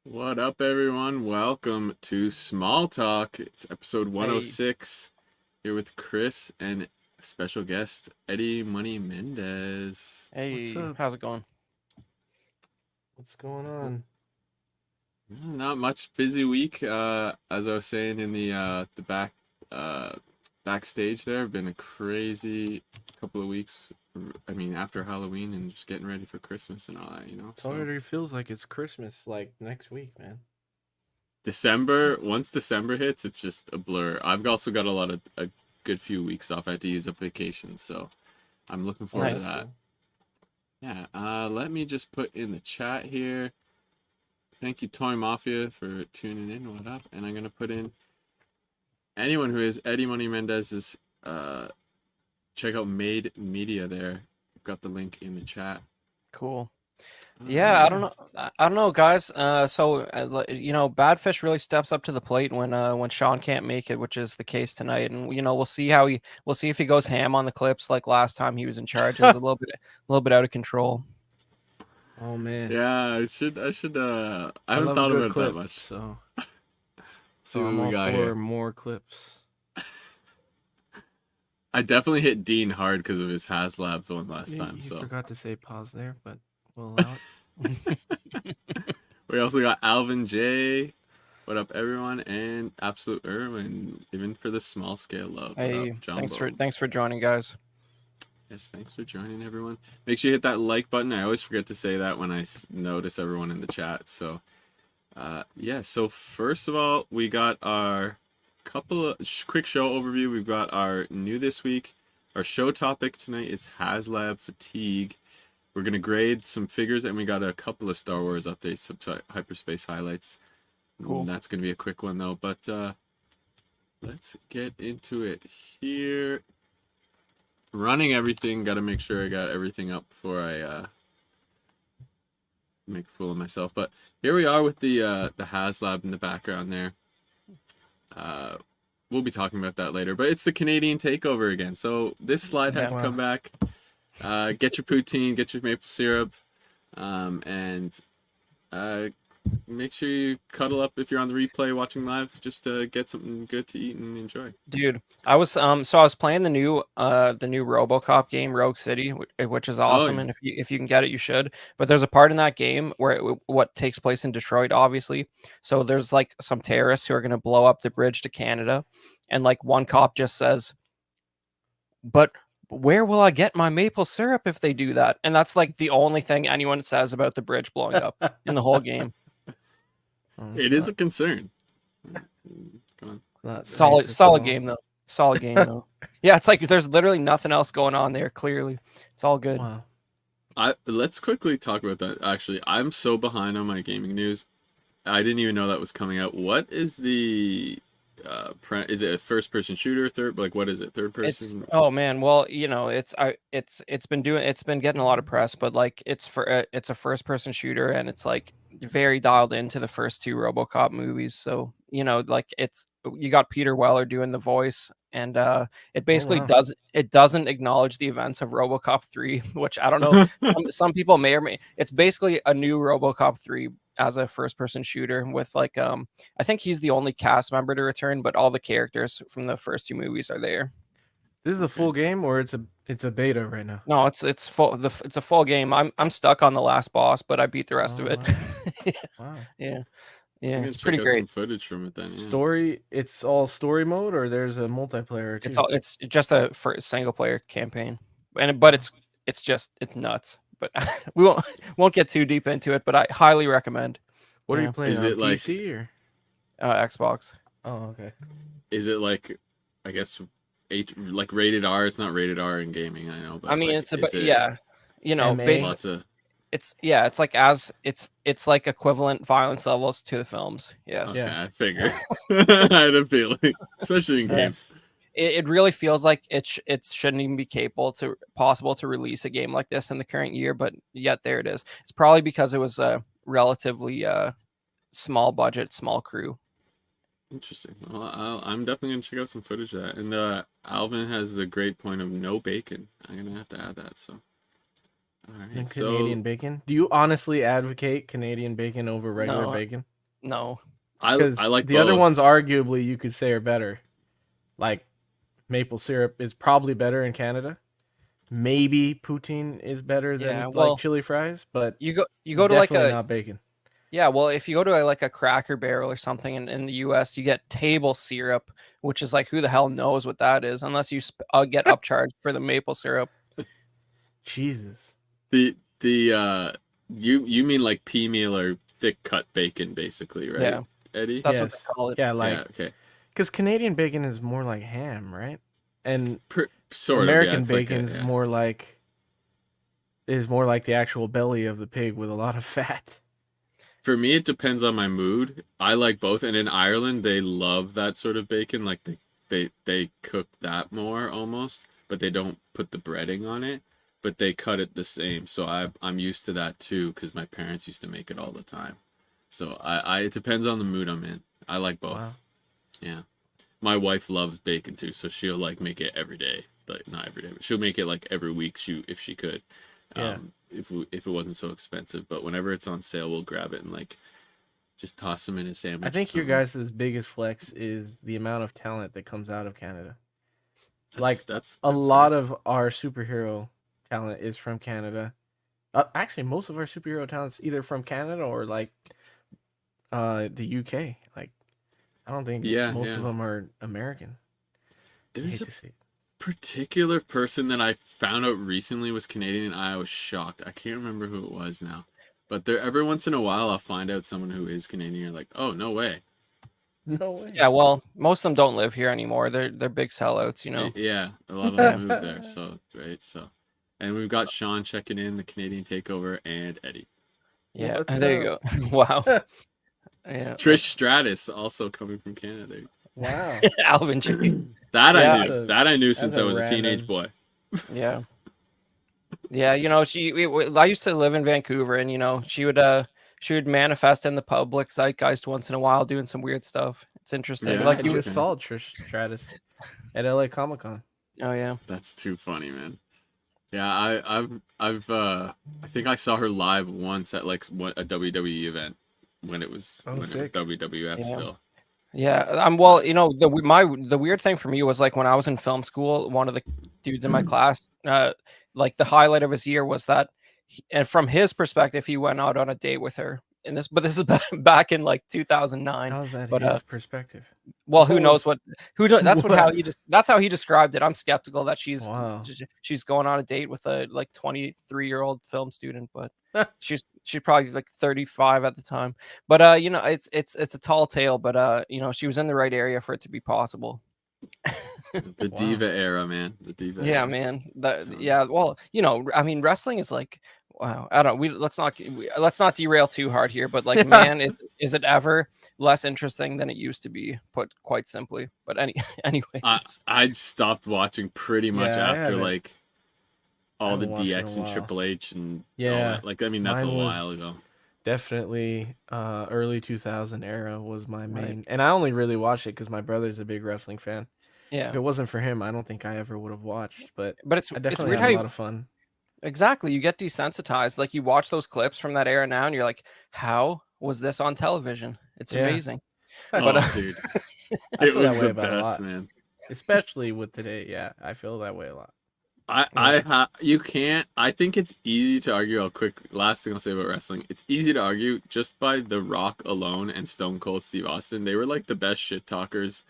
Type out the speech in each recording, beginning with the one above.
What up, everyone? Welcome to Small Talk. It's episode 106. Here with Chris and special guest Eddie Money Mendez. Hey, What's up? how's it going? What's going on? Not much. Busy week. As I was saying in the backstage there, been a crazy couple of weeks. I mean, after Halloween and just getting ready for Christmas and all that, It already feels like it's Christmas, like next week, man. Once December hits, it's just a blur. I've also got a good few weeks off. I had to use up vacation, so I'm looking forward to that. Yeah, let me just put in the chat here. Thank you, Toy Mafia, for tuning in. What up? And I'm gonna put in anyone who is Eddie Money Mendez's. Check out Made Media there. I've got the link in the chat. Cool. Yeah, I don't know, guys. Badfish really steps up to the plate when Sean can't make it, which is the case tonight. And we'll see if he goes ham on the clips like last time he was in charge. It was a little bit out of control. Oh man. Yeah, I should. I haven't thought about it that much. So See I'm what all we got for here. more clips. I definitely hit Dean hard because of his HasLab one last You time. So forgot to say pause there, but we'll allow it. we also got Alvin J. What up, everyone? And Absolute Irwin, even for the small scale love. Hey, what up, Jumbo? thanks for joining, guys. Yes, thanks for joining, everyone. Make sure you hit that like button. I always forget to say that when I notice everyone in the chat. So, yeah. So first of all, we got our couple of quick show overview. We've got our new this week. Our show topic tonight is HasLab fatigue. We're gonna grade some figures, and we got a couple of Star Wars updates, some hyperspace highlights. Cool. And that's gonna be a quick one though. But let's get into it here. Running everything. Got to make sure I got everything up before I make a fool of myself. But here we are with the HasLab in the background there. We'll be talking about that later, but it's the Canadian takeover again. So this slide had to come back. Get your poutine, get your maple syrup, and make sure you cuddle up if you're on the replay watching live. Just to get something good to eat and enjoy. Dude, I was playing the new RoboCop game, Rogue City, which is awesome. yeah. And if you can get it, you should. But there's a part in that game where what takes place in Detroit, obviously. So there's like some terrorists who are going to blow up the bridge to Canada, and like one cop just says, "But where will I get my maple syrup if they do that?" And that's like the only thing anyone says about the bridge blowing up in the whole game. It is a concern. Come on. Solid game though. Solid game though. Yeah, it's like there's literally nothing else going on there. Clearly, it's all good. Wow. Let's quickly talk about that. Actually, I'm so behind on my gaming news. I didn't even know that was coming out. What is the is it a first person shooter, third? Like, what is it? Third person? Oh man, well, it's been getting a lot of press, but like it's a first person shooter, and it's like very dialed into the first two RoboCop movies. So like you got Peter Weller doing the voice, and it basically doesn't acknowledge the events of RoboCop 3, which I don't know. some people may or may. It's basically a new RoboCop 3 as a first person shooter with like I think he's the only cast member to return, but all the characters from the first two movies are there. This is the full game, or it's a beta right now? No, it's full. It's a full game. I'm stuck on the last boss, but I beat the rest of it. Wow. Yeah, It's pretty great. Some footage from it then. Yeah. Story. It's all story mode, or there's a multiplayer too? It's just a single player campaign, but it's nuts. But we won't get too deep into it. But I highly recommend. What are you playing? Is on it like PC or Xbox? Oh, okay. Is it like, I guess, like rated R? It's not rated R in gaming, I know. But I mean, like, it's basically lots of. It's like it's like equivalent violence levels to the films. Yes. Okay, I figured. I had a feeling, especially in games. It really feels like it shouldn't even be possible to release a game like this in the current year, but yet there it is. It's probably because it was a relatively small budget, small crew. Interesting. Well, I'm definitely gonna check out some footage of that. And Alvin has the great point of no bacon. I'm gonna have to add that. So, all right. And Canadian bacon. Do you honestly advocate Canadian bacon over regular bacon? No. I Because like the other both. ones, arguably, you could say are better. Like maple syrup is probably better in Canada. Maybe poutine is better than Yeah, like well, chili fries, but you go to like definitely a not bacon. yeah, well, if you go to like a Cracker Barrel or something in the US, you get table syrup, which is like who the hell knows what that is unless you get upcharged for the maple syrup. Jesus. The you mean like pea meal or thick cut bacon, basically, right, Yeah, Eddie? that's what they Yes. call it. Yeah, Yeah. like Okay. because Canadian bacon is more like ham, right? And Sort of. Yeah. American It's like a, bacon's yeah. more like the actual belly of the pig with a lot of fat. For me, it depends on my mood. I like both, and in Ireland, they love that sort of bacon. Like they cook that more almost, but they don't put the breading on it. But they cut it the same, so I'm used to that too, because my parents used to make it all the time. So I it depends on the mood I'm in. I like both. Wow. Yeah, my wife loves bacon too, so she'll like make it every day. Like not every day, but she'll make it like every week. If she could, Yeah. if it wasn't so expensive. But whenever it's on sale, we'll grab it and like just toss them in a sandwich. I think or your something. guys' biggest flex is the amount of talent that comes out of Canada. That's A fair. lot of our superhero talent is from Canada. Actually, most of our superhero talent's either from Canada or like the UK. Like, I don't think most of them are American. I There's hate a to see it. particular person that I found out recently was Canadian, and I was shocked. I can't remember who it was now, but there every once in a while I'll find out someone who is Canadian. You're like, oh no way. No way. Yeah, well, most of them don't live here anymore. They're big sellouts, you know. Yeah, a lot of them moved there. So right, so, and we've got Sean checking in, the Canadian Takeover, and Eddie. Yeah, What's there you up? go. Wow. Yeah, Trish Stratus also coming from Canada. Wow. Alvin J. That Yeah. I knew. That I knew since that's I a was a teenage random- boy. Yeah. Yeah, you know, I used to live in Vancouver, and you know, she would manifest in the public zeitgeist once in a while, doing some weird stuff. It's interesting. Yeah, Like I you, just saw Trish Stratus at LA Comic Con. oh yeah, That's too funny, man. Yeah, I think I saw her live once at like a WWE event when it was sick. WWF Yeah. still. yeah. Well, you know, the weird thing for me was like when I was in film school, one of the dudes in my class, like the highlight of his year was that, and from his perspective, he went out on a date with her. And this is back in like 2009. How's that But his perspective? well, who What knows was- that's how he described it. I'm skeptical that Wow. she's going on a date with a like 23-year-old film student, but she's probably like 35 at the time. But you know, it's a tall tale, but you know, she was in the right area for it to be possible. The diva era, man. The diva Yeah, era. man. Telling you. Yeah, well, you know, I mean, wrestling is like, wow. I don't. Let's not derail too hard here. But like, man, is it ever less interesting than it used to be? Put quite simply. But anyways, I stopped watching pretty much Yeah, I after haven't- like all the haven't watched in a DX and while. Triple H and all Yeah, that. Like I mean that's a mine was- while ago. Definitely early 2000 era was my main. Right. And I only really watched it because my brother's a big wrestling fan. yeah. If it wasn't for him, I don't think I ever would have watched. But But it's I definitely weird had how a lot of fun. exactly you get desensitized. Like you watch those clips from that era now, and you're like, how was this on television? It's Yeah. amazing. Oh, But dude. I It feel was that way the about a best, lot. man. Especially with today. Yeah, I feel that way a lot. You can't. I think it's easy to argue. Last thing I'll say about wrestling. It's easy to argue just by The Rock alone and Stone Cold Steve Austin. They were like the best shit talkers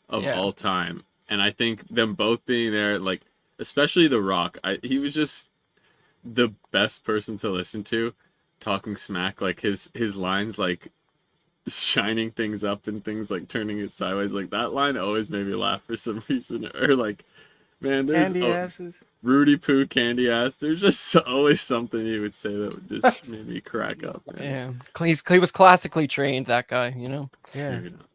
of Yeah. all time, and I think them both being there, like especially The Rock, he was just the best person to listen to, talking smack. Like his lines, like shining things up and things like turning it sideways. Like that line always made me laugh for some reason. Or like, man, there's Candy asses. Rudy Poo candy ass. There's just always something he would say that would just made me crack up. Man. yeah, he was classically trained. That guy, you know. Yeah. Maybe not.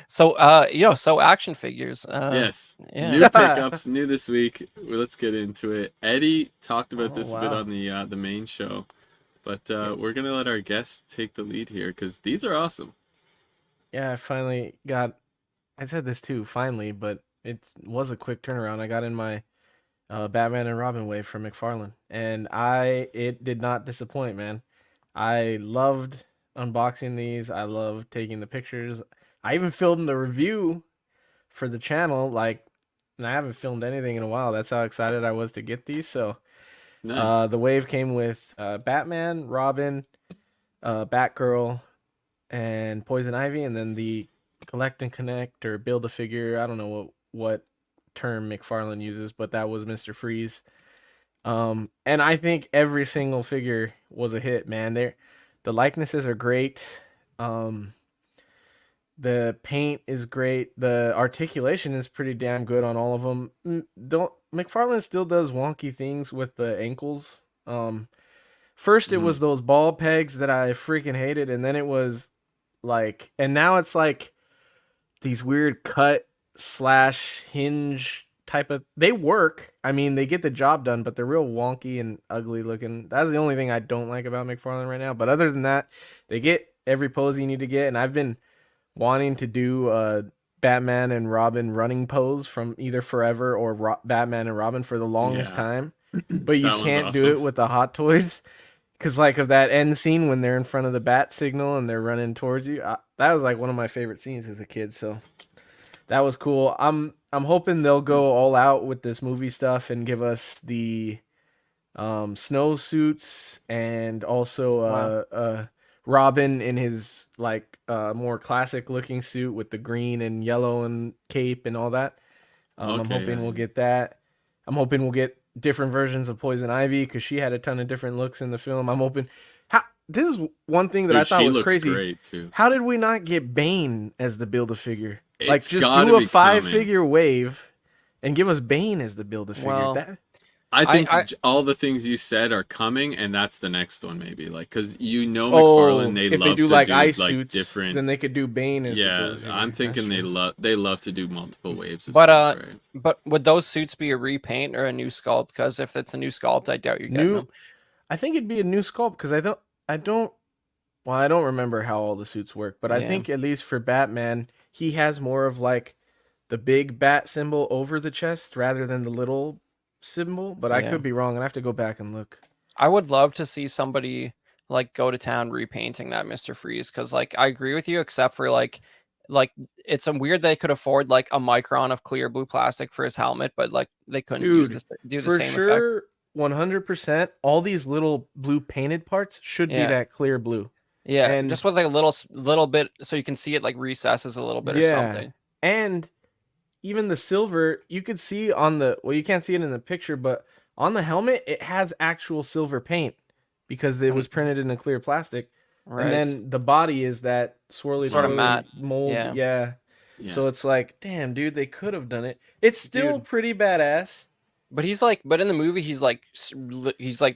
So you know, so action figures. Yes. yeah. New pickups, new this week. Well, let's get into it. Eddie talked about Oh, this a bit wow. on the main show, but we're gonna let our guests take the lead here because these are awesome. Yeah, I finally got. I said this too, finally, but it was a quick turnaround. I got in my Batman and Robin wave from McFarlane, and it did not disappoint, man. I loved unboxing these. I love taking the pictures. I even filmed the review for the channel, like, and I haven't filmed anything in a while. That's how excited I was to get these. So Nice. the wave came with Batman, Robin, Batgirl, and Poison Ivy, and then the collect and connect or build a figure. I don't know what term McFarlane uses, but that was Mr. Freeze. And I think every single figure was a hit, man. The likenesses are great. The paint is great. The articulation is pretty damn good on all of them. McFarlane still does wonky things with the ankles. First it was those ball pegs that I freaking hated, and then it was like, and now it's like these weird cut / hinge type of. They work. I mean, they get the job done, but they're real wonky and ugly looking. That's the only thing I don't like about McFarlane right now. But other than that, they get every pose you need to get, and I've been wanting to do Batman and Robin running pose from either Forever or Batman and Robin for the longest time, but you can't do it with the Hot Toys because like of that end scene when they're in front of the bat signal and they're running towards you. That was like one of my favorite scenes as a kid, so that was cool. I'm hoping they'll go all out with this movie stuff and give us the snow suits and also Robin in his like more classic looking suit with the green and yellow and cape and all that. I'm hoping we'll get that. I'm hoping we'll get different versions of Poison Ivy because she had a ton of different looks in the film. I'm hoping. This is one thing that I thought was crazy. Great too. How did we not get Bane as the Build-A-Figure? Like, just do a 5-figure wave and give us Bane as the Build-A-Figure. Well, I think all the things you said are coming, and that's the next one maybe. Like, because McFarlane, if they do like ice suits, different. Then they could do Bane as the Build-A-Figure. I'm thinking they love to do multiple waves. But but would those suits be a repaint or a new sculpt? Because if it's a new sculpt, I doubt you're getting them. I think it'd be a new sculpt because I don't remember how all the suits work, but I think at least for Batman, he has more of like the big bat symbol over the chest rather than the little symbol, but I could be wrong, and I have to go back and look. I would love to see somebody like go to town repainting that Mr. Freeze, because like I agree with you, except for like it's weird they could afford like a micron of clear blue plastic for his helmet, but like they couldn't do the same effect. 100%, all these little blue painted parts should be that clear blue. Yeah, and just with like a little bit, so you can see it like recesses a little bit or something. And even the silver, you could see on you can't see it in the picture, but on the helmet, it has actual silver paint because it was printed in a clear plastic. Right. And then the body is that swirly sort of matte mold. Yeah. So it's like, damn, dude, they could have done it. It's still pretty badass. But but in the movie, he's like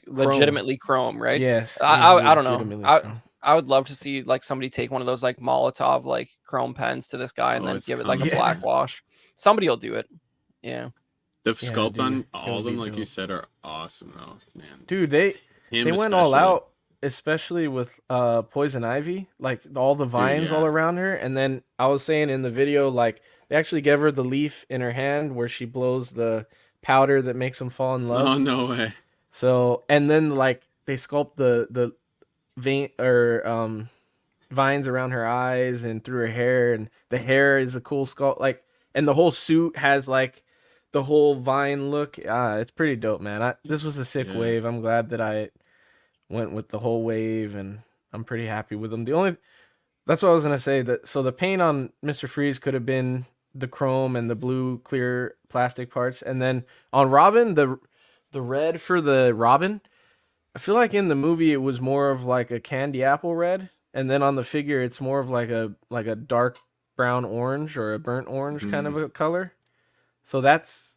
legitimately chrome, right? Yes. I don't know. I would love to see like somebody take one of those like Molotov like chrome pens to this guy and then give it like a black wash. Somebody will do it. Yeah. The sculpt on all of them, like you said, are awesome though, man. Dude, they went all out, especially with Poison Ivy, like all the vines all around her. And then I was saying in the video, like they actually gave her the leaf in her hand where she blows the powder that makes them fall in love. Oh, no way. So, and then like they sculpt the vein or vines around her eyes and through her hair, and the hair is a cool sculpt, like, and the whole suit has like the whole vine look. It's pretty dope, man. This was a sick wave. I'm glad that I went with the whole wave, and I'm pretty happy with them. That's what I was gonna say. So the paint on Mr. Freeze could have been the chrome and the blue clear plastic parts, and then on Robin, the red for the Robin, I feel like in the movie it was more of like a candy apple red, and then on the figure it's more of like a dark brown orange or a burnt orange kind of a color. So that's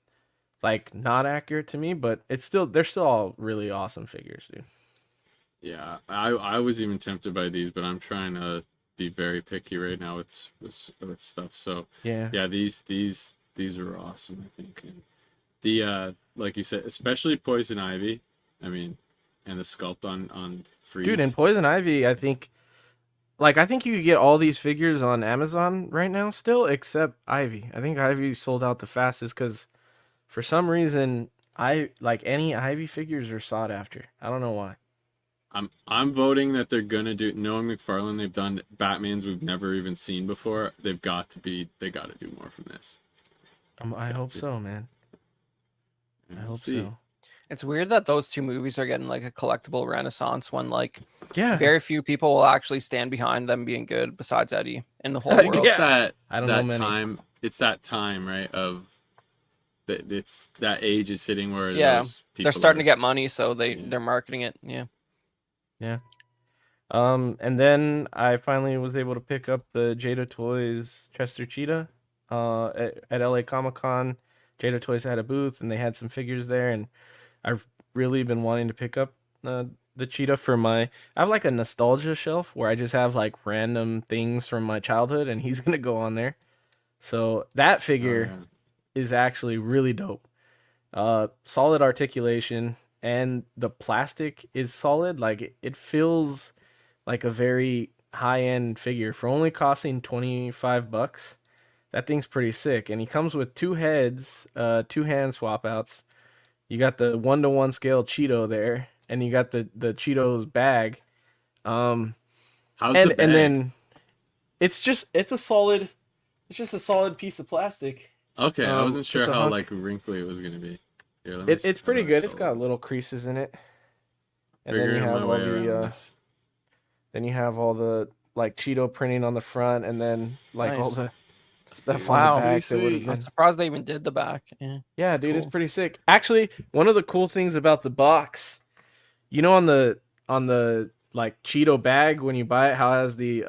like not accurate to me, but they're still all really awesome figures, dude. Yeah, I was even tempted by these, but I'm trying to be very picky right now with stuff. So yeah, these are awesome, I think. And the like you said, especially Poison Ivy, I mean, and the sculpt on Freeze. Dude, and Poison Ivy, I think you could get all these figures on Amazon right now still, except Ivy. I think Ivy sold out the fastest because for some reason any Ivy figures are sought after. I don't know why. I'm voting that they're gonna do, knowing McFarlane, they've done Batmans we've never even seen before. They got to do more from this. I hope so, man. I hope so. It's weird that those two movies are getting like a collectible renaissance when like Yeah, very few people will actually stand behind them being good besides Eddie in the whole world. Yeah. I don't know many. Time. It's that time, right? Of that, it's that age is hitting where those people they're starting to get money, so they're marketing it. Yeah. Yeah. And then I finally was able to pick up the Jada Toys Chester Cheetah at LA Comic-Con. Jada Toys had a booth and they had some figures there, and I've really been wanting to pick up the Cheetah for I have like a nostalgia shelf where I just have like random things from my childhood, and he's gonna go on there. So that figure is actually really dope. Solid articulation, and the plastic is solid. Like it feels like a very high-end figure for only costing $25. That thing's pretty sick, and he comes with two heads, two hand swap outs. You got the 1-to-1 scale Cheeto there, and you got the Cheetos bag. How's the bag? And then it's just a solid piece of plastic. Okay, I wasn't sure how like wrinkly it was gonna be. Here, it's pretty good. It's got little creases in it. And then you have all you have all the like Cheeto printing on the front, and then like all the stuff on the back. I'm surprised they even did the back. Yeah, dude, cool. It's pretty sick. Actually, one of the cool things about the box, you know, on the like Cheeto bag when you buy it, how it has the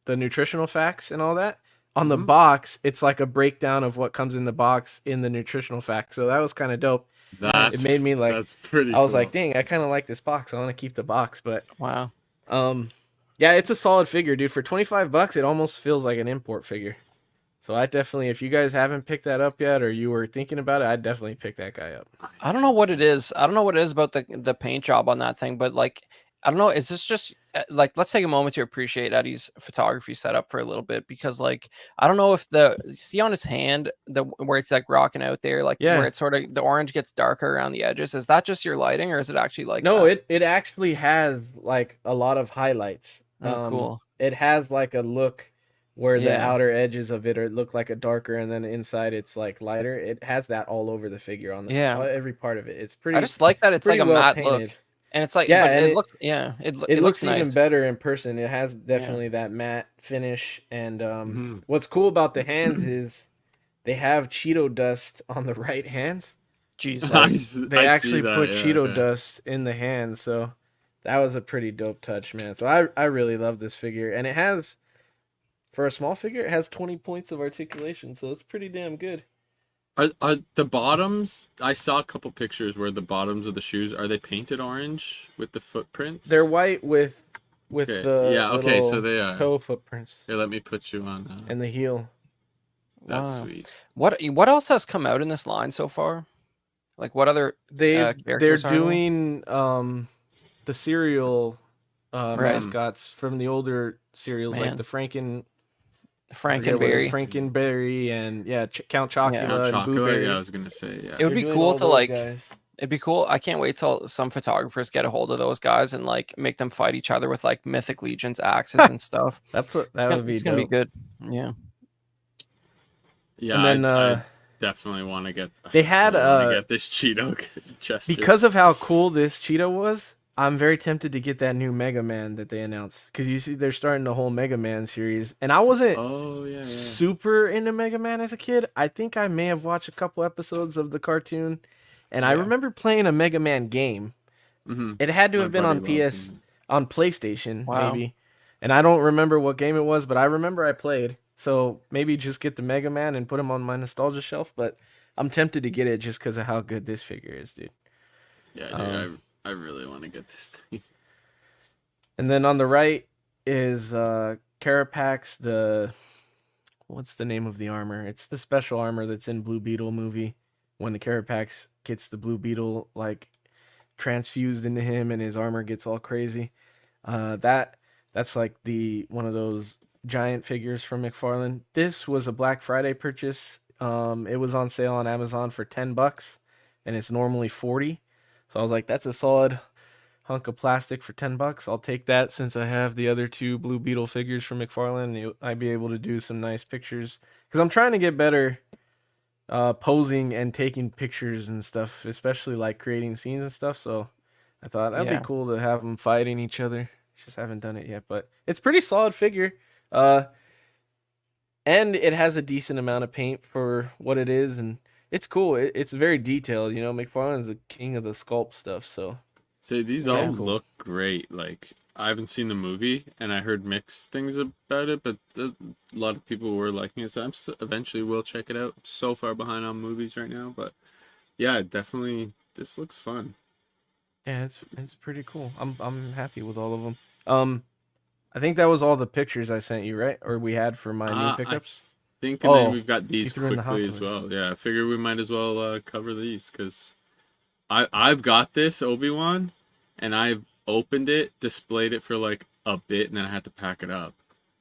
nutritional facts and all that. On the box, it's like a breakdown of what comes in the box in the nutritional facts. So that was kind of dope. It made me like, that's pretty. I was like, dang, I kind of like this box. I want to keep the box, but wow. Yeah, it's a solid figure, dude. For $25, it almost feels like an import figure. So I definitely, if you guys haven't picked that up yet, or you were thinking about it, I'd definitely pick that guy up. I don't know what it is. I don't know what it is about the paint job on that thing, but like, I don't know. Is this just like, let's take a moment to appreciate Eddie's photography setup for a little bit, because like, I don't know if see on his hand, where it's like rocking out there, like where it's sort of, the orange gets darker around the edges. Is that just your lighting, or is it actually like, no, it actually has like a lot of highlights. Oh, cool. It has like a look where the outer edges of it look like a darker, and then inside it's like lighter. It has that all over the figure on every part of it. It's pretty. I just like that it's like a matte look, and it's like it looks it looks nice. Even better in person. It has definitely that matte finish, and what's cool about the hands is they have Cheeto dust on the right hands. Jesus, they actually put Cheeto dust in the hands, so. That was a pretty dope touch, man. So I really love this figure. And it has, for a small figure, it has 20 points of articulation. So it's pretty damn good. Are the bottoms, I saw a couple pictures where the bottoms of the shoes, are they painted orange with the footprints? They're white with the so they are toe footprints. Here, let me put you on. And the heel. That's sweet. What else has come out in this line so far? Like what other they're doing the cereal mascots from the older cereals, like the Frankenberry, and Count Chocula, and Boo Berry. Yeah, I was gonna say, it would be cool to like. It'd be cool. I can't wait till some photographers get a hold of those guys and like make them fight each other with like Mythic Legions axes and stuff. It's gonna be good. Yeah. Yeah, and then I definitely want to get. They had get this Cheeto Chester because of how cool this Cheetah was. I'm very tempted to get that new Mega Man that they announced, because you see they're starting the whole Mega Man series, and I wasn't super into Mega Man as a kid. I think I may have watched a couple episodes of the cartoon, and I remember playing a Mega Man game. It had to have been on PlayStation, maybe, and I don't remember what game it was, but I remember I played. So maybe just get the Mega Man and put him on my nostalgia shelf, but I'm tempted to get it just because of how good this figure is, dude. Yeah, dude, I really want to get this thing. And then on the right is Carapax, what's the name of the armor? It's the special armor that's in Blue Beetle movie, when the Carapax gets the Blue Beetle like transfused into him and his armor gets all crazy. That's like one of those giant figures from McFarlane. This was a Black Friday purchase. It was on sale on Amazon for $10, and it's normally $40. So I was like, that's a solid hunk of plastic for $10. I'll take that since I have the other 2 Blue Beetle figures from McFarlane. I'd be able to do some nice pictures because I'm trying to get better posing and taking pictures and stuff, especially like creating scenes and stuff. So I thought that'd be cool to have them fighting each other. Just haven't done it yet, but it's pretty solid figure. And it has a decent amount of paint for what it is, and it's cool. It's very detailed. You know, McFarlane's the king of the sculpt stuff. So these all look great. Like, I haven't seen the movie, and I heard mixed things about it, but a lot of people were liking it, so eventually will check it out. I'm so far behind on movies right now, but yeah, definitely, this looks fun. Yeah, it's pretty cool. I'm happy with all of them. I think that was all the pictures I sent you, right? Or we had for my new pickups. I think, and then we've got these quickly as well. Yeah, I figure we might as well cover these because I've got this ObiWan, and I've opened it, displayed it for like a bit, and then I had to pack it up.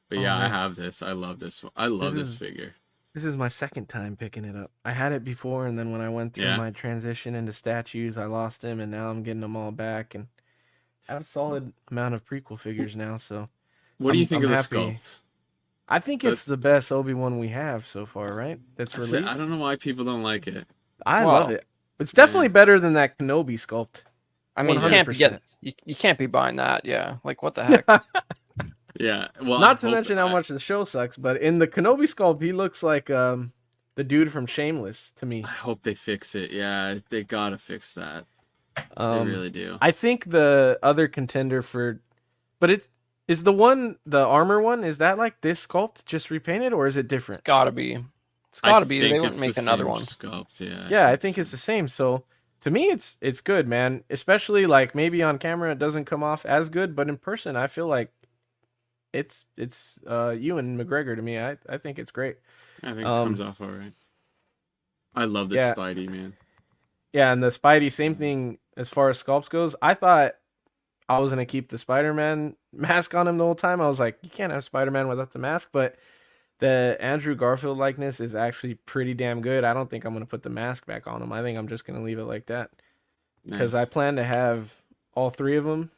But yeah, I have this. I love this one. I love this figure. This is my second time picking it up. I had it before, and then when I went through my transition into statues, I lost him, and now I'm getting them all back, and I have a solid amount of prequel figures now. So, what do you think of the sculpt? I think it's the best Obi-Wan we have so far, right? That's released. I don't know why people don't like it. I love it. It's definitely better than that Kenobi sculpt. I mean, you can't be buying that. Yeah, like what the heck? Yeah, well, not to mention how much the show sucks, but in the Kenobi sculpt, he looks like the dude from Shameless to me. I hope they fix it. Yeah, they gotta fix that. They really do. I think the other contender but it is the armor one. Is that like this sculpt just repainted, or is it different? It's gotta be. It's gotta be. They wouldn't make another one. Sculpt, yeah. I think it's the same. So to me, it's good, man. Especially like maybe on camera it doesn't come off as good, but in person I feel like it's Ewan McGregor to me. I think it's great. I think it comes off all right. I love this Spidey, man. Yeah, and the Spidey, same thing as far as sculpts goes. I thought I was gonna keep the Spider-Man mask on him the whole time. I was like, you can't have Spider-Man without the mask, but the Andrew Garfield likeness is actually pretty damn good. I don't think I'm gonna put the mask back on him. I think I'm just gonna leave it like that because I plan to have all 3 of them.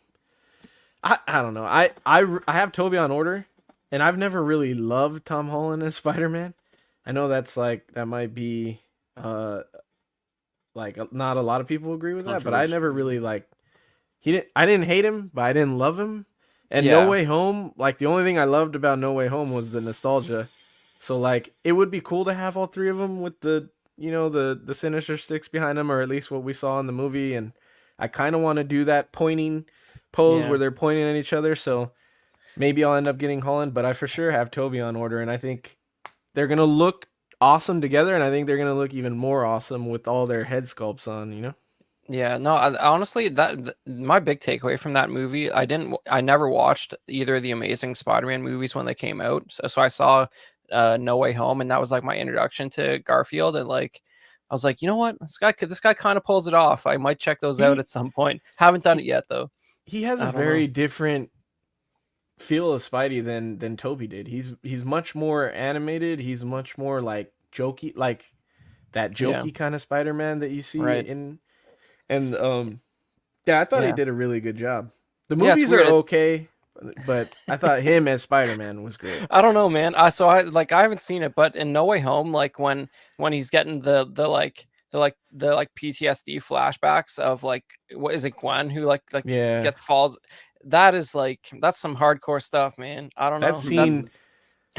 I don't know. I have Toby on order, and I've never really loved Tom Holland as Spider-Man. I know that might be like not a lot of people agree with that, but I never really I didn't hate him, but I didn't love him. And No Way Home, like the only thing I loved about No Way Home was the nostalgia. So like it would be cool to have all 3 of them with the the Sinister Six behind them, or at least what we saw in the movie. And I kind of want to do that pointing pose where they're pointing at each other. So maybe I'll end up getting Holland, but I for sure have Toby on order, and I think they're gonna look awesome together, and I think they're gonna look even more awesome with all their head sculpts on. Yeah, no, honestly, my big takeaway from that movie, I never watched either of the Amazing Spider-Man movies when they came out. So I saw No Way Home, and that was like my introduction to Garfield, and like I was like, you know what, this guy kind of pulls it off. I might check those out at some point. Haven't done it yet though. He has a very different feel of Spidey than Toby did. He's much more animated. He's much more like jokey, like that jokey kind of Spider-Man that you see in. And I thought he did a really good job. The movies are okay, but I thought him as Spider-Man was great. I don't know, man. I haven't seen it, but in No Way Home, like when he's getting the PTSD flashbacks of like, what is it, Gwen who gets falls. That's some hardcore stuff, man. I don't know.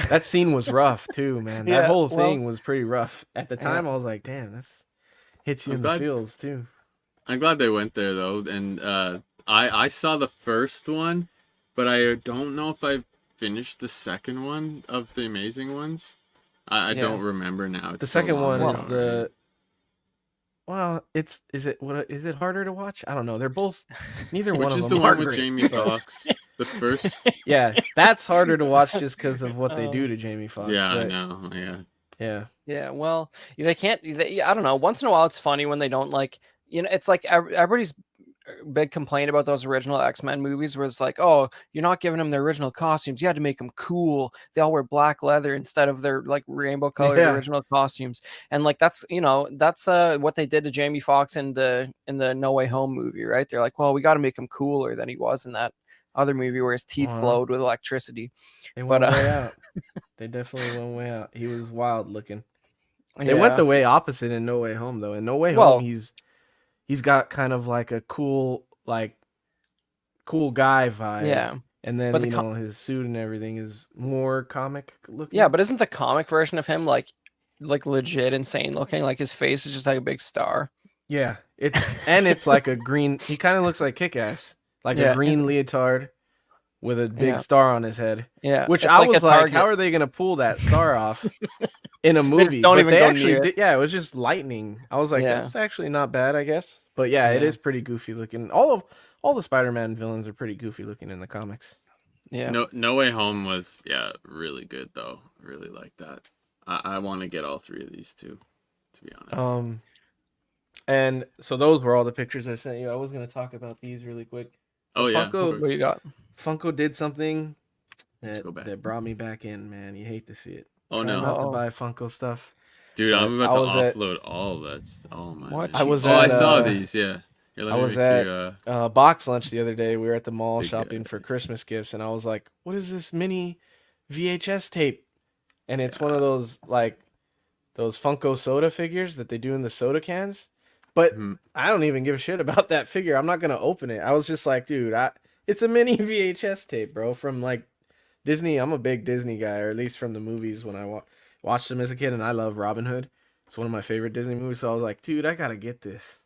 That scene was rough too, man. That whole thing was pretty rough. At the time, I was like, damn, this hits you in the feels too. I'm glad they went there though, and I saw the first one, but I don't know if I finished the second one of the Amazing ones. I don't remember now. The second one is the. Well, is it harder to watch? I don't know. They're both neither one of them. Which is the one with Jamie Foxx? The first. Yeah, that's harder to watch just because of what they do to Jamie Foxx. Yeah, I know. Yeah. Yeah. Well, they can't. I don't know. Once in a while, it's funny when they don't like. It's like everybody's big complaint about those original X-Men movies was like, oh, you're not giving them their original costumes. You had to make them cool. They all wear black leather instead of their like rainbow colored original costumes. And like that's what they did to Jamie Foxx in the No Way Home movie, right? They're like, well, we got to make him cooler than he was in that other movie where his teeth glowed with electricity. They went way out. They definitely went way out. He was wild looking. They went the way opposite in No Way Home though. In No Way Home, he's got kind of like a cool guy vibe. Yeah. And then his suit and everything is more comic looking. Yeah, but isn't the comic version of him like legit insane looking? Like his face is just like a big star. Yeah. It's like a green, he kind of looks like Kick-Ass. Like a green leotard with a big star on his head. Yeah. Which I was like, how are they gonna pull that star off in a movie? Don't even go near it. Yeah, it was just lightning. I was like, that's actually not bad, I guess. But yeah, it is pretty goofy looking. All the Spider-Man villains are pretty goofy looking in the comics. Yeah. No Way Home was really good though. Really like that. I want to get all 3 of these too, to be honest. And so those were all the pictures I sent you. I was gonna talk about these really quick. Funko, what you got? Funko did something that brought me back in, man. You hate to see it. Oh no! Not to buy Funko stuff, dude. I'm about to offload all that. Oh my! What? I saw these. Yeah. I was at Box Lunch the other day. We were at the mall shopping for Christmas gifts, and I was like, "What is this mini VHS tape?" And it's one of those those Funko soda figures that they do in the soda cans. But I don't even give a shit about that figure. I'm not gonna open it. I was just like, dude, it's a mini VHS tape, bro, from like Disney. I'm a big Disney guy, or at least from the movies when I watched them as a kid, and I love Robin Hood. It's one of my favorite Disney movies. So I was like, dude, I gotta get this.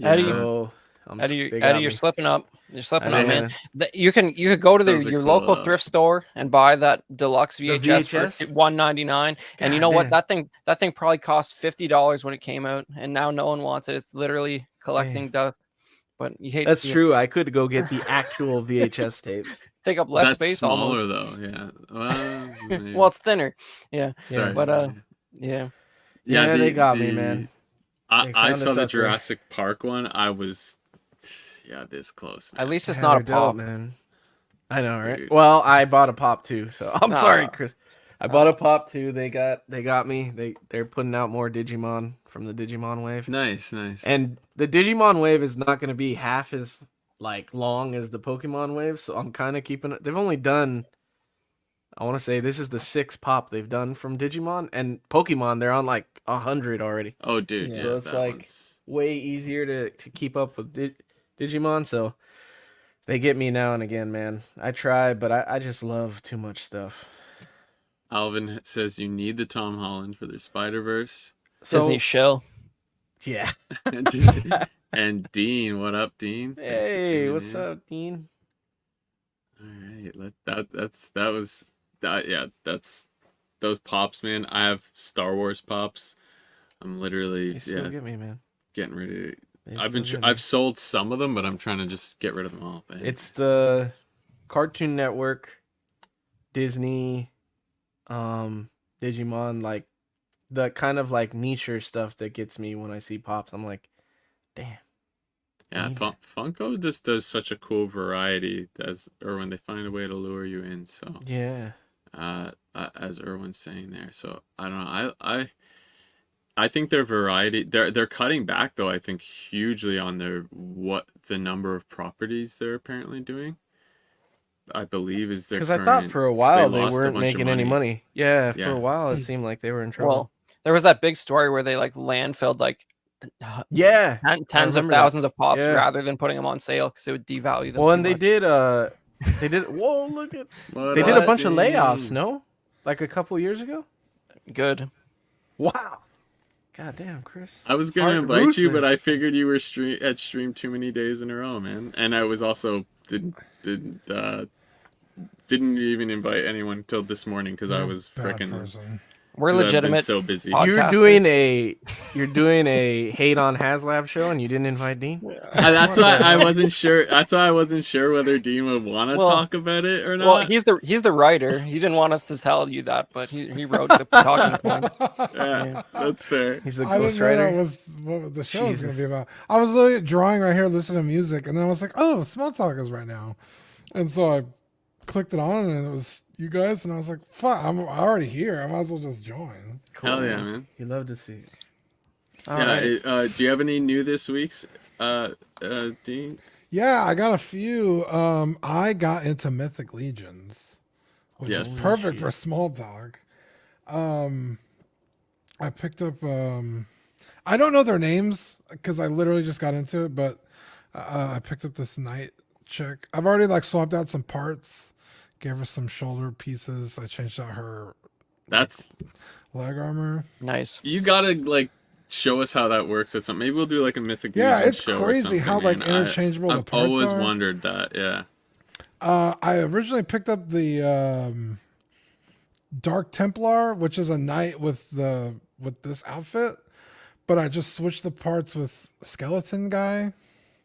Eddie, you're slipping up. You're slipping up, man. You could go to your local thrift store and buy that deluxe VHS for $199. And you know what? That thing probably cost $50 when it came out, and now no one wants it. It's literally collecting dust. But you hate. That's true. I could go get the actual VHS tapes. Take up less space. Smaller almost. Though, yeah. Well, it's thinner. Yeah. Sorry. But yeah. Yeah, they got me, man. I saw the Jurassic Park one. I was, this close. Man. At least it's not a pop, man. I know, right? Dude. Well, I bought a pop too, so I'm sorry, Chris. I bought a pop too. They got me. They're putting out more Digimon from the Digimon wave. Nice. And the Digimon wave is not going to be half as long as the Pokemon wave, so I'm kind of keeping it. They've only done, I want to say this is the 6th pop they've done from Digimon, and Pokemon they're on 100 already. Oh, dude. Yeah, so it's way easier to keep up with Digimon. So they get me now and again, man. I try, but I just love too much stuff. Alvin says you need the Tom Holland for their Spider-Verse. Disney shill. Yeah. And Dean, what up, Dean? Hey, what's up, Dean? All right, that's those pops, man. I have Star Wars pops. I'm literally they still get me, man. Getting ready. I've sold some of them, but I'm trying to just get rid of them all. It's the Cartoon Network, Disney, Digimon, the kind of niche stuff that gets me when I see pops. I'm like, damn. Yeah, Funko just does such a cool variety or when they find a way to lure you in. So yeah, as Erwin's saying there. So I don't know. I think their variety. They're cutting back though. I think hugely on the number of properties they're apparently doing. I believe is their. Because I thought for a while they weren't making any money. Yeah, for a while it seemed like they were in trouble. Well, there was that big story where they landfilled tens of thousands of pops rather than putting them on sale because it would devalue them. Well, and they did whoa, look at they did a bunch of layoffs, no? A couple years ago? Good. Wow. God damn, Chris. I was gonna invite you, but I figured you were streamed too many days in a row, man. And I was also didn't even invite anyone till this morning because I was freaking We're 'Cause I've been legitimate. so busy. Podcasters. You're doing a hate on HasLab show, and you didn't invite Dean. That's why I wasn't sure. That's why I wasn't sure whether Dean would want to Well- talk about it or not. Well, he's the writer. He didn't want us to tell you that, but he wrote the talking points. Yeah, that's fair. He's the I didn't know that was what the show was going to be about. I was literally drawing right here, listening to music, and then I was like, "Oh, Small Talk is right now," and so I clicked it on, and it was you guys, and I was like, "Fuck, I'm already here. I might as well just join." Hell yeah, man. You love to see it. All Yeah. right. Do you have any new this week's, Dean? Yeah, I got a few. I got into Mythic Legions, which Yes. is perfect for Small Talk. I picked up. I don't know their names because I literally just got into it, but I picked up this Knight chick. I've already like swapped out some parts, gave her some shoulder pieces. I changed out her That's leg armor. Nice. you gotta like show us how that works or something. Maybe we'll do like a Mythic Yeah, Legion it's show or crazy how, something, like, man. interchangeable the I've parts always are. wondered that. Yeah. I originally picked up the Dark Templar, which is a knight with this outfit, but I just switched the parts with Skeleton Guy.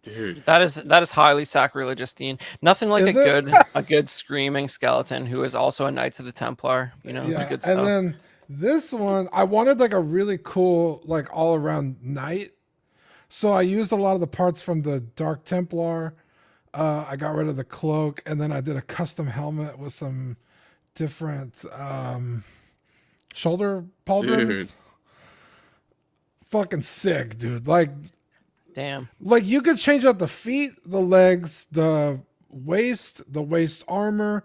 Dude. That is highly sacrilegious, Dean. Nothing like Is a it? good screaming skeleton who is also a Knights of the Templar. You know, it's good stuff. And then this one, I wanted like a really cool, like all around knight. So I used a lot of the parts from the Dark Templar. I got rid of the cloak, and then I did a custom helmet with some different shoulder pauldrons. Mm-hmm. Dude. Fucking sick, dude. Like Damn. you could change out the feet, the legs, the waist armor,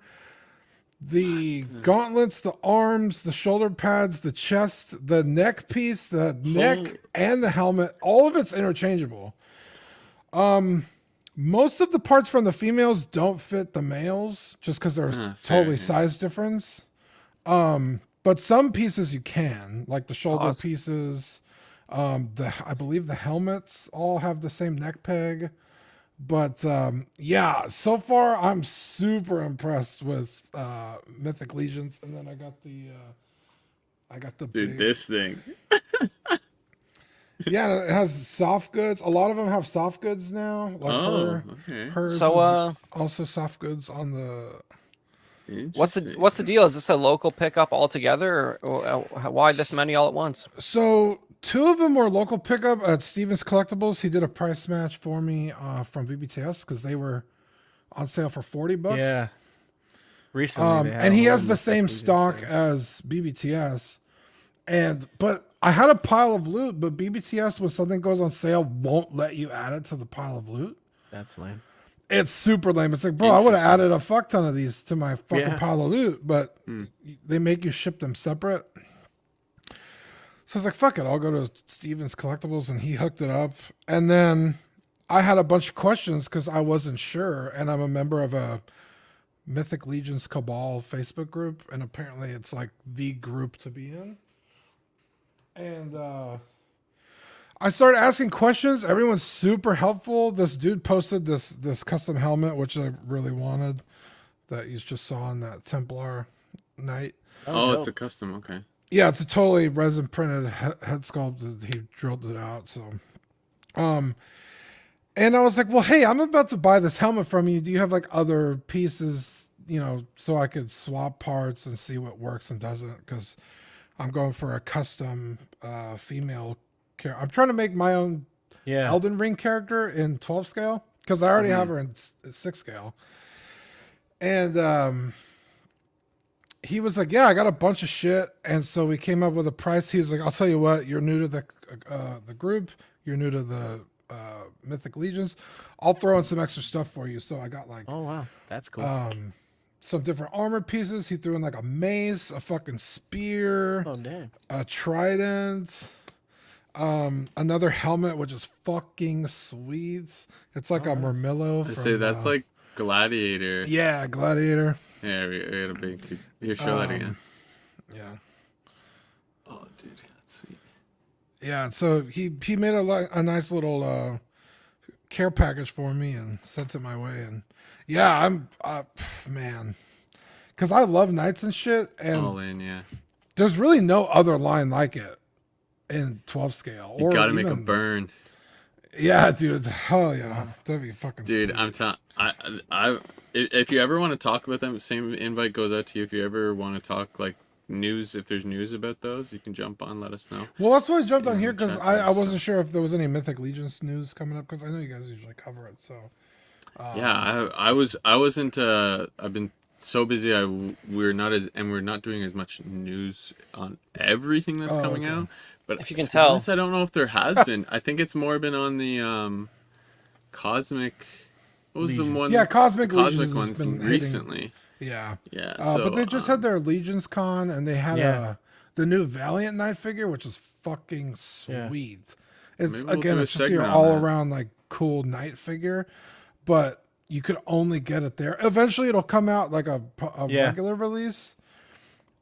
the gauntlets, the arms, the shoulder pads, the chest, the neck piece, the neck, and the helmet. All of it's interchangeable. Most of the parts from the females don't fit the males just because there's totally size difference. But some pieces you can, like the shoulder pieces. I believe the helmets all have the same neck peg. But yeah, so far I'm super impressed with Mythic Legions, and then I got the Dude, big, this thing. yeah, it has soft goods. A lot of them have soft goods now. Like okay. hers So, is also soft goods on the. What's Interesting. the deal? Is this a local pickup altogether, or why this many all at once? So 2 of them were local pickup at Stevens Collectibles. He did a price match for me from BBTS because they were on sale for $40. Yeah. Recently, And he has the Mythic same Legions stock there. as BBTS. But I had a pile of loot, but BBTS, when something goes on sale, won't let you add it to the pile of loot. That's lame. It's super lame. It's like, bro, I would have added a fuck ton of these to my fucking pile of loot, but they make you ship them separate. So I was like, fuck it, I'll go to Stevens Collectibles, and he hooked it up. And then I had a bunch of questions because I wasn't sure, and I'm a member of a Mythic Legions Cabal Facebook group, and apparently it's like the group to be in. And I started asking questions. Everyone's super helpful. This dude posted this custom helmet, which I really wanted, that you just saw in that Templar Knight. Oh, it's a custom. Okay. Yeah, it's a totally resin printed head sculpt. He drilled it out. So, and I was like, well, hey, I'm about to buy this helmet from you. Do you have like other pieces, so I could swap parts and see what works and doesn't? Because I'm going for a custom female character. I'm trying to make my own Elden Ring character in 12 scale because I already have her in 6 scale. And he was like, yeah, I got a bunch of shit. And so we came up with a price. He was like, I'll tell you what, you're new to the group. You're new to the Mythic Legions. I'll throw in some extra stuff for you. So I got like, Oh wow, that's cool. some different armor pieces. He threw in like a mace, a fucking spear, oh damn. a trident, another helmet, which is fucking sweet. It's like a Murmillo. I say that's like Gladiator. Yeah, Gladiator. Yeah, we got a big. Here, show that again. Yeah. Oh, dude, that's sweet. Yeah, so he made a nice little care package for me and sent it my way. And yeah, I'm man, because I love knights and shit. And All in, yeah. there's really no other line like it in 12 scale. You gotta make a burn. Yeah, dude. Hell yeah. That'd be fucking dude, sweet. I'm telling if you ever want to talk about them, same invite goes out to you. If you ever want to talk like news, if there's news about those, you can jump on, let us know. Well, that's why I jumped on here, because I wasn't sure if there was any Mythic Legions news coming up, because I know you guys usually cover it. So yeah, I wasn't I've been so busy. We're not doing as much news on everything that's coming out. But if you can tell, honest, I don't know if there has been. I think it's more been on the Cosmic. What was Legion. the one? Yeah, Cosmic Legions ones been recently. Yeah. So, but they just had their Legions Con, and they had the new Valiant Night figure, which is fucking sweet. It's again, it's just your all around like cool Night figure, but you could only get it there. Eventually, it'll come out like a regular release.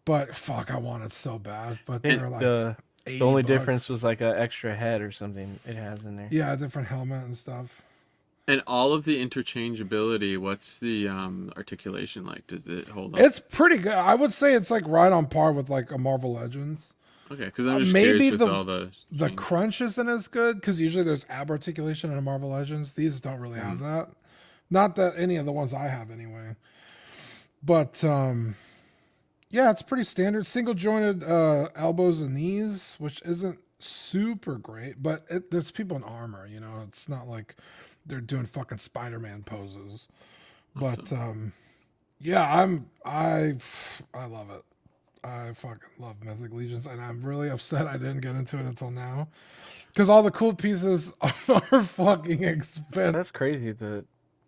But fuck, I want it so bad. But they're like the only difference was like an extra head or something it has in there. Yeah, a different helmet and stuff. And all of the interchangeability, what's the articulation like? Does it hold up? It's pretty good. I would say it's like right on par with like a Marvel Legends. Okay, because I'm just maybe curious with all the crunch isn't as good, because usually there's ab articulation in a Marvel Legends. These don't really have that. Not that any of the ones I have anyway. But yeah, it's pretty standard. Single jointed elbows and knees, which isn't super great, but there's people in armor, you know. It's not like they're doing fucking Spider-Man poses. But yeah, I love it. I fucking love Mythic Legions, and I'm really upset I didn't get into it until now, because all the cool pieces are fucking expensive. That's crazy.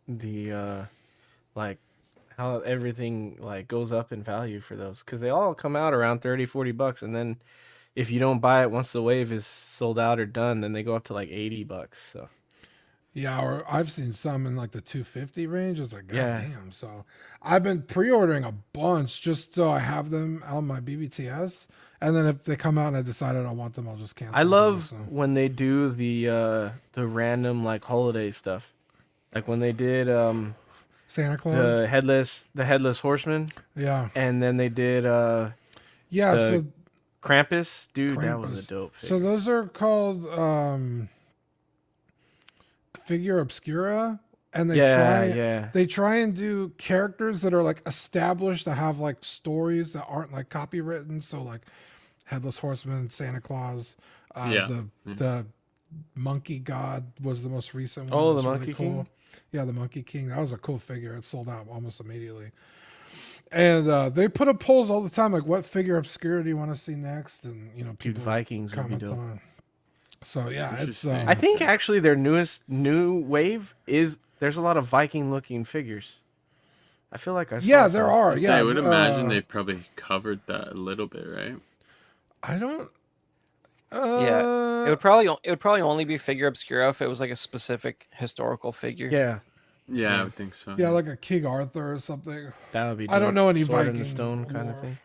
The like how everything like goes up in value for those, because they all come out around $30-$40, and then if you don't buy it once the wave is sold out or done, then they go up to like $80. So yeah, or I've seen some in like the 250 range. It's like, goddamn. So I've been pre-ordering a bunch just so I have them on my BBTS, and then if they come out and I decide I don't want them, I'll just cancel. I love when they do the random like holiday stuff, like when they did Santa Claus, the headless horseman. Yeah, and then they did so Krampus, dude, Krampus. That was a dope figure. So those are called Figure Obscura, and they try and do characters that are like established to have like stories that aren't like copywritten. So like Headless Horseman, Santa Claus, the Monkey God was the most recent one. Oh, the Monkey King. Yeah, the Monkey King. That was a cool figure. It sold out almost immediately. And they put up polls all the time, like what figure obscura do you want to see next, and you know, people Vikings comment would be dope. on. So yeah, it's. I think actually their new wave is there's a lot of Viking looking figures. I feel like I saw Yeah, there are. Yeah, I would imagine they probably covered that a little bit, right? I don't. Yeah, it would probably only be figure obscura if it was like a specific historical figure. Yeah, I would think so. Yeah, like a King Arthur or something. That would be. I don't know any Sword Viking in the stone kind of thing.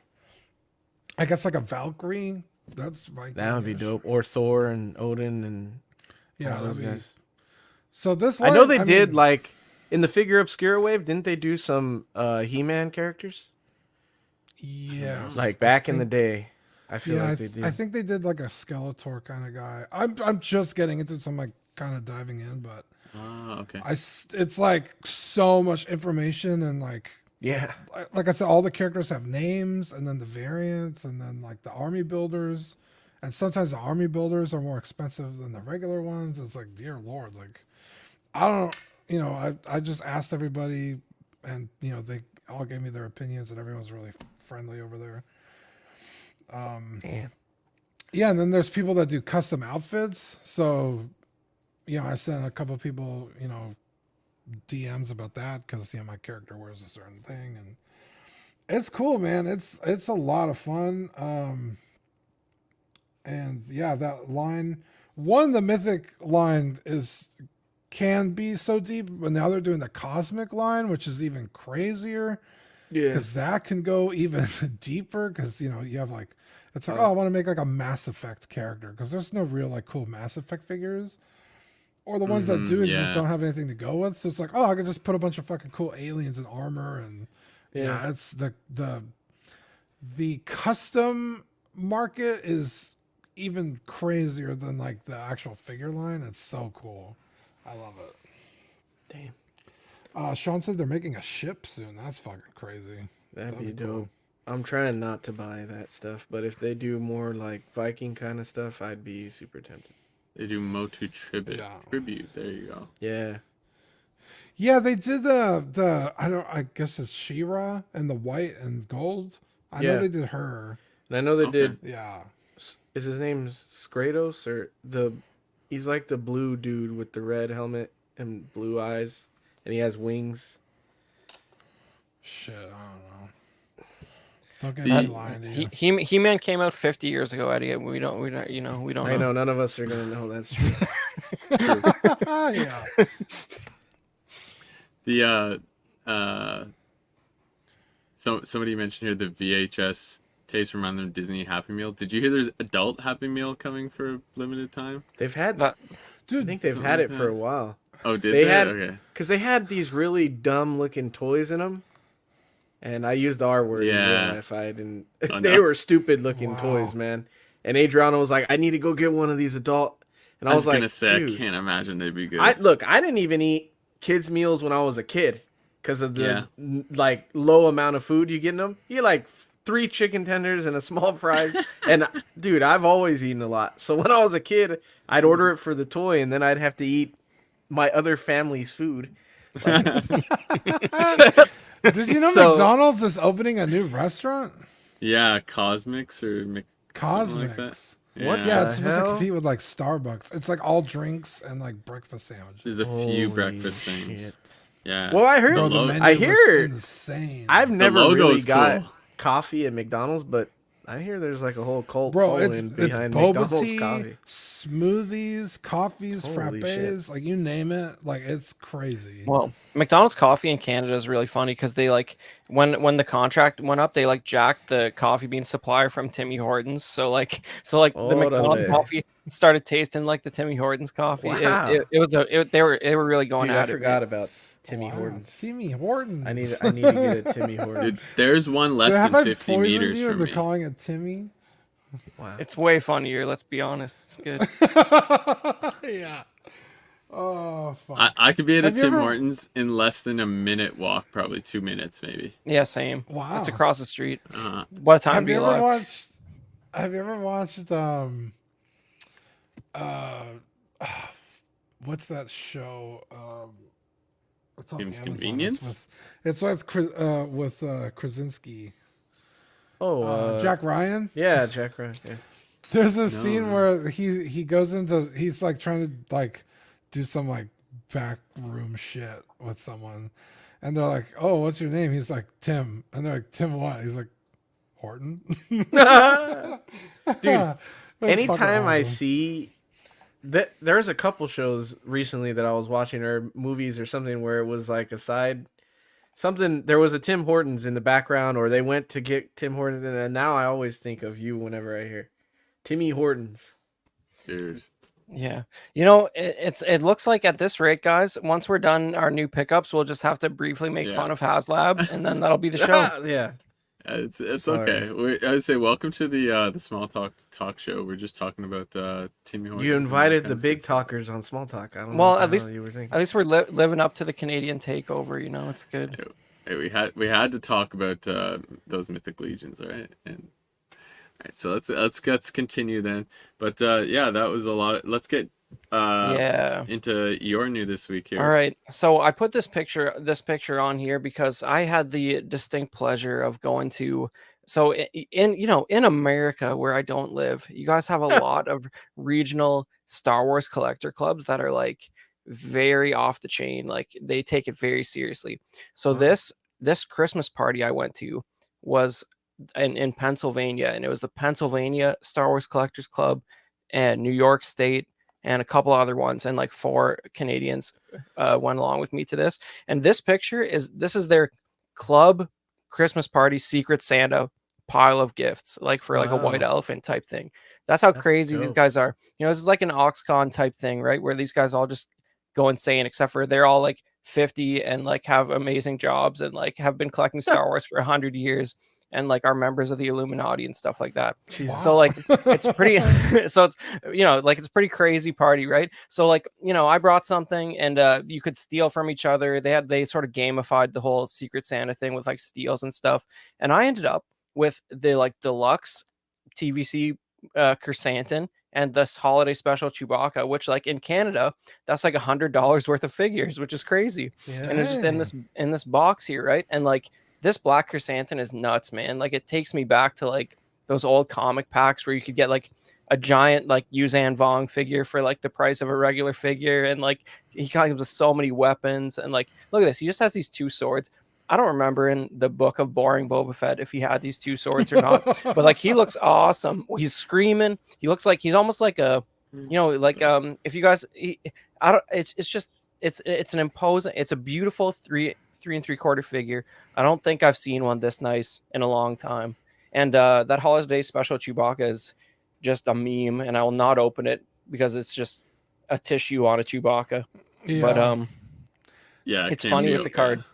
I guess like a Valkyrie. That's Viking. That would be dope. Or Thor and Odin and those guys. So this line, I know they did like in the figure obscura wave. Didn't they do some He-Man characters? Yeah, like back in the day. I feel like they did. I think they did like a Skeletor kind of guy. I'm just getting into it, so I'm like kind of diving in, but okay. It's like so much information, and like I said, all the characters have names, and then the variants, and then like the army builders, and sometimes the army builders are more expensive than the regular ones. It's like, dear Lord, like I don't, you know, I just asked everybody, and you know, they all gave me their opinions, and everyone's really friendly over there. Yeah, and then there's people that do custom outfits. So, you know, I sent a couple of people, you know, DMs about that, because, you know, my character wears a certain thing, and it's cool, man. It's a lot of fun. And yeah, that line, the Mythic line can be so deep, but now they're doing the Cosmic line, which is even crazier. Yeah, because that can go even deeper, because, you know, you have like, it's like, I want to make like a Mass Effect character, because there's no real like cool Mass Effect figures, or the ones that do just don't have anything to go with. So it's like, I can just put a bunch of fucking cool aliens in armor, and it's the custom market is even crazier than like the actual figure line. It's so cool. I love it. Damn. Sean said they're making a ship soon. That's fucking crazy. That'd be dope. Cool. I'm trying not to buy that stuff, but if they do more like Viking kind of stuff, I'd be super tempted. They do Motu Tribute. Yeah. Tribute. There you go. Yeah. Yeah, they did I guess it's She-Ra and the white and gold. I know they did her. And I know they did. Yeah. Is his name Skratos or he's like the blue dude with the red helmet and blue eyes, and he has wings. Shit, I don't know. Don't get me lying to you. He-Man came out 50 years ago, Eddie. We don't know. I know none of us are gonna know. That's true. Yeah. So somebody mentioned here the VHS tapes from random Disney Happy Meal. Did you hear there's adult Happy Meal coming for a limited time? They've had that. Dude, I think they've had it for a while. Oh, did they? Okay. Because they had these really dumb looking toys in them. And I used the R word. Yeah. If I didn't. Oh, they no. were stupid looking toys, man. And Adriana was like, I need to go get one of these adult. And I was like, gonna say, dude, I can't imagine they'd be good. I didn't even eat kids' meals when I was a kid because of the like low amount of food you get in them. You get like 3 chicken tenders and a small fries. And dude, I've always eaten a lot. So when I was a kid, I'd order it for the toy and then I'd have to eat my other family's food. Like, did you know McDonald's is opening a new restaurant? Yeah, Cosmics or Cosmics. Like that. What? Yeah, it's supposed to compete with like Starbucks. It's like all drinks and like breakfast sandwiches. There's a few Holy breakfast things. shit. Yeah. Well, I heard. Bro, the menu I hear. looks insane. I've never logo really is got cool. coffee at McDonald's, but I hear there's like a whole cult Bro, it's behind boba McDonald's tea, coffee. smoothies, coffees, Holy frappes, like you name it. Like it's crazy. Well, McDonald's coffee in Canada is really funny because they like when the contract went up, they like jacked the coffee bean supplier from Timmy Hortons. So the McDonald's coffee started tasting like the Timmy Hortons coffee. Wow. They were really going Dude, at I it. forgot about Timmy Hortons. Timmy Hortons. I need to get a Timmy Hortons. Dude, there's one less Have than I 50 poisoned meters you from into me. calling it Timmy? Wow. It's way funnier. Let's be honest. It's good. Yeah. Oh fuck. I could be at a Have you Tim ever- Hortons in less than a minute walk, probably 2 minutes maybe. Yeah, same. Wow. It's across the street. Uh, What a time Have to be you ever alive. watched? Have you ever watched what's that show? It's on Kim's Amazon. Convenience? It's with Krasinski. Oh, Jack Ryan. Yeah, Jack Ryan. Yeah. There's a scene where he goes into he's like trying to like do some like backroom shit with someone, and they're like, "Oh, what's your name?" He's like, "Tim," and they're like, "Tim what?" He's like, "Horton." Dude, That's anytime fucking I awesome. see that, there's a couple shows recently that I was watching or movies or something where it was like a side something. There was a Tim Hortons in the background, or they went to get Tim Hortons, and now I always think of you whenever I hear Timmy Hortons. Cheers. Yeah, it looks like at this rate, guys, once we're done our new pickups, we'll just have to briefly make fun of HasLab, and then that'll be the show. Yeah. It's Sorry. okay. I'd say welcome to the small talk show. We're just talking about Timmy Hortons. You and invited all the kinds of big good stuff. talkers on Small Talk. I don't know. Well, what at the least hell you were thinking. At least we're living up to the Canadian takeover. It's good. Hey, we had to talk about those Mythic Legions, all right? And all right, so let's continue then. But yeah, that was a lot. Let's get into your new this week here. All right. So I put this picture on here because I had the distinct pleasure of going to. So in America where I don't live, you guys have a lot of regional Star Wars collector clubs that are like very off the chain. Like they take it very seriously. So this Christmas party I went to was in Pennsylvania, and it was the Pennsylvania Star Wars Collectors Club and New York State and a couple other ones, and like 4 Canadians went along with me to this. And this picture is their club Christmas party Secret Santa pile of gifts, like for like a white elephant type thing. That's how crazy these guys are. This is like an OxCon type thing, right? Where these guys all just go insane, except for they're all like 50 and like have amazing jobs and like have been collecting Star Wars for 100 years. and like are members of the Illuminati and stuff like that. Wow. So like it's pretty so it's like it's a pretty crazy party, right? So like I brought something and you could steal from each other. They sort of gamified the whole Secret Santa thing with like steals and stuff, and I ended up with the like deluxe TVC chrysanthemum and this holiday special Chewbacca, which like in Canada that's like $100 worth of figures, which is crazy. Yeah. And it's just in this box here, right? And like this black chrysanthemum is nuts, man. Like it takes me back to like those old comic packs where you could get like a giant like Yuzan Vong figure for like the price of a regular figure, and like he comes with so many weapons. And like look at this, he just has these 2 swords. I don't remember in the book of Boring Boba Fett if he had these 2 swords or not, but like he looks awesome. He's screaming. He looks like he's almost like a, if you guys, I don't. It's just it's an imposing. It's a beautiful 3 3/4 figure. I don't think I've seen one this nice in a long time. And that holiday special Chewbacca is just a meme, and I will not open it because it's just a tissue on a Chewbacca. Yeah. But yeah, it's funny with the card.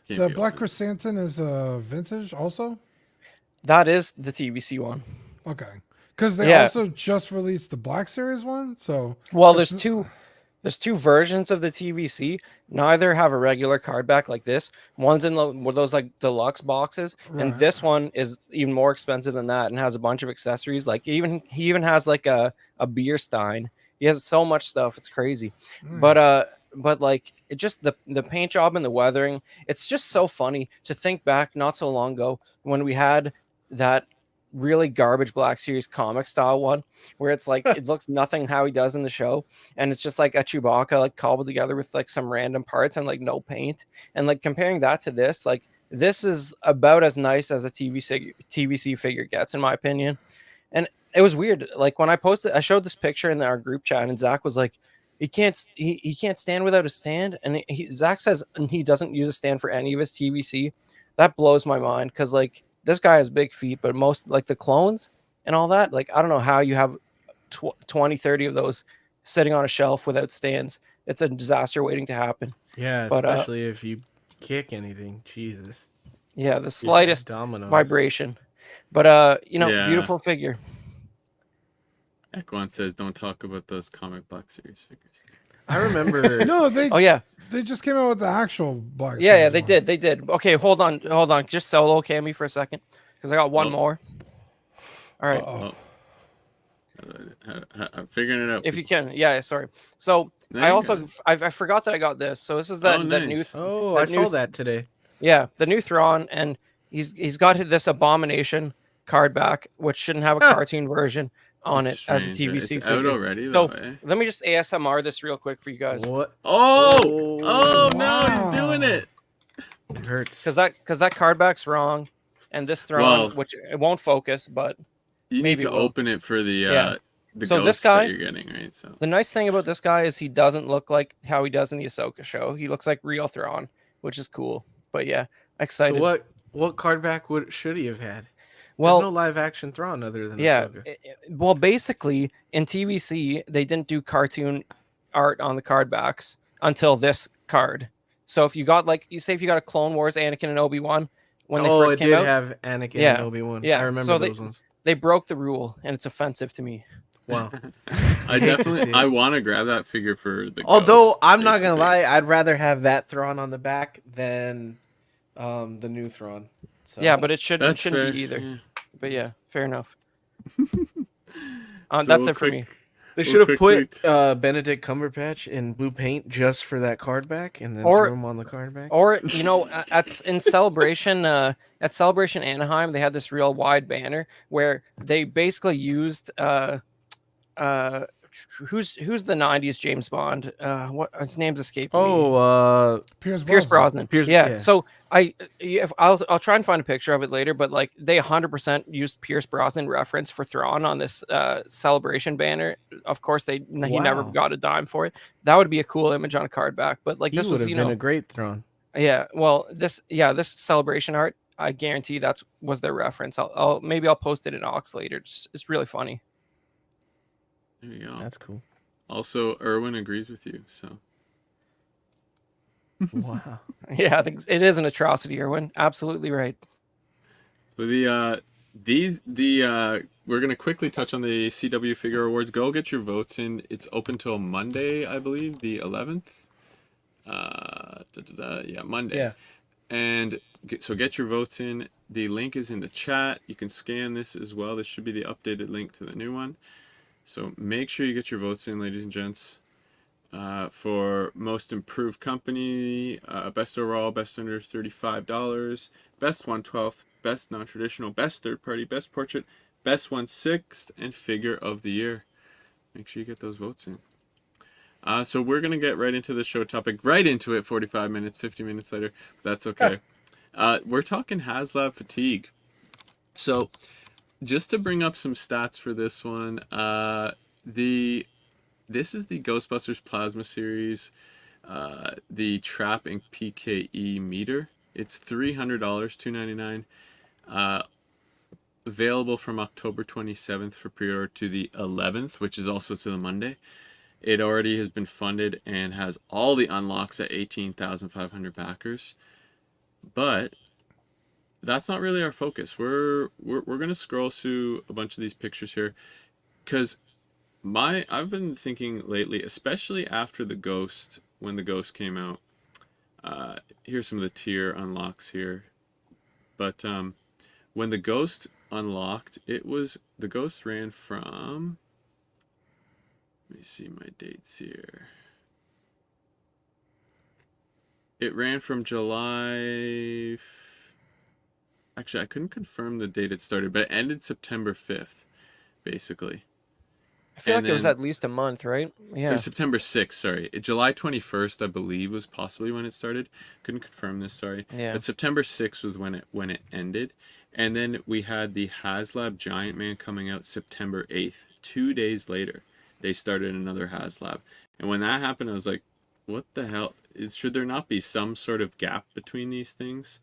The Black Chrysanthemum is vintage also? That is the TVC one. Okay. Because they also just released the Black Series one. So well, there's two versions of the TVC. Neither have a regular card back like this. One's in those like deluxe boxes, and this one is even more expensive than that and has a bunch of accessories. Like he even has like a beer stein. He has so much stuff. It's crazy. Nice. But like it just the paint job and the weathering, it's just so funny to think back not so long ago when we had that really garbage Black Series comic style one where it's like it looks nothing how he does in the show, and it's just like a Chewbacca like cobbled together with like some random parts and like no paint. And like comparing that to this, like this is about as nice as a TVC figure gets in my opinion. And it was weird, like when I showed this picture in our group chat, and Zach was like, he can't stand without a stand. And Zach says he doesn't use a stand for any of his TVC. That blows my mind, because like this guy has big feet, but most like the clones and all that, like I don't know how you have 20, 30 of those sitting on a shelf without stands. It's a disaster waiting to happen. Yeah, but, especially if you kick anything. Jesus. Yeah, the slightest vibration. But beautiful figure. Ekwan says, "Don't talk about those comic Black Series figures." I remember. No, they. Oh yeah, they just came out with the actual Black. Yeah, Series yeah, they did. Okay, hold on. Just solo Cammy for a second, because I got one more. All right. I'm figuring it out. If you can, yeah. Sorry. So I forgot that I got this. So this is that new. Oh, I saw that today. Yeah, the new Thrawn, and he's got this Abomination card back, which shouldn't have a cartoon version on it as a TVC it's figure. out already, so though, let me just ASMR this real quick for you guys. What? Oh no, he's doing it. It hurts because that card back's wrong, and this Thrawn, which it won't focus, but you need to open it for the so ghost this guy, that you're getting, right? So the nice thing about this guy is he doesn't look like how he does in the Ahsoka show. He looks like real Thrawn, which is cool. But yeah, excited. So what card back should he have had? Well, there's no live action Thrawn other than Ahsoka. Well, basically in TVC they didn't do cartoon art on the card backs until this card. So if you got if you got a Clone Wars Anakin and Obi-Wan when they first came out, have Anakin and Obi-Wan. Yeah, I remember those ones. They broke the rule, and it's offensive to me. Wow. I want to grab that figure for the Although ghost, I'm not gonna lie, I'd rather have that Thrawn on the back than the new Thrawn. So. Yeah, but it shouldn't be either. Yeah. But yeah, fair enough. That's it for me. They should have put Benedict Cumberbatch in blue paint just for that card back, and then throw him on the card back. Or in Celebration Anaheim, they had this real wide banner where they basically used who's the 90s James Bond? What his name's escaping me. Pierce Brosnan. Yeah. So I'll try and find a picture of it later, but like they 100% used Pierce Brosnan reference for Thrawn on this Celebration banner. Of course, he never got a dime for it. That would be a cool image on a card back, but like this would have been a great Thrawn. Yeah. Well, this Celebration art, I guarantee was their reference. I'll post it in Ox later. It's really funny. There you go. That's cool. Also, Erwin agrees with you, so. Wow. Yeah, I think it is an atrocity, Erwin. Absolutely right. So we're gonna quickly touch on the CW Figure Awards. Go get your votes in. It's open till Monday, I believe, the 11th. Yeah, Monday. Yeah. And so get your votes in. The link is in the chat. You can scan this as well. This should be the updated link to the new one. So make sure you get your votes in, ladies and gents. For most improved company, best overall, best under $35, best 1/12th, best non-traditional, best third party, best portrait, best 1/6th, and figure of the year. Make sure you get those votes in. So we're gonna get right into the show topic, right into it. 45 minutes, 50 minutes later, but that's okay. We're talking HasLab fatigue. So just to bring up some stats for this one, this is the Ghostbusters Plasma Series, the Trap Inc. PKE meter. It's $300, $299. Available from October 27th for pre-order to the 11th, which is also to the Monday. It already has been funded and has all the unlocks at 18,500 backers. But that's not really our focus. We're gonna scroll through a bunch of these pictures here, because I've been thinking lately, especially after the Ghost, when the Ghost came out. Here's some of the tier unlocks here. But when the Ghost unlocked, the Ghost ran from, let me see my dates here. It ran from July. Actually, I couldn't confirm the date it started, but it ended September 5th, basically. I feel like it was at least a month, right? Yeah. It was September 6th, sorry. July 21st, I believe, was possibly when it started. Couldn't confirm this, sorry. Yeah. But September 6th was when it ended. And then we had the HasLab Giant Man coming out September 8th. 2 days later, they started another HasLab. And when that happened, I was like, what the hell? Should there not be some sort of gap between these things?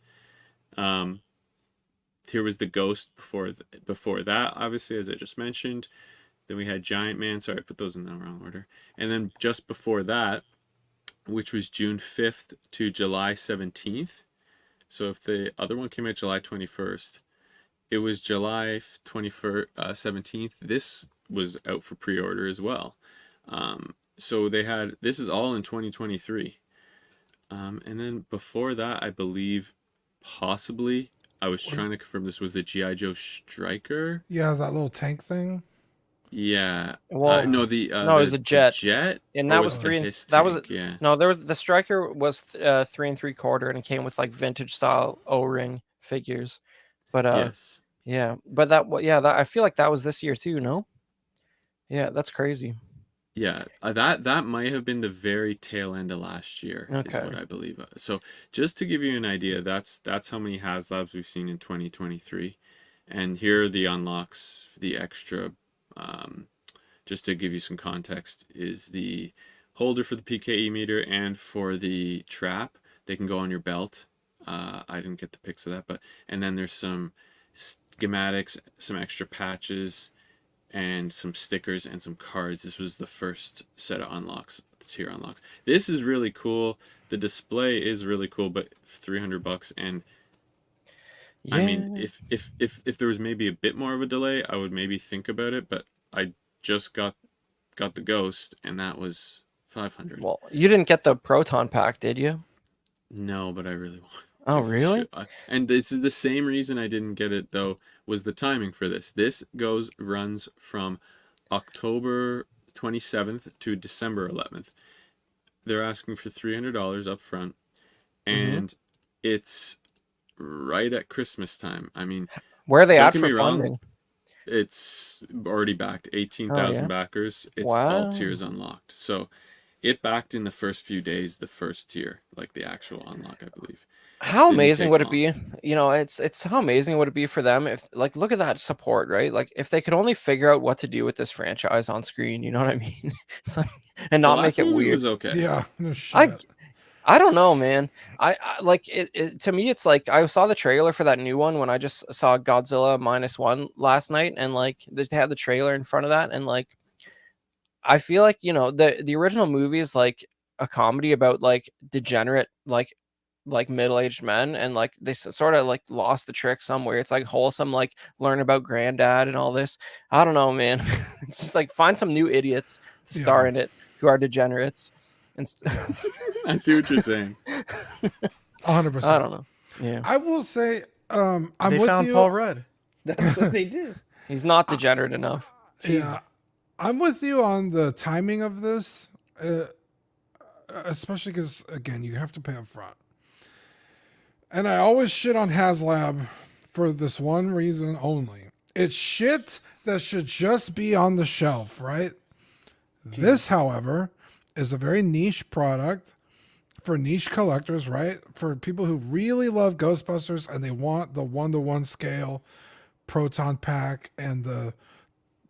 Here was the Ghost before that, obviously, as I just mentioned. Then we had Giant Man. Sorry, I put those in the wrong order. And then just before that, which was June 5th to July 17th. So if the other one came out July 21st, it was July 21st, 17th. This was out for pre-order as well. So this is all in 2023. And then before that, I believe possibly, I was trying to confirm this was the G.I. Joe Striker. Yeah, that little tank thing. Yeah. Well, no, it was a jet. Jet, and that was the three. And Hiss that was tank? Yeah. No, there was the Striker was 3 3/4, and it came with like vintage style O-ring figures. But Yes. yeah. But that I feel like that was this year too. No. Yeah, that's crazy. Yeah, that might have been the very tail end of last year, is what I believe. So just to give you an idea, that's how many HasLabs we've seen in 2023, and here are the unlocks. The extra, just to give you some context, is the holder for the PKE meter and for the trap. They can go on your belt. I didn't get the pics of that, and then there's some schematics, some extra patches, and some stickers and some cards. This was the first set of unlocks, the tier unlocks. This is really cool. The display is really cool, but $300, and yeah. I mean, if there was maybe a bit more of a delay, I would maybe think about it, but I just got the Ghost, and that was $500. Well, you didn't get the Proton pack, did you? No, but I really want. Oh, really? And this is the same reason I didn't get it, though, was the timing for this. This runs from October 27th to December 11th. They're asking for $300 up front, and it's right at Christmas time. I mean, where are they at for funding? It's already backed 18,000 backers. It's all tiers unlocked. So it backed in the first few days, the first tier, like the actual unlock, I believe. How amazing would it be? You know, it's how amazing would it be for them if, like, look at that support, right? Like, if they could only figure out what to do with this franchise on screen, you know what I mean? It's like, and not make it weird. Was okay. Yeah, no shit. I don't know, man. I like it. To me, it's like I saw the trailer for that new one when I just saw Godzilla -1 last night, and like they had the trailer in front of that, and like I feel like, you know, the original movie is like a comedy about like degenerate like like middle-aged men, and like they sort of like lost the trick somewhere. It's like wholesome, like learn about granddad and all this. I don't know, man. It's just like find some new idiots to star in it who are degenerates. And I see what you're saying. 100%. I don't know. Yeah, I will say, I'm They with found you. Paul Rudd. That's what they did. he's not degenerate enough. Yeah, I'm with you on the timing of this, especially because, again, you have to pay up front. And I always shit on HasLab for this one reason only. It's shit that should just be on the shelf, right? This, however, is a very niche product for niche collectors, right? For people who really love Ghostbusters and they want the 1-to-1 scale proton pack and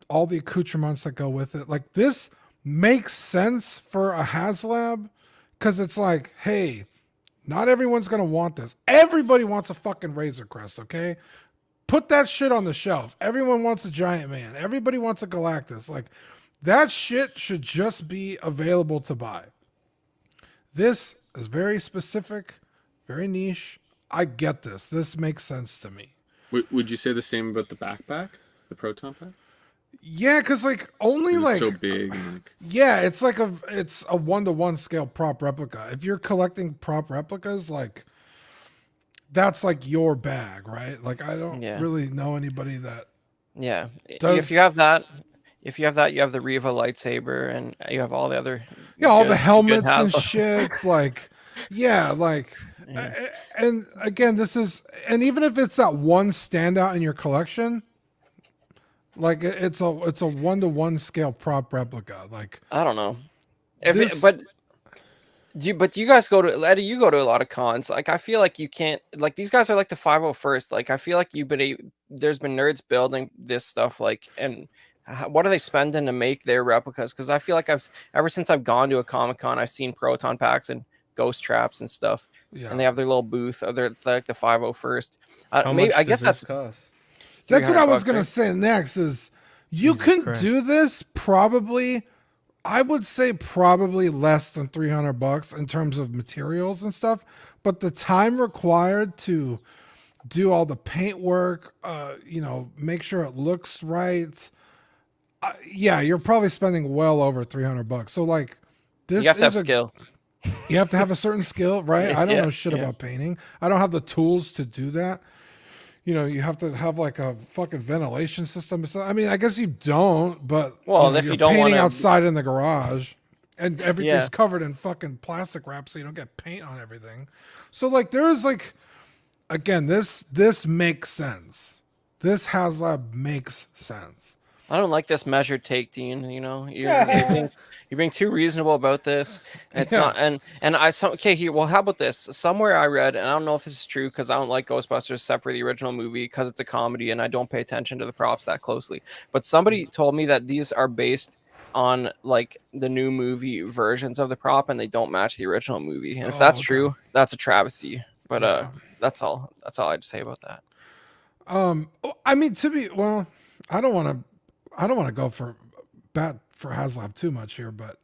all the accoutrements that go with it. Like, this makes sense for a HasLab because it's like, hey, not everyone's going to want this. Everybody wants a fucking Razor Crest, okay? Put that shit on the shelf. Everyone wants a Giant Man. Everybody wants a Galactus. Like, that shit should just be available to buy. This is very specific, very niche. I get this. This makes sense to me. Would you say the same about the backpack, the proton pack? Yeah, because like only It's like so big. And like... Yeah, it's a 1-to-1 scale prop replica. If you're collecting prop replicas, like that's like your bag, right? Like I don't really know anybody that. Yeah, if you have that, you have the Riva lightsaber, and you have all the other. Yeah, all the helmets and shit. Like, yeah, like. Yeah. And again, this is, and even if it's that one standout in your collection, like it's a 1-to-1 scale prop replica. Like I don't know, but do you guys go to Eddie? You go to a lot of cons. Like I feel like you can't. Like these guys are like the 501st. Like I feel like there's been nerds building this stuff. Like and what are they spending to make their replicas? Because I feel like ever since I've gone to a Comic-Con, I've seen proton packs and ghost traps and stuff. Yeah. And they have their little booth. They're like the 501st. I guess that's cost. That's what I was gonna say next. Is you can do this probably? I would say probably less than $300 in terms of materials and stuff. But the time required to do all the paint work, make sure it looks right. Yeah, you're probably spending well over $300. So like, this you have to have skill. You have to have a certain skill, right? I don't know shit about painting. I don't have the tools to do that. You know, you have to have like a fucking ventilation system. I mean, I guess you don't, but if you don't painting outside in the garage and everything's covered in fucking plastic wrap so you don't get paint on everything. So like there's like, again, this makes sense. This HasLab makes sense. I don't like this measured take, Dean. You know, you're being too reasonable about this. It's not, well, how about this? Somewhere I read, and I don't know if this is true because I don't like Ghostbusters except for the original movie because it's a comedy and I don't pay attention to the props that closely. But somebody told me that these are based on like the new movie versions of the prop and they don't match the original movie. And if that's true, that's a travesty. But that's all I have to say about that. I mean, I don't want to go for HasLab too much here, but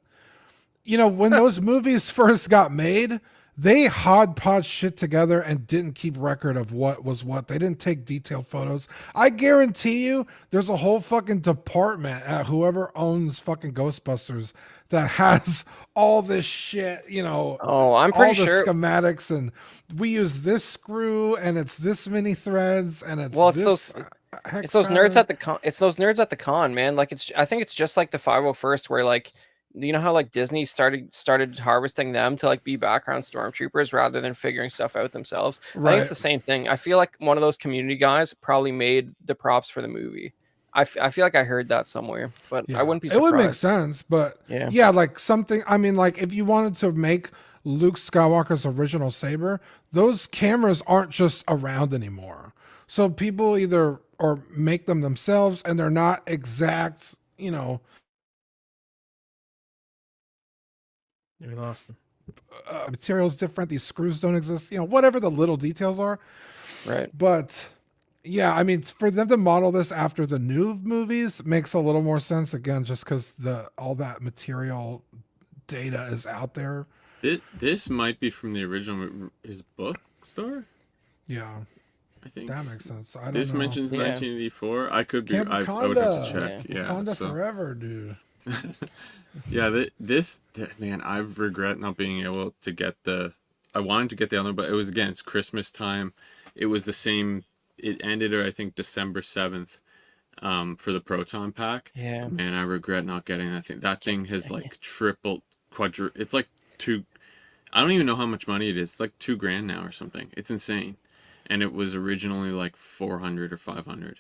when those movies first got made, they hodgepodge shit together and didn't keep record of what was what. They didn't take detailed photos. I guarantee you there's a whole fucking department at whoever owns fucking Ghostbusters that has all this shit, I'm pretty sure schematics, and we use this screw and it's this many threads and it's it's those nerds at the con. It's those nerds at the con, man. Like I think it's just like the 501st, where like, you know how like Disney started harvesting them to like be background stormtroopers rather than figuring stuff out themselves. Right. I think it's the same thing. I feel like one of those community guys probably made the props for the movie. I feel like I heard that somewhere, but I wouldn't be surprised. It would make sense, but yeah, like something. I mean, like if you wanted to make Luke Skywalker's original saber, those cameras aren't just around anymore. So people either or make them themselves, and they're not exact, We lost them. Material's different. These screws don't exist. Whatever the little details are. Right. But yeah, I mean, for them to model this after the new movies makes a little more sense. Again, just because all that material data is out there. This might be from the original, his bookstore. Yeah, I think that makes sense. I don't this know. mentions 1984. I could be. Camp I would have to check. Yeah, Wakanda so. forever, dude. Yeah, man, I regret not being able to get the. I wanted to get the other one, but it was again. It's Christmas time. It was the same. It ended, I think, December 7th. For the Proton pack. Yeah. Man, I regret not getting that thing. That thing has like tripled, it's like I don't even know how much money it is. It's like $2,000 now or something. It's insane. And it was originally like 400 or 500.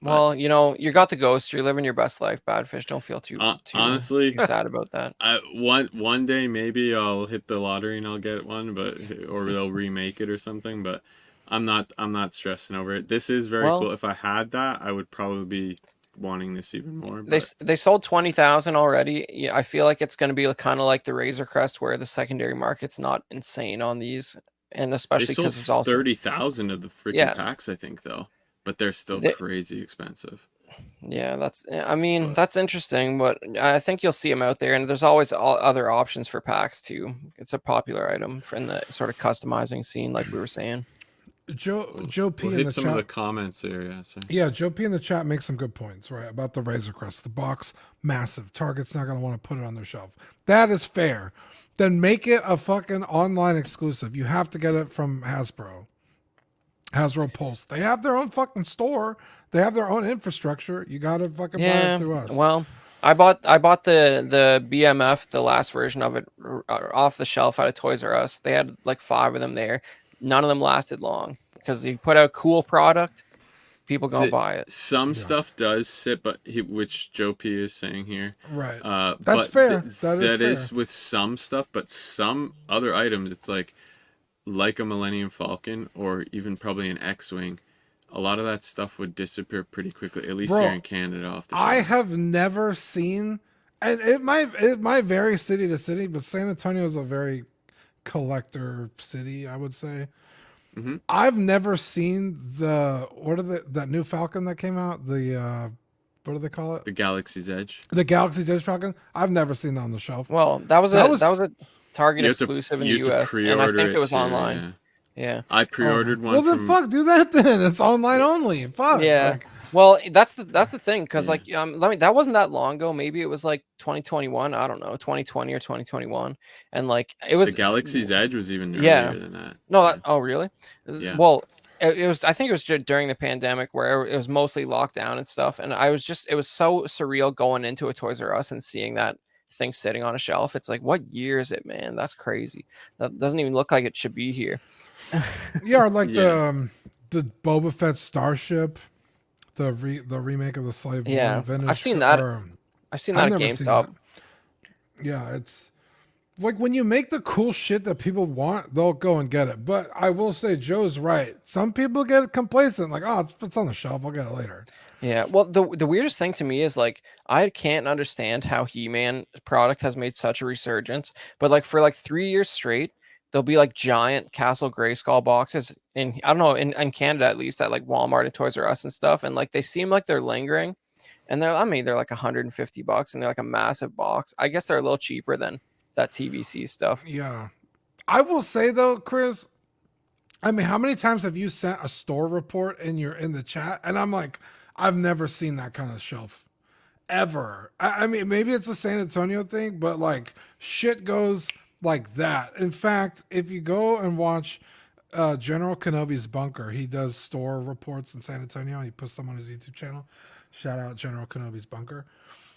Well, you know, you got the ghost. You're living your best life. Badfish. Don't feel too honestly too sad about that. One day maybe I'll hit the lottery and I'll get one, or they'll remake it or something. But I'm not stressing over it. This is very cool. If I had that, I would probably be wanting this even more. But... They sold 20,000 already. Yeah, I feel like it's going to be kind of like the Razor Crest, where the secondary market's not insane on these, and especially because there's also 30,000 of the freaking packs, I think, though. But they're still crazy expensive. Yeah, that's interesting, but I think you'll see them out there, and there's always other options for packs too. It's a popular item in the sort of customizing scene, like we were saying. Joe P we'll in hit the some chat. of the comments there, yeah. Sorry. Yeah, Joe P in the chat makes some good points, right? About the Razor Crest. The box, massive. Target's not going to want to put it on their shelf. That is fair. Then make it a fucking online exclusive. You have to get it from Hasbro Pulse. They have their own fucking store. They have their own infrastructure. You got to fucking buy it through us. Well, I bought the BMF, the last version of it, off the shelf out of Toys R Us. They had like 5 of them there. None of them lasted long because you put out a cool product, people gonna buy it. Some stuff does sit, but which Joe P is saying here, right? That's fair. That is with some stuff, but some other items, it's like a Millennium Falcon or even probably an X-wing. A lot of that stuff would disappear pretty quickly, at least here in Canada. Off the shelf. I have never seen, and it might vary city to city, but San Antonio is a very collector city, I would say. Mm-hmm. I've never seen that new Falcon that came out. The what do they call it? The Galaxy's Edge. The Galaxy's Edge Falcon. I've never seen that on the shelf. Well, that was a Target exclusive in the US, and I think it was online. Yeah. I pre-ordered one. Well, then fuck, do that then. It's online only. Fuck. Yeah. Well, that's the thing, because like that wasn't that long ago. Maybe it was like 2021. I don't know, 2020 or 2021, and like it was the Galaxy's Edge was even earlier than that. No, oh really? Yeah. Well, it was. I think it was during the pandemic where it was mostly locked down and stuff, and it was so surreal going into a Toys R Us and seeing that thing sitting on a shelf. It's like, what year is it, man? That's crazy. That doesn't even look like it should be here. Yeah, or like the Boba Fett Starship. The remake of the Slave One vintage. I've seen that. I've seen that at GameStop. Yeah, it's like when you make the cool shit that people want, they'll go and get it. But I will say, Joe's right. Some people get complacent, like, oh, it's on the shelf, I'll get it later. Yeah, well, the weirdest thing to me is like I can't understand how He-Man product has made such a resurgence, but like for like 3 years straight, there'll be like giant Castle Grayskull boxes in, I don't know, in Canada at least, at like Walmart and Toys R Us and stuff, and like they seem like they're lingering, and they're like $150 and they're like a massive box. I guess they're a little cheaper than that TVC stuff. Yeah, I will say though, Chris, I mean, how many times have you sent a store report in the chat, and I'm like, I've never seen that kind of shelf ever. I mean, maybe it's a San Antonio thing, but like shit goes like that. In fact, if you go and watch General Kenobi's Bunker, he does store reports in San Antonio. He puts them on his YouTube channel. Shout out General Kenobi's Bunker.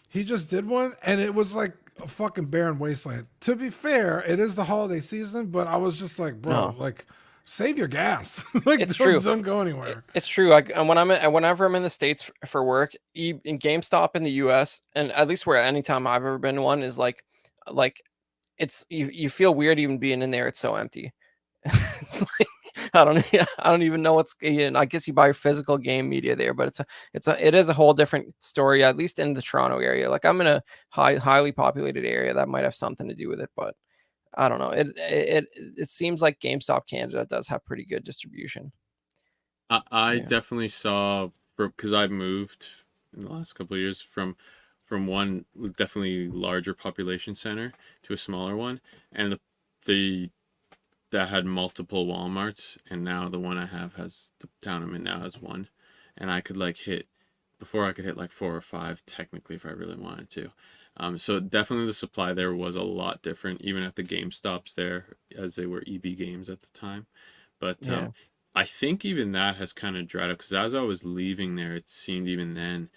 He just did one, and it was like a fucking barren wasteland. To be fair, it is the holiday season, but I was just like, bro, like, save your gas. Like, it's true. Don't go anywhere. It's true. Like, and whenever I'm in the States for work, in GameStop in the US, and at least where anytime I've ever been to one, is like it's you feel weird even being in there. It's so empty. It's like I don't even know what's. I guess you buy physical game media there, but it is a whole different story. At least in the Toronto area. Like I'm in a highly populated area, that might have something to do with it, but I don't know. It seems like GameStop Canada does have pretty good distribution. I definitely saw, because I've moved in the last couple of years from one definitely larger population center to a smaller one, and that had multiple Walmarts, and now the one I have has, the town I'm in now has one, and I could like hit, before I could hit like 4 or 5 technically if I really wanted to. So definitely the supply there was a lot different, even at the GameStops there, as they were EB Games at the time. But I think even that has kind of dried up, because as I was leaving there, it seemed even then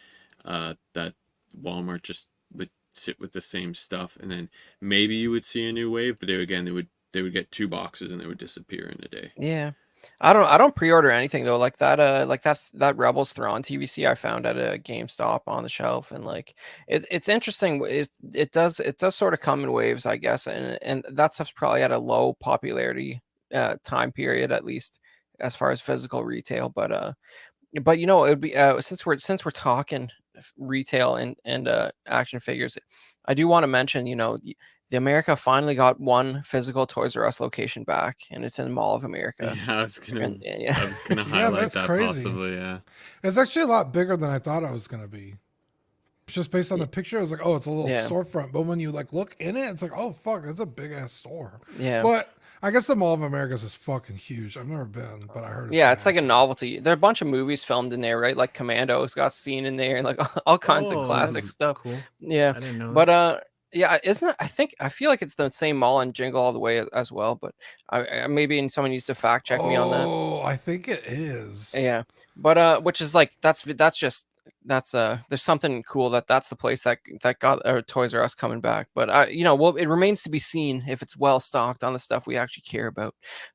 that Walmart just would sit with the same stuff, and then maybe you would see a new wave, but they would get 2 boxes and they would disappear in a day. Yeah. I don't pre-order anything though, like that Rebels Thrawn TVC I found at a GameStop on the shelf, and like it's interesting. It does sort of come in waves, I guess, and that stuff's probably at a low popularity time period, at least as far as physical retail. But it would be since we're talking retail and action figures, I do want to mention, the America finally got one physical Toys R Us location back, and it's in Mall of America. Yeah, I was gonna highlight that's that crazy. possibly. Yeah, it's actually a lot bigger than I thought it was gonna be. Just based on the picture, I was like, oh, it's a little storefront. But when you like look in it, it's like, oh fuck, it's a big ass store. Yeah. But I guess the Mall of America is fucking huge. I've never been, but I heard. It's like a novelty. There are a bunch of movies filmed in there, right? Like Commando's got seen in there, like all kinds of classic stuff. Cool. Yeah, I didn't know. But isn't it? I feel like it's the same mall in Jingle All the Way as well. But I maybe someone needs to fact check me on that. Oh, I think it is. Yeah, but which is like that's there's something cool that's the place that got Toys R Us coming back. But it remains to be seen if it's well stocked on the stuff we actually care about.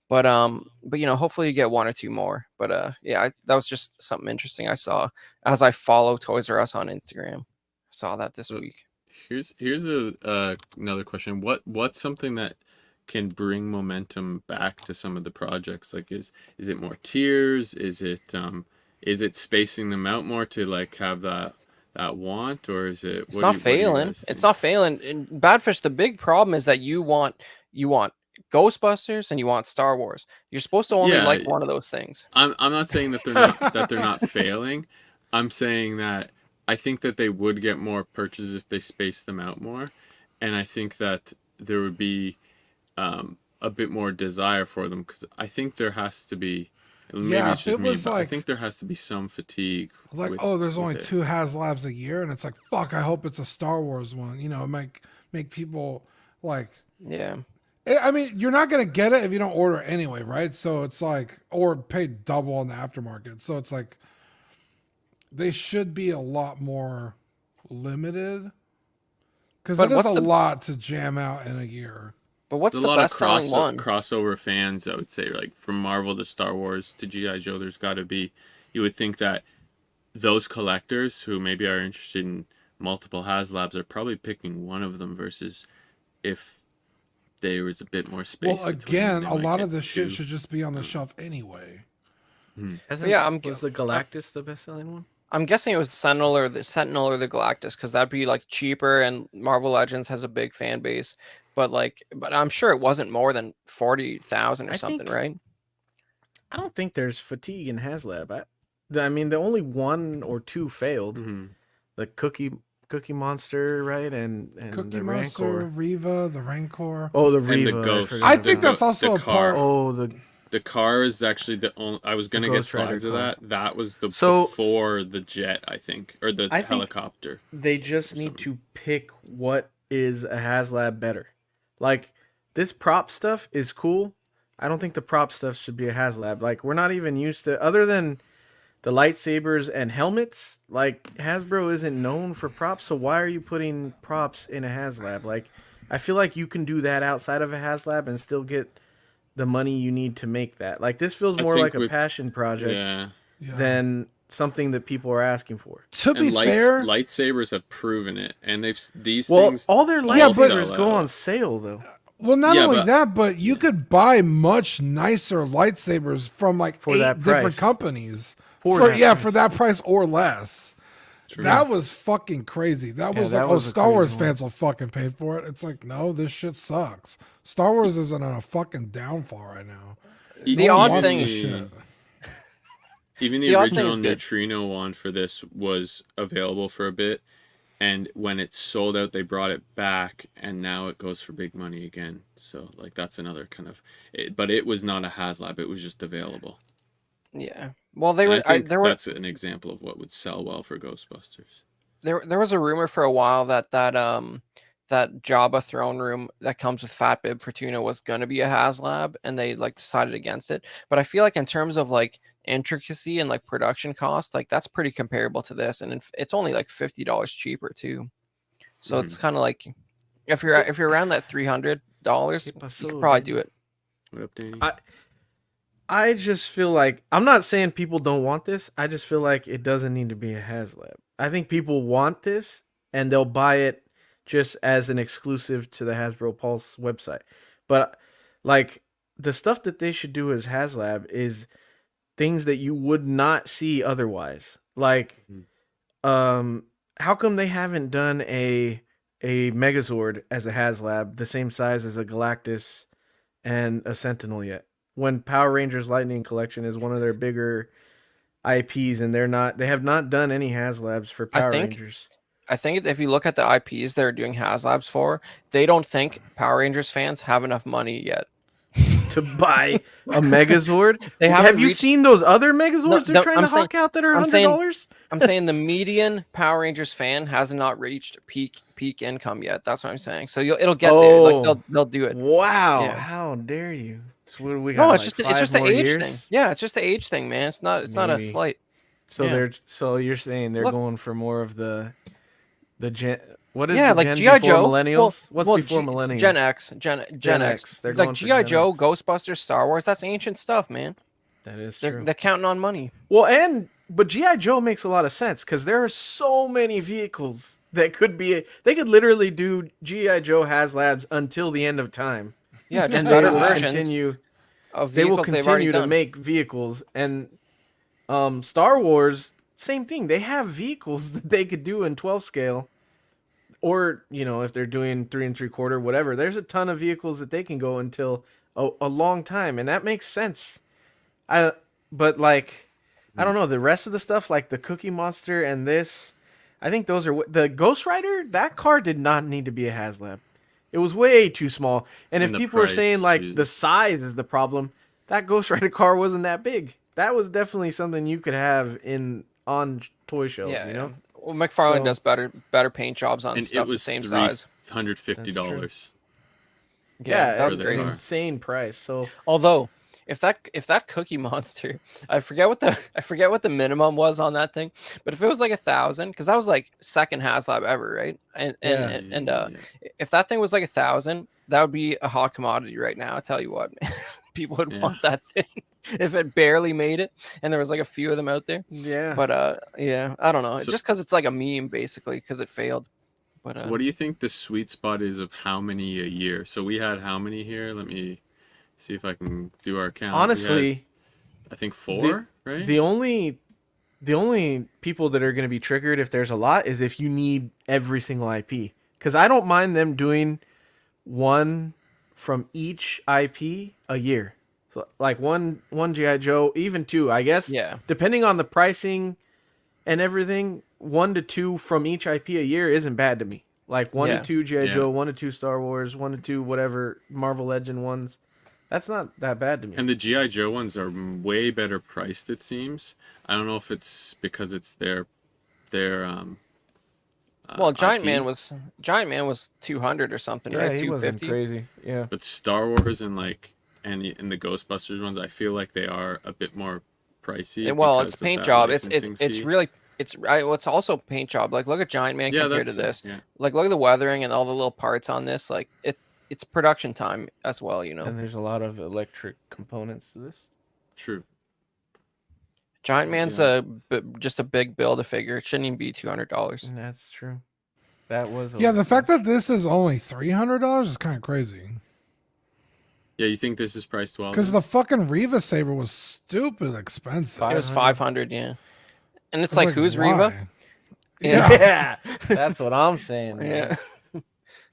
But hopefully you get 1 or 2 more. But that was just something interesting I saw as I follow Toys R Us on Instagram. I saw that this week. Here's another question. What's something that can bring momentum back to some of the projects? Like, is it more tiers? Is it spacing them out more to like have that want, or is it? It's not failing. It's not failing. In Badfish, the big problem is that you want Ghostbusters and you want Star Wars. You're supposed to only like one of those things. I'm not saying that they're not failing. I'm saying that I think that they would get more purchases if they spaced them out more, and I think that there would be a bit more desire for them, because I think there has to be. Maybe it's just me, but I think there has to be some fatigue. Like, there's only 2 HasLabs a year, and it's like, fuck, I hope it's a Star Wars one. Make people like. Yeah. I mean, you're not gonna get it if you don't order anyway, right? So it's like, or pay double on the aftermarket. So it's like, they should be a lot more limited, because it is a lot to jam out in a year. But what's the best-selling one? Crossover fans, I would say, like from Marvel to Star Wars to G.I. Joe, there's got to be. You would think that those collectors who maybe are interested in multiple HasLabs are probably picking one of them, versus if there was a bit more space. Well, again, a lot of this shit should just be on the shelf anyway. Was the Galactus the best-selling one? I'm guessing it was Sentinel or the Galactus, because that'd be like cheaper, and Marvel Legends has a big fan base. But I'm sure it wasn't more than 40,000 or something, right? I don't think there's fatigue in HasLab. I mean, the only 1 or 2 failed. Mm-hmm. The Cookie Monster, right, and Cookie the Monster, Rancor. Reva, the Rancor. Oh, the Reva. And the Ghost. I think that's also a part. Oh, the car is actually the only. I was gonna get slides of that. That was before the jet, I think, or the helicopter. They just need to pick what is a HasLab better. Like, this prop stuff is cool. I don't think the prop stuff should be a HasLab. Like, we're not even used to, other than the lightsabers and helmets, like, Hasbro isn't known for props, so why are you putting props in a HasLab? Like, I feel like you can do that outside of a HasLab and still get the money you need to make that. Like, this feels more like a passion project than something that people are asking for. To be fair, lightsabers have proven it, and these well, things. All their lightsabers go on sale though. Well, not only that, but you could buy much nicer lightsabers from like 8 different companies for that price or less. True. That was fucking crazy. That was Star Wars fans will fucking pay for it. It's like, no, this shit sucks. Star Wars isn't on a fucking downfall right now. The odd thing. Even the original Neutrino one for this was available for a bit, and when it's sold out, they brought it back, and now it goes for big money again. So like that's another kind of, but it was not a HasLab; it was just available. Yeah. Well, they And were. I think There that's an example of what would sell well for Ghostbusters. there was a rumor for a while that that Jabba throne room that comes with Fat Bib Fortuna was gonna be a HasLab, and they like decided against it. But I feel like in terms of like intricacy and like production cost, like that's pretty comparable to this, and it's only like $50 cheaper too. So it's kind of like if you're around that $300, you could probably do it. What up, Danny? I just feel like, I'm not saying people don't want this. I just feel like it doesn't need to be a HasLab. I think people want this and they'll buy it just as an exclusive to the Hasbro Pulse website. But like the stuff that they should do as HasLab is things that you would not see otherwise. Like, how come they haven't done a Megazord as a HasLab the same size as a Galactus and a Sentinel yet? When Power Rangers Lightning Collection is one of their bigger IPs, and they have not done any HasLabs for Power Rangers. I think if you look at the IPs they're doing HasLabs for, they don't think Power Rangers fans have enough money yet to buy a Megazord. Have you seen those other Megazords they're trying to hawk out that are $100? I'm saying the median Power Rangers fan has not reached peak income yet. That's what I'm saying. So it'll get there. Like they'll do it. Wow! Yeah. How dare you? So what do we got? No, it's just the age thing. Yeah, it's just the age thing, man. It's not a slight. So you're saying they're going for more of the gen. What is like Gen G.I. before Joe millennials? What's before millennials? Gen X. Gen X. They're like G.I. Joe, Ghostbusters, Star Wars. That's ancient stuff, man. That is true. They're counting on money. Well, but G.I. Joe makes a lot of sense because there are so many vehicles that could be. They could literally do G.I. Joe HasLabs until the end of time. Yeah, just better versions. They will continue to make vehicles, and Star Wars, same thing. They have vehicles that they could do in 12 scale, or if they're doing 3 3/4, whatever. There's a ton of vehicles that they can go until a long time, and that makes sense. But like, I don't know, the rest of the stuff, like the Cookie Monster and this, I think those are the Ghost Rider. That car did not need to be a HasLab. It was way too small. And if people are saying like the size is the problem, that Ghost Rider car wasn't that big. That was definitely something you could have on toy shelves. Yeah. Well, McFarlane does better paint jobs on stuff the same size. $150. Yeah, that was a great insane price. So although if that Cookie Monster, I forget what the minimum was on that thing, but if it was like 1,000, because that was like second HasLab ever, right? And if that thing was like 1,000, that would be a hot commodity right now. I tell you what, people would want that thing if it barely made it, and there was like a few of them out there. Yeah. But I don't know. So, just because it's like a meme, basically, because it failed. But so what do you think the sweet spot is of how many a year? So we had how many here? Let me see if I can do our count. Honestly, I think 4, right? The only people that are going to be triggered if there's a lot is if you need every single IP. Because I don't mind them doing one from each IP a year. So like one G.I. Joe, even 2, I guess. Yeah. Depending on the pricing and everything, 1 to 2 from each IP a year isn't bad to me. Like 1 to 2 G.I. Joe, 1 to 2 Star Wars, 1 to 2 whatever Marvel Legend ones. That's not that bad to me. And the G.I. Joe ones are way better priced, it seems. I don't know if it's because it's their well, Giant IP. Man was 200 or something, right? He wasn't crazy. Yeah. But Star Wars and the Ghostbusters ones, I feel like they are a bit more pricey. Well, it's paint job. It's also paint job. Like look at Giant Man compared to this. Yeah. Like look at the weathering and all the little parts on this. Like it's production time as well, And there's a lot of electric components to this. True. Giant Man's just a big build-a-figure. It shouldn't even be $200. That's true. That was the fact that this is only $300 is kind of crazy. Yeah, you think this is priced well? Because the fucking Reva Saber was stupid expensive. It was $500, yeah. And it's like who's why? Reva? Yeah. That's what I'm saying. Yeah.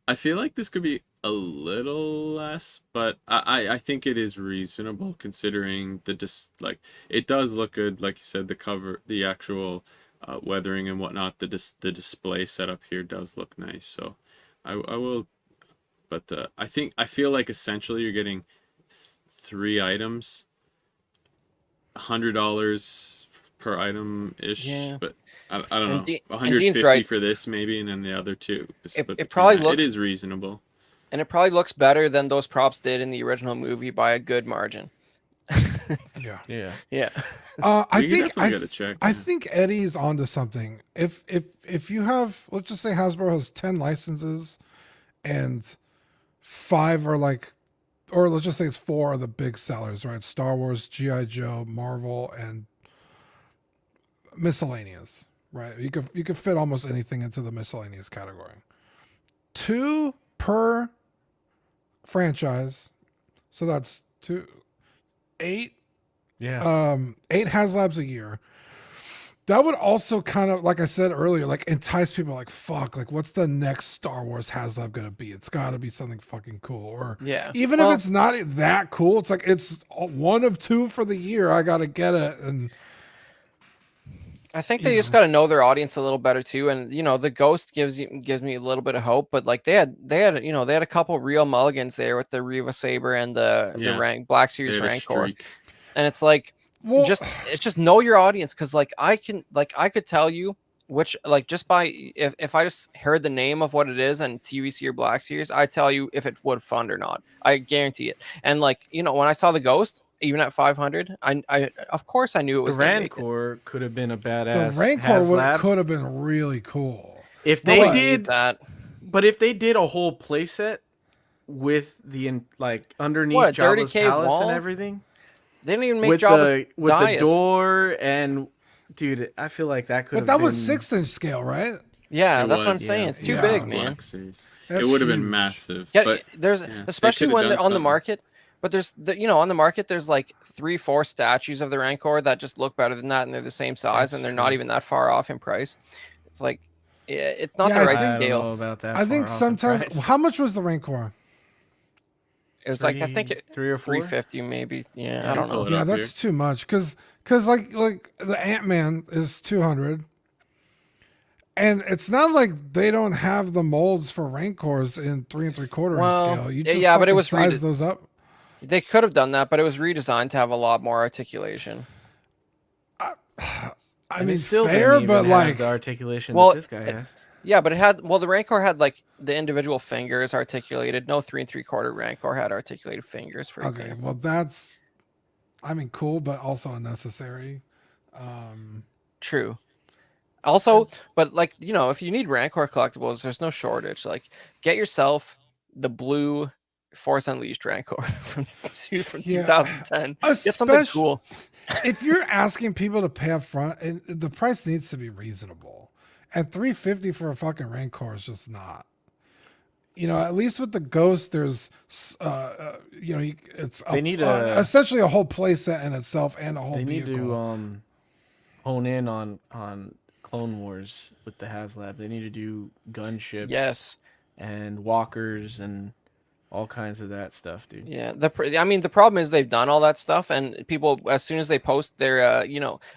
I feel like this could be a little less, but I think it is reasonable considering it does look good, like you said, the cover, the actual weathering and whatnot. The display setup here does look nice, so I will. But I feel like essentially you're getting 3 items, $100 per item ish. Yeah. But I don't know, and 150 right. for this maybe, and then the other 2. It probably looks. It is reasonable. And it probably looks better than those props did in the original movie by a good margin. Yeah. I think Eddie's onto something. If you have, let's just say Hasbro has 10 licenses and 5 are like, or let's just say it's 4 are the big sellers, right? Star Wars, G.I. Joe, Marvel, and miscellaneous, right? You could fit almost anything into the miscellaneous category. 2 per franchise, so that's 8. Yeah. 8 HasLabs a year. That would also kind of, like I said earlier, like entice people. Like, fuck, like what's the next Star Wars HasLab gonna be? It's got to be something fucking cool. Or even if it's not that cool, it's like it's 1 of 2 for the year. I gotta get it. And I think they just got to know their audience a little better too. And the Ghost gives me a little bit of hope. But like they had a couple real mulligans there with the Riva Saber and the Black Series Rancor, and it's like it's just know your audience, because like I could tell you which, like, just by if I just heard the name of what it is and TVC or Black Series, I tell you if it would fund or not. I guarantee it. And like when I saw the Ghost, even at 500, I of course I knew it was the Rancor could have been a badass. The Rancor could have been really cool if they did that. But if they did a whole playset with the like underneath Jabba's palace wall? And everything, they didn't even make Jabba's with the door and dude, I feel like that could. But that was 6-inch scale, right? Yeah, that's what I'm saying. It's too big, man. It would have been massive. Yeah, but there's especially when they're on the market. But there's on the market, there's like 3-4 statues of the Rancor that just look better than that, and they're the same size, and they're not even that far off in price. It's like, it's not the right scale. I don't know about that. I think sometimes. How much was the Rancor? It was like, I think 3 or 4, 350 maybe. Yeah, I don't know. Yeah, that's too much because like the Ant-Man is 200. And it's not like they don't have the molds for Rancors in 3 3/4 scale. You just but it was size those up. They could have done that, but it was redesigned to have a lot more articulation. I mean, still fair, but like the articulation that this guy has. Yeah, but it had the Rancor had like the individual fingers articulated. No 3 3/4 Rancor had articulated fingers, for example. Okay, well that's, I mean, cool, but also unnecessary. True. Also, but like if you need Rancor collectibles, there's no shortage. Like, get yourself the blue Force Unleashed Rancor from 2010. Get something cool. If you're asking people to pay up front, and the price needs to be reasonable. And $350 for a fucking Rancor is just not. At least with the Ghost, there's, it's essentially a whole playset in itself and a whole vehicle. They need to hone in on Clone Wars with the HasLab. They need to do gunships, and walkers and all kinds of that stuff, dude. Yeah, the problem is they've done all that stuff, and people, as soon as they post their,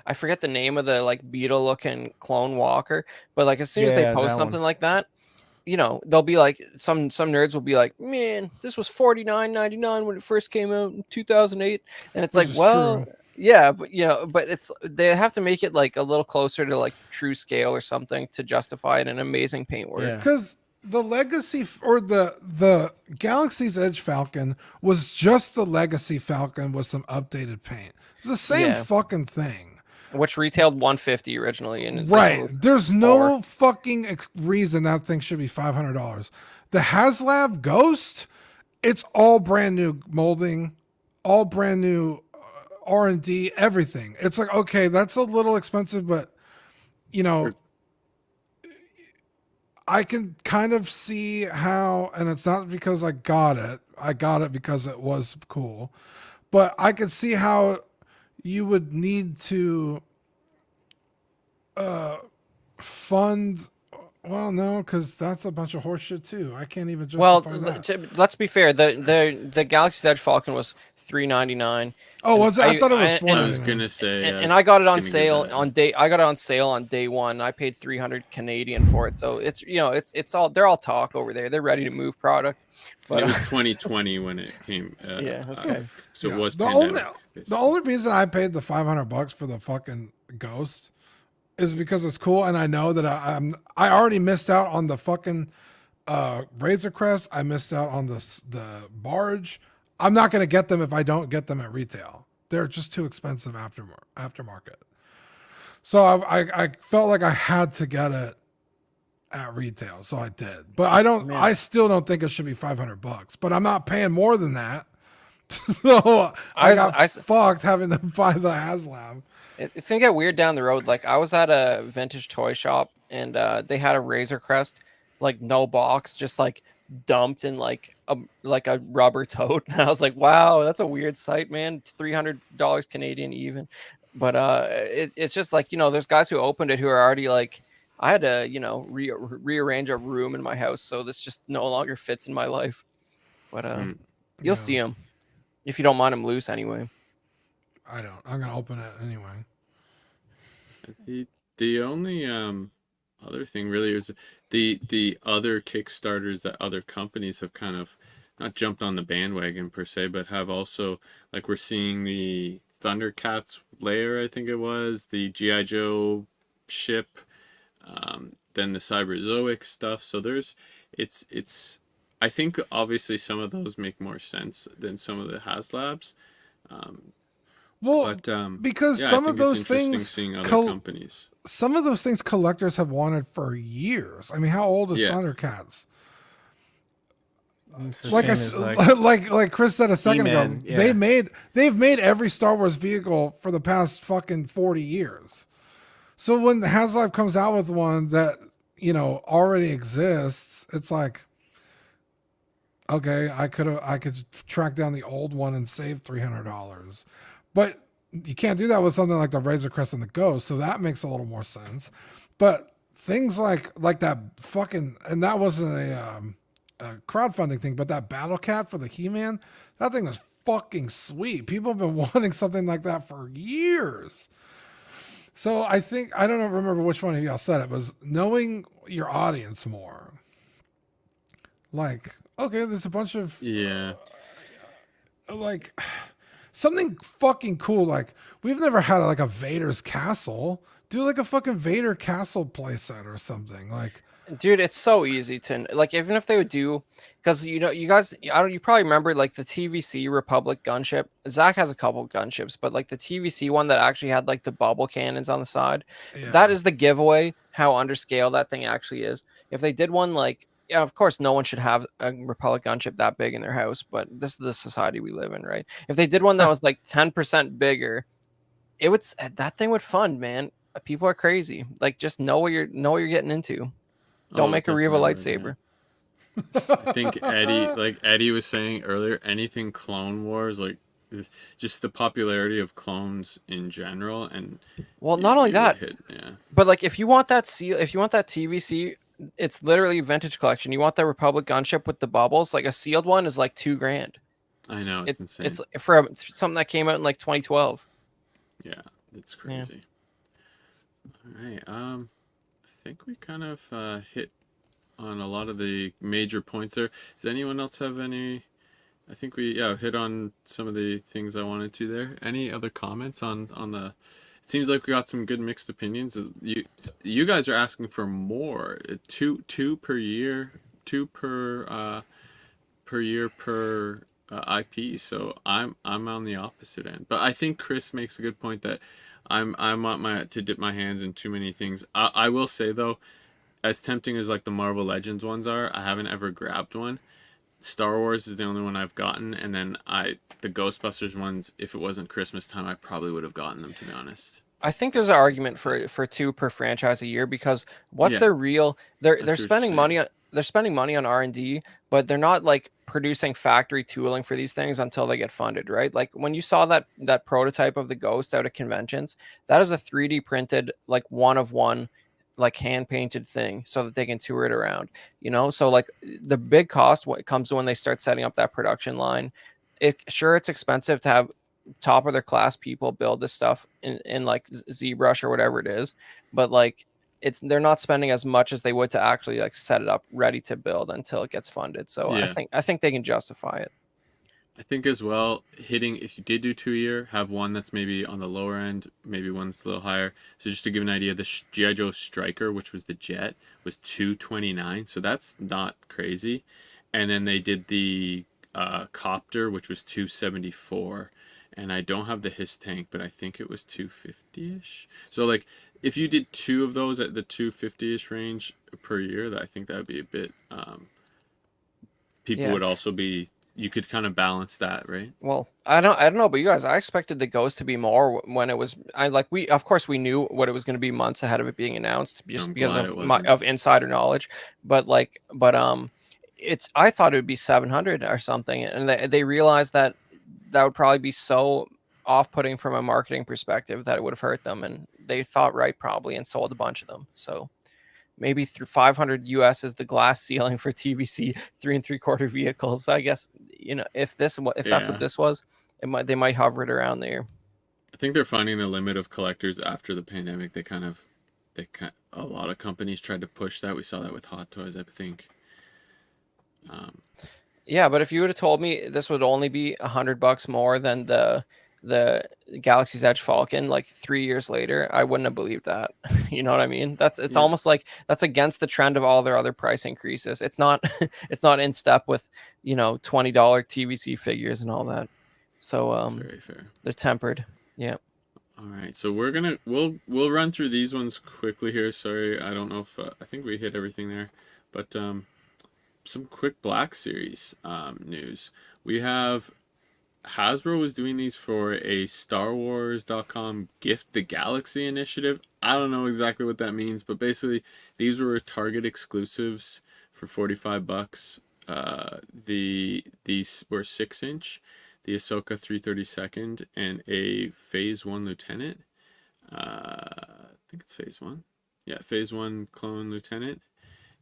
I forget the name of the like beetle-looking clone walker, but like as soon as they post something like that, they'll be like, some nerds will be like, man, this was $49.99 when it first came out in 2008, and it's like, well. True. Yeah, but but they have to make it like a little closer to like true scale or something to justify it in amazing paintwork. Because the Legacy or the Galaxy's Edge Falcon was just the Legacy Falcon with some updated paint. It's the same fucking thing. Which retailed $150 originally. Right. There's no fucking reason that thing should be $500. The HasLab Ghost, it's all brand new molding, all brand new R&D, everything. It's like, okay, that's a little expensive, but I can kind of see how, and it's not because I got it because it was cool, but I could see how you would need to fund. Well, no, because that's a bunch of horseshit too. I can't even justify that. Let's be fair. The Galaxy's Edge Falcon was $3.99. Oh, was it? I thought it was $4.99. I was gonna say, and I got it on sale on day. I got it on sale on day one. I paid 300 Canadian for it. So it's it's all, they're all talk over there. They're ready to move product. But it was 2020 when it came. Yeah. Okay. So it was the only reason I paid the $500 for the fucking Ghost is because it's cool, and I know that I already missed out on the fucking Razor Crest. I missed out on the Barge. I'm not gonna get them if I don't get them at retail. They're just too expensive aftermarket. So I felt like I had to get it at retail, so I did. But I still don't think it should be $500. But I'm not paying more than that. So I got fucked having to buy the HasLab. It's gonna get weird down the road. Like I was at a vintage toy shop and they had a Razor Crest, like no box, just like dumped in like a rubber tote. And I was like, wow, that's a weird sight, man. It's $300 Canadian even. But it's just like, there's guys who opened it who are already like, I had to, rearrange a room in my house, so this just no longer fits in my life. But you'll see them if you don't mind them loose anyway. I don't. I'm gonna open it anyway. The only other thing really is the other Kickstarters that other companies have kind of not jumped on the bandwagon per se, but have also, like, we're seeing the Thundercats layer, I think it was, the G.I. Joe ship, then the Cyberzoic stuff. So it's I think obviously some of those make more sense than some of the HasLabs. Because some of those things, seeing other companies, some of those things collectors have wanted for years. I mean, how old is Thundercats? Like Chris said a second ago, they've made every Star Wars vehicle for the past fucking 40 years. So when the HasLab comes out with one that already exists, it's like, okay, I could track down the old one and save $300. But you can't do that with something like the Razor Crest and the Ghost, so that makes a little more sense. But things like that fucking, and that wasn't a crowdfunding thing, but that Battle Cat for the He-Man, that thing was fucking sweet. People have been wanting something like that for years. So I don't remember which one of y'all said it, was knowing your audience more. Like, okay, there's a bunch of like something fucking cool. Like, we've never had like a Vader's castle. Do like a fucking Vader castle playset or something. Like, dude, it's so easy to, like, even if they would do, because you guys, you probably remember like the TVC Republic gunship. Zach has a couple gunships, but like the TVC one that actually had like the bubble cannons on the side, that is the giveaway how underscale that thing actually is. If they did one, like, of course, no one should have a Republic gunship that big in their house, but this is the society we live in, right? If they did one that was like 10% bigger, that thing would fund, man. People are crazy. Like, just know what you're getting into. Don't make a Reva lightsaber. I think Eddie was saying earlier, anything Clone Wars, like just the popularity of clones in general, and not only that, but like if you want that TVC, it's literally vintage collection. You want that Republic gunship with the bubbles, like a sealed one is like $2,000. I know, it's insane. It's for something that came out in like 2012. Yeah, it's crazy. All right, I think we kind of hit on a lot of the major points there. Does anyone else have any? I think we hit on some of the things I wanted to there. Any other comments on the? It seems like we got some good mixed opinions. You guys are asking for more. Two per year, per year per IP. So I'm on the opposite end. But I think Chris makes a good point that I want to dip my hands in too many things. I will say though, as tempting as like the Marvel Legends ones are, I haven't ever grabbed one. Star Wars is the only one I've gotten, and then the Ghostbusters ones, if it wasn't Christmas time, I probably would have gotten them, to be honest. I think there's an argument for two per franchise a year, because what's their real? They're spending money on R&D, but they're not like producing factory tooling for these things until they get funded, right? Like when you saw that prototype of the Ghost out of conventions, that is a 3D printed, like one of one, like hand painted thing so that they can tour it around, So like the big cost, what comes when they start setting up that production line, it's expensive to have top of their class people build this stuff in like ZBrush or whatever it is, but like they're not spending as much as they would to actually like set it up ready to build until it gets funded. So I think they can justify it. I think as well, if you did do 2-year, have one that's maybe on the lower end, maybe one that's a little higher. So just to give an idea, the G.I. Joe Striker, which was the jet, was $229, so that's not crazy. And then they did the Copter, which was $274. And I don't have the Hiss tank, but I think it was $250-ish. So like, if you did 2 of those at the $250-ish range per year, I think that would be a bit. People would also be. You could kind of balance that, right? Well, I don't know, but you guys, I expected the Ghost to be more when it was. Of course we knew what it was going to be months ahead of it being announced, just because of insider knowledge. But I thought it would be 700 or something, and they realized that would probably be so off-putting from a marketing perspective that it would have hurt them, and they thought right probably and sold a bunch of them. So maybe through 500 US is the glass ceiling for TVC 3 3/4 vehicles. I guess, if that's what this was, they might hover it around there. I think they're finding the limit of collectors after the pandemic. A lot of companies tried to push that. We saw that with Hot Toys, I think. Yeah, but if you would have told me this would only be $100 more than the Galaxy's Edge Falcon like 3 years later, I wouldn't have believed that. You know what I mean? It's almost like that's against the trend of all their other price increases. It's not it's not in step with $20 TVC figures and all that. So that's very fair. They're tempered. Yeah. All right, so we'll run through these ones quickly here. Sorry, I don't know if I think we hit everything there, but some quick Black Series news. We have Hasbro was doing these for a StarWars.com Gift the Galaxy initiative. I don't know exactly what that means, but basically these were Target exclusives for $45. These were 6-inch, the Ahsoka 332nd, and a Phase 1 Lieutenant. I think it's Phase 1. Yeah, Phase 1 Clone Lieutenant.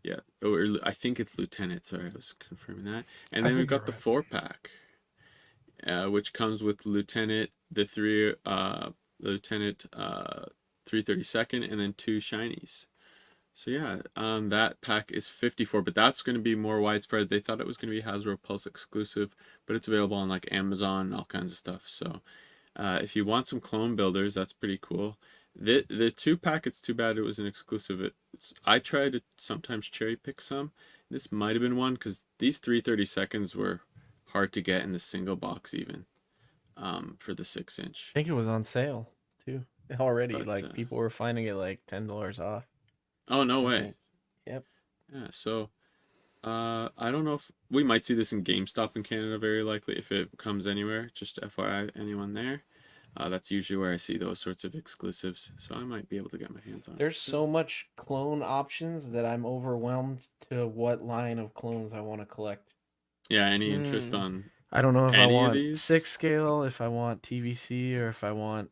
Yeah, or I think it's Lieutenant. Sorry, I was confirming that. And then we've got the 4-pack. Which comes with Lieutenant 332nd, and then 2 shinies. So yeah, that pack is $54, but that's going to be more widespread. They thought it was going to be Hasbro Pulse exclusive, but it's available on like Amazon and all kinds of stuff. So if you want some clone builders, that's pretty cool. The 2-pack, it's too bad it was an exclusive. I try to sometimes cherry pick some. This might have been one because these 332nds were hard to get in the single box even for the 6-inch. I think it was on sale too already. But, people were finding it like $10 off. Oh, no way. Yep. Yeah, so I don't know if we might see this in GameStop in Canada, very likely, if it comes anywhere. Just FYI, anyone there. That's usually where I see those sorts of exclusives, so I might be able to get my hands on it. There's so much clone options that I'm overwhelmed to what line of clones I want to collect. Yeah, any interest on I don't know if I want 6 scale, if I want TVC, or if I want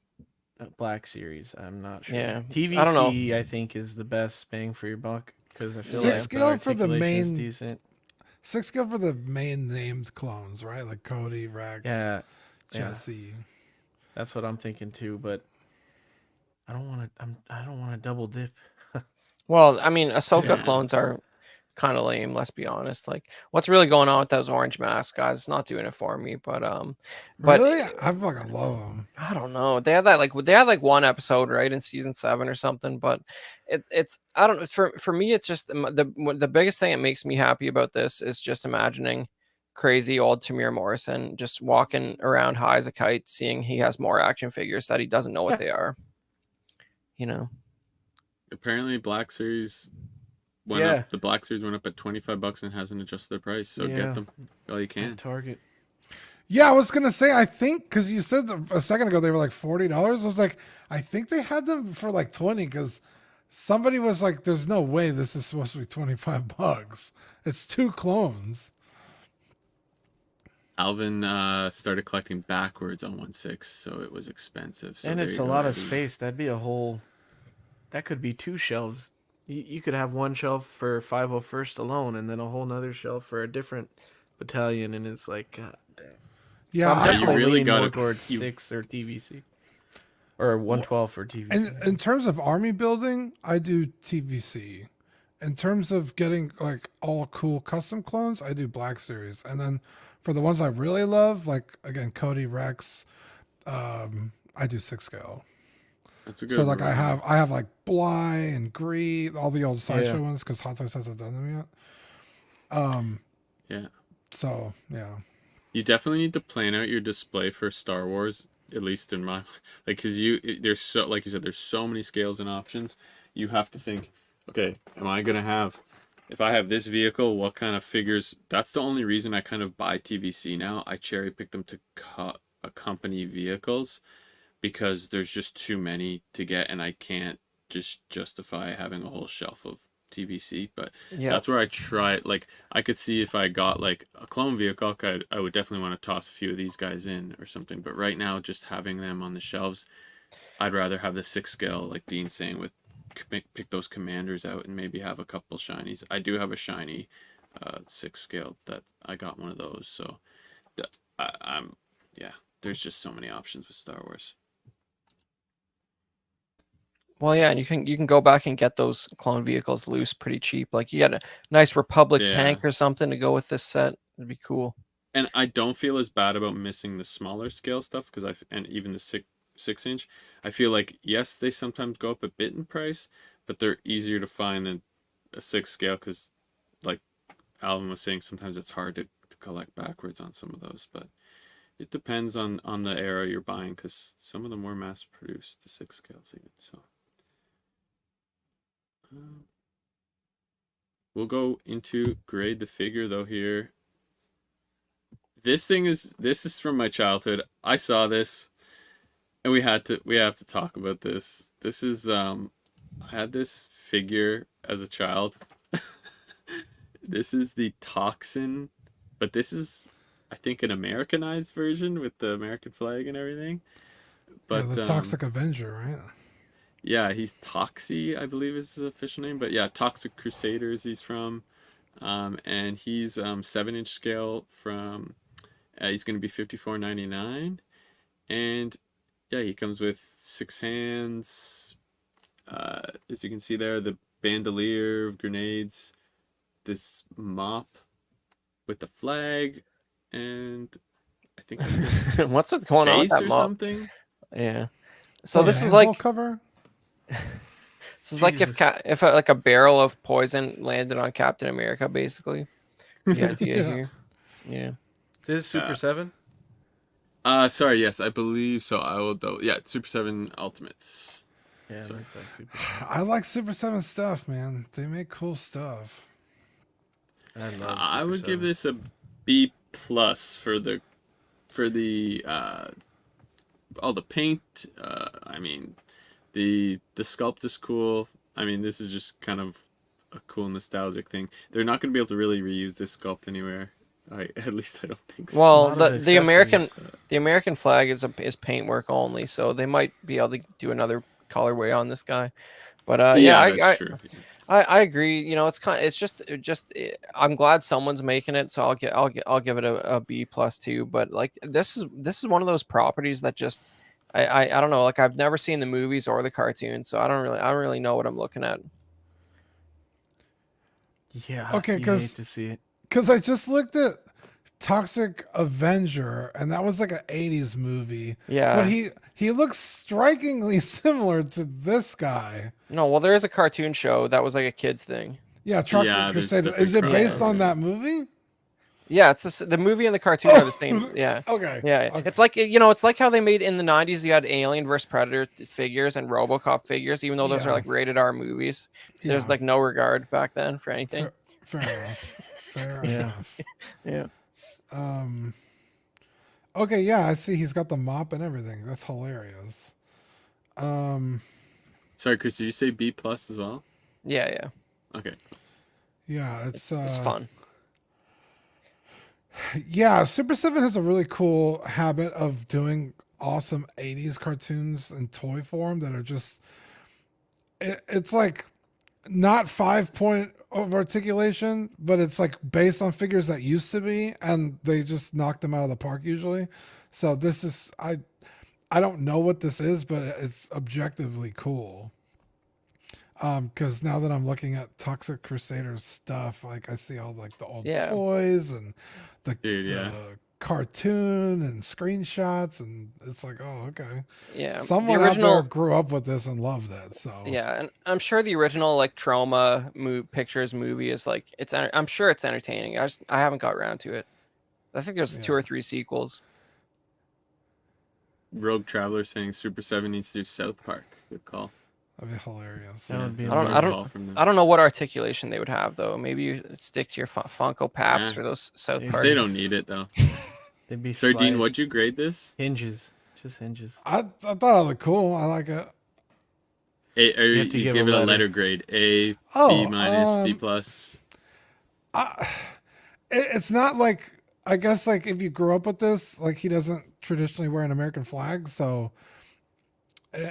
Black Series. I'm not sure. Yeah, TVC, I don't know. I think, is the best bang for your buck because I feel 6 scale for the main decent. 6 scale for the main named clones, right? Like Cody, Rex, Jesse. That's what I'm thinking too, but I don't want to double dip. Well, I mean, Ahsoka clones are kind of lame, let's be honest. Like, what's really going on with those orange masks, guys? It's not doing it for me. But really, I fucking love them. I don't know. They had one episode right in season 7 or something. But it's I don't know. For me, it's just the biggest thing that makes me happy about this is just imagining crazy old Tamir Morrison just walking around high as a kite, seeing he has more action figures that he doesn't know what they are. Apparently, Black Series went up. The Black Series went up at $25 and hasn't adjusted their price. So get them while you can. Target. Yeah, I was gonna say, I think because you said a second ago they were like $40. I was like, I think they had them for like 20 because somebody was like, "There's no way this is supposed to be $25. It's 2 clones." Alvin started collecting backwards on 1/6, so it was expensive. So and it's a lot of space. That'd be that could be 2 shelves. You could have one shelf for 501st alone, and then a whole nother shelf for a different battalion, and it's like, God damn. Yeah, I'm you definitely really leaning gotta- more towards you- 6 or TVC. Or 112 for TVC. And in terms of army building, I do TVC. In terms of getting like all cool custom clones, I do Black Series. And then for the ones I really love, like again Cody Rex, I do 6 scale. That's a good So like one. I have like Bly and Gree, all the old sideshow Yeah. ones because Hot Toys hasn't done them yet. Yeah. So yeah. You definitely need to plan out your display for Star Wars, at least in my like, because there's so, like you said, there's so many scales and options. You have to think, okay, am I gonna have, if I have this vehicle, what kind of figures? That's the only reason I kind of buy TVC now. I cherry pick them to accompany vehicles because there's just too many to get, and I can't just justify having a whole shelf of TVC. But Yeah. that's where I try. Like, I could see if I got like a clone vehicle, I would definitely want to toss a few of these guys in or something. But right now, just having them on the shelves, I'd rather have the 6 scale, like Dean's saying, with pick those commanders out and maybe have a couple shinies. I do have a shiny 6 scale that I got one of those. So I'm yeah. There's just so many options with Star Wars. Well, yeah, and you can go back and get those clone vehicles loose pretty cheap. Like you get a nice Republic tank or something to go with this set. It'd be cool. And I don't feel as bad about missing the smaller scale stuff because and even the 6-inch. I feel like yes, they sometimes go up a bit in price, but they're easier to find than a 6 scale because, like Alvin was saying, sometimes it's hard to collect backwards on some of those. But it depends on the era you're buying because some of them were mass produced, the 6 scales even. So. We'll go into grade the figure though here. This is from my childhood. I saw this and we have to talk about this. This is I had this figure as a child. This is the Toxin, but this is I think an Americanized version with the American flag and everything. But yeah, the Toxic Avenger, right? Yeah, he's Toxie, I believe is his official name. But yeah, Toxic Crusaders he's from. And he's 7-inch scale from he's gonna be $54.99. And yeah, he comes with 6 hands. As you can see there, the bandolier of grenades, this mop with the flag, and I think What's going on with base that or mop? something. Yeah. So Oh, this the is like handball cover. this is like if like a barrel of poison landed on Captain America, basically. The idea Yeah. here. Yeah. This is Super 7? Sorry, yes, I believe so. I will though. Yeah, Super 7 Ultimates. Yeah, Sorry. that's like Super 7. I like Super 7 stuff, man. They make cool stuff. I love I Super would give 7. this a B plus for the all the paint. I mean, the sculpt is cool. I mean, this is just kind of a cool nostalgic thing. They're not going to be able to really reuse this sculpt anywhere. At least I don't think so. Well, lot of the American accessories. flag is paintwork only, so they might be able to do another colorway on this guy. But yeah, that's true. I agree. You know, it's just I'm glad someone's making it, so I'll give it a B plus too. But like this is one of those properties that just I don't know. Like I've never seen the movies or the cartoons, so I don't really know what I'm looking at. Yeah. Okay, you hate to see it. Because I just looked at Toxic Avenger, and that was like an 80s movie. Yeah. But he looks strikingly similar to this guy. No, well, there is a cartoon show that was like a kids thing. Yeah, Toxic Yeah, there's Crusader. different Is it based cartoons. on that movie? Yeah, it's the movie and the cartoon are the same. Yeah. Okay. Yeah, Okay. it's like it's like how they made in the 90s. You had Alien vs Predator figures and RoboCop figures, even though those are Yeah. like rated R movies. There's Yeah. like no regard back then for anything. Fair enough. Fair Yeah. enough. Yeah. Okay, yeah, I see he's got the mop and everything. That's hilarious. Sorry, Chris, did you say B plus as well? Yeah. Okay. Yeah, it's It's fun. Yeah, Super 7 has a really cool habit of doing awesome 80s cartoons in toy form that are just it's like not 5 of articulation, but it's like based on figures that used to be, and they just knocked them out of the park usually. So this is I don't know what this is, but it's objectively cool. Because now that I'm looking at Toxic Crusaders stuff, like I see all like the old toys and the cartoon and screenshots, and it's like, oh, okay. Yeah. Someone out there grew up with this and loved it. So yeah, and I'm sure the original like Trauma Pictures movie is like I'm sure it's entertaining. I haven't got around to it. I think there's 2 or 3 sequels. Rogue Traveler saying Super 7 needs to do South Park. Good call. That'd be hilarious. That would be I don't know what articulation they would have though. Maybe you stick to your Funko Paps for those South Park. They don't need it though. They'd be Dean, what'd you grade this? Hinges. Just hinges. I thought it looked cool. I like it. You give it a letter grade. A, B minus, B plus. It's not like, I guess like if you grew up with this, like he doesn't traditionally wear an American flag, so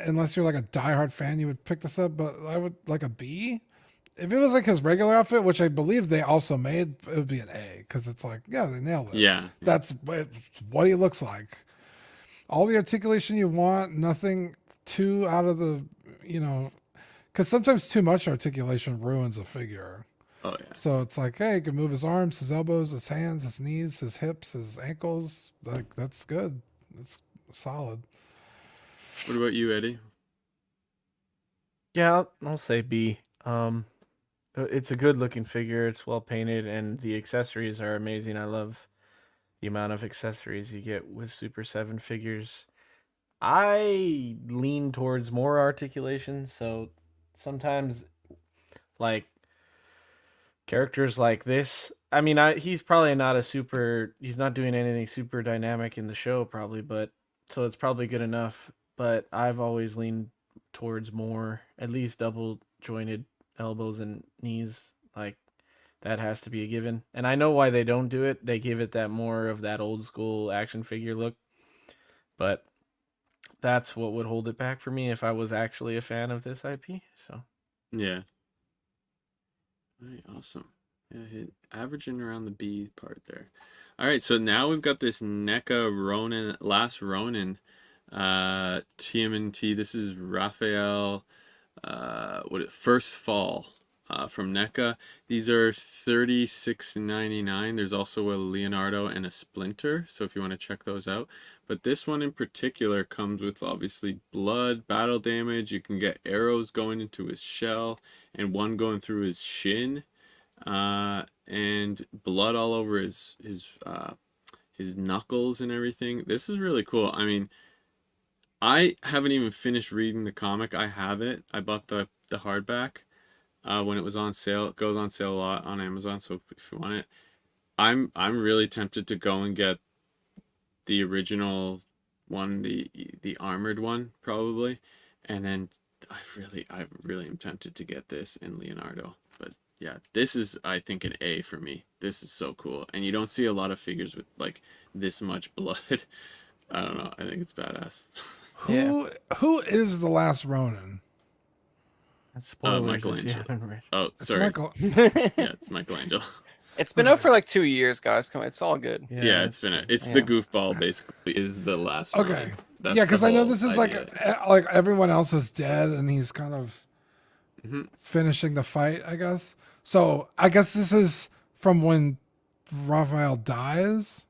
unless you're like a diehard fan, you would pick this up. But I would like a B. If it was like his regular outfit, which I believe they also made, it would be an A, because it's like, yeah, they nailed it. Yeah. That's what he looks like. All the articulation you want, nothing too out of the, because sometimes too much articulation ruins a figure. Oh, yeah. So it's like, hey, he can move his arms, his elbows, his hands, his knees, his hips, his ankles. Like, that's good. That's solid. What about you, Eddie? Yeah, I'll say B. It's a good looking figure. It's well painted, and the accessories are amazing. I love the amount of accessories you get with Super 7 figures. I lean towards more articulation, so sometimes like characters like this, I mean, he's probably not he's not doing anything super dynamic in the show probably, but so it's probably good enough. But I've always leaned towards more, at least double jointed elbows and knees. Like that has to be a given. And I know why they don't do it. They give it that more of that old school action figure look. But that's what would hold it back for me if I was actually a fan of this IP. So yeah. All right, awesome. Yeah, averaging around the B part there. All right, so now we've got this NECA Ronin, Last Ronin TMNT. This is Raphael, First Fall from NECA. These are $36.99. There's also a Leonardo and a Splinter, so if you want to check those out. But this one in particular comes with obviously blood, battle damage. You can get arrows going into his shell and one going through his shin, and blood all over his knuckles and everything. This is really cool. I mean, I haven't even finished reading the comic. I have it. I bought the hardback when it was on sale. It goes on sale a lot on Amazon, so if you want it, I'm really tempted to go and get the original one, the armored one probably, and then I really am tempted to get this in Leonardo. But yeah, this is, I think, an A for me. This is so cool, and you don't see a lot of figures with like this much blood. I don't know. I think it's badass. Who is the Last Ronin? That's spoilers if you Michelangelo. haven't read. Oh, It's sorry. Michael. Yeah, it's Michelangelo. It's been out for like 2 years, guys. Come on, it's all good. Yeah, it's been the goofball basically is the last one. Okay. That's Yeah, because the I know whole this is idea. like everyone else is dead, and he's kind of finishing the fight, I guess. So I guess this is from when Raphael dies.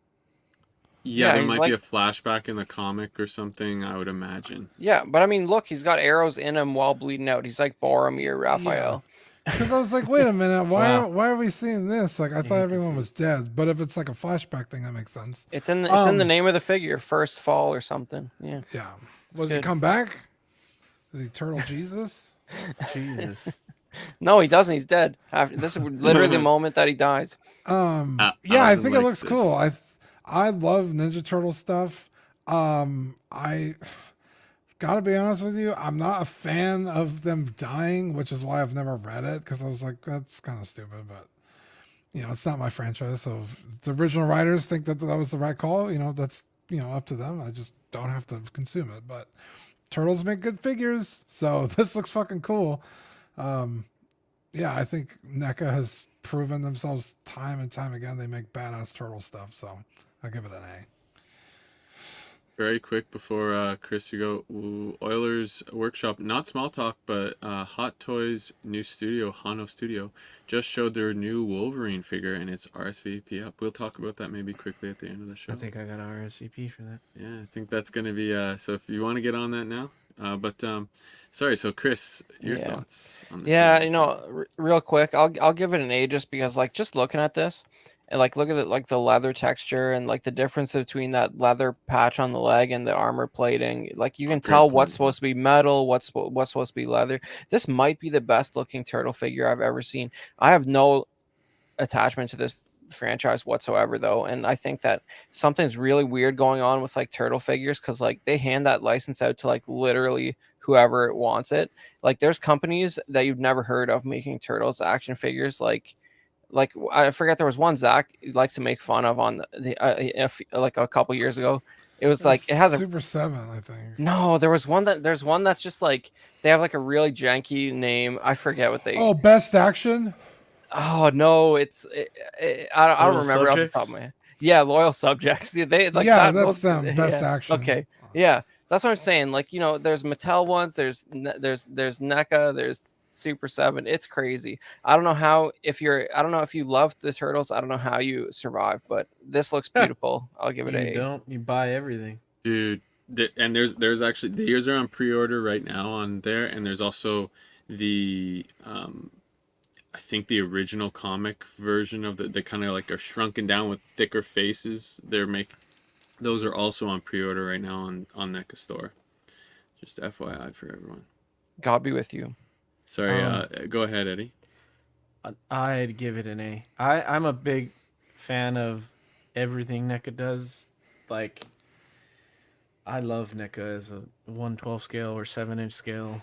Yeah, there he's might like- be a flashback in the comic or something, I would imagine. Yeah, but I mean, look, he's got arrows in him while bleeding out. He's like Boromir Raphael. Because I was like, wait a minute, why are we seeing this? Like, I thought everyone was dead, but if it's like a flashback thing, that makes sense. It's in the name of the figure, First Fall or something. Yeah. Yeah. Was he good. come back? Is he Turtle Jesus? Jesus. No, he doesn't. He's dead. This is literally the moment that he dies. I Alan think it likes looks this. cool. I love Ninja Turtle stuff. I gotta be honest with you, I'm not a fan of them dying, which is why I've never read it, because I was like, that's kind of stupid, but it's not my franchise. So if the original writers think that was the right call, that's up to them. I just don't have to consume it. But turtles make good figures, so this looks fucking cool. yeah, I think NECA has proven themselves time and time again. They make badass turtle stuff, so I'll give it an A. Very quick before Chris, you go. Ooh, Oilers Workshop, not small talk, but Hot Toys new studio, Hano Studio, just showed their new Wolverine figure and it's RSVP up. We'll talk about that maybe quickly at the end of the show. I think I got RSVP for that. Yeah, I think that's gonna be so if you want to get on that now. Sorry, so Chris, your thoughts on this? Yeah, you know, real quick, I'll give it an A just because, like, just looking at this and like look at it, like the leather texture and like the difference between that leather patch on the leg and the armor plating. Like you can tell what's supposed to be metal, what's supposed to be leather. This might be the best looking turtle figure I've ever seen. I have no attachment to this franchise whatsoever though, and I think that something's really weird going on with like turtle figures because like they hand that license out to like literally whoever wants it. Like there's companies that you've never heard of making turtles action figures. Like I forget, there was one Zach likes to make fun of on the if like a couple years ago. It was like it has Super 7, I think. No, there's one that's just like they have like a really janky name. I forget what they. Oh, Best Action. Oh no, I don't remember off the top of my head. Yeah, Loyal Subjects. They like that's them. Best Action. Okay, yeah, that's what I'm saying. Like, you know, there's Mattel ones, there's NECA, there's Super 7. It's crazy. I don't know if you love the turtles. I don't know how you survive, but this looks beautiful. I'll give it a. You buy everything, dude. And there's actually the years are on pre-order right now on there, and there's also the I think the original comic version of they kind of like are shrunken down with thicker faces. Those are also on pre-order right now on NECA store. Just FYI for everyone. God be with you. Sorry, go ahead, Eddie. I'd give it an A. I'm a big fan of everything NECA does. Like, I love NECA as a 1/12 scale or 7-inch scale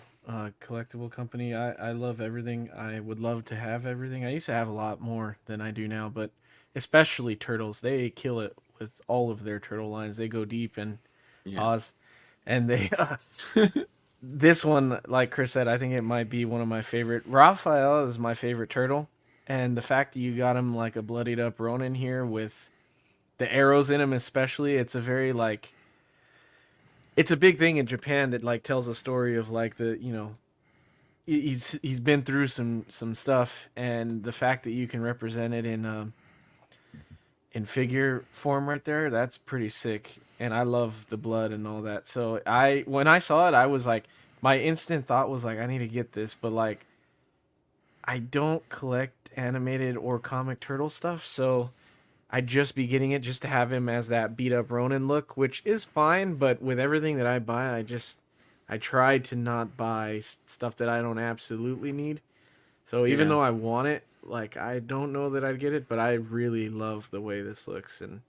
collectible company. I love everything. I would love to have everything. I used to have a lot more than I do now, but especially turtles. They kill it with all of their turtle lines. They go deep in Oz, and they this one, like Chris said, I think it might be one of my favorite. Raphael is my favorite turtle, and the fact that you got him like a bloodied up Ronin here with the arrows in him, especially, it's a very like. It's a big thing in Japan that like tells a story of like the, you know, he's been through some stuff, and the fact that you can represent it in figure form right there, that's pretty sick. And I love the blood and all that. So when I saw it, I was like, my instant thought was like, I need to get this, but like I don't collect animated or comic turtle stuff, so I'd just be getting it just to have him as that beat up Ronin look, which is fine. But with everything that I buy, I try to not buy stuff that I don't absolutely need. So even though I want it, like, I don't know that I'd get it, but I really love the way this looks. And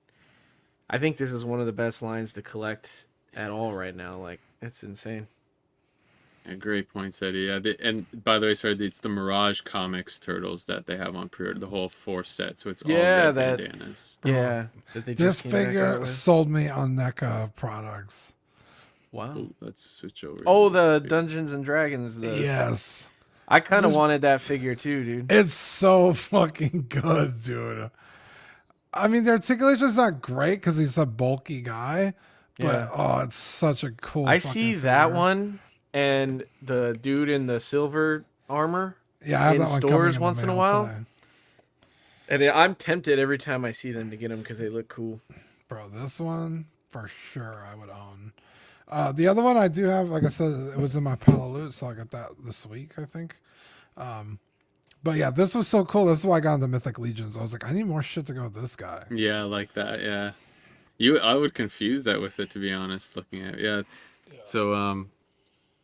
I think this is one of the best lines to collect at all right now. Like, it's insane. Yeah, great points, Eddie. Yeah, and by the way, sorry, it's the Mirage Comics turtles that they have on pre-order, the whole 4 set. So it's all red bandanas. Yeah, this figure sold me on NECA products. Wow. Ooh, let's switch over. Oh, the Dungeons and Dragons. Yes. I kind of wanted that figure too, dude. It's so fucking good, dude. I mean, the articulation's not great because he's a bulky guy, but it's such a cool. I see that one. And the dude in the silver armor, I have in that one stores once in a while. Today. And I'm tempted every time I see them to get them because they look cool. Bro, this one for sure I would own. The other one I do have, like I said, it was in my pile of loot, so I got that this week, I think. But yeah, this was so cool. This is why I got into Mythic Legions. I was like, I need more shit to go with this guy. Yeah, like that. Yeah, I would confuse that with it, to be honest. Looking at so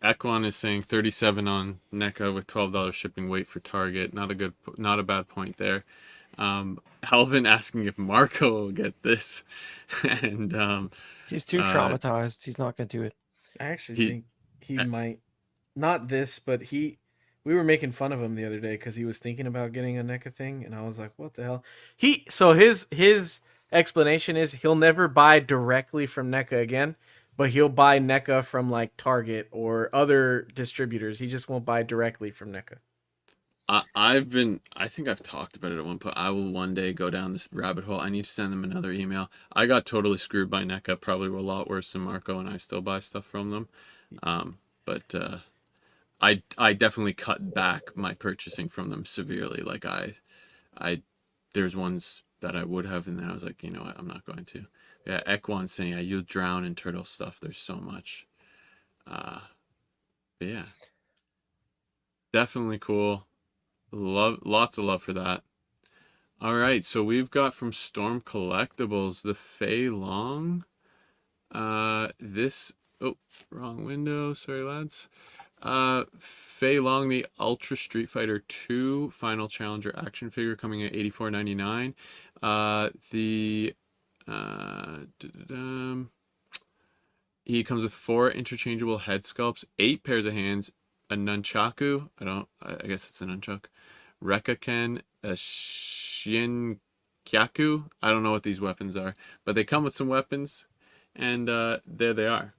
Ekwan is saying 37 on NECA with $12 shipping. Wait for Target. Not a bad point there. Alvin asking if Marco will get this, and he's too traumatized. He's not gonna do it. I actually think he might. Not this, but we were making fun of him the other day because he was thinking about getting a NECA thing, and I was like, "What the hell?" So his explanation is he'll never buy directly from NECA again. But he'll buy NECA from like Target or other distributors. He just won't buy directly from NECA. I think I've talked about it at one point. I will one day go down this rabbit hole. I need to send them another email. I got totally screwed by NECA, probably a lot worse than Marco, and I still buy stuff from them. But I definitely cut back my purchasing from them severely. Like there's ones that I would have, and then I was like, you know what, I'm not going to. Yeah, Ekwan's saying, yeah, you'll drown in turtle stuff. There's so much. But yeah, definitely cool. Lots of love for that. All right, so we've got from Storm Collectibles the Fei Long. Wrong window. Sorry, lads. Fei Long, the Ultra Street Fighter 2 Final Challenger action figure, coming at $84.99. He comes with 4 interchangeable head sculpts, 8 pairs of hands, a nunchaku. I guess it's a nunchuk. Rekaken, a Shinkyaku. I don't know what these weapons are, but they come with some weapons, and there they are.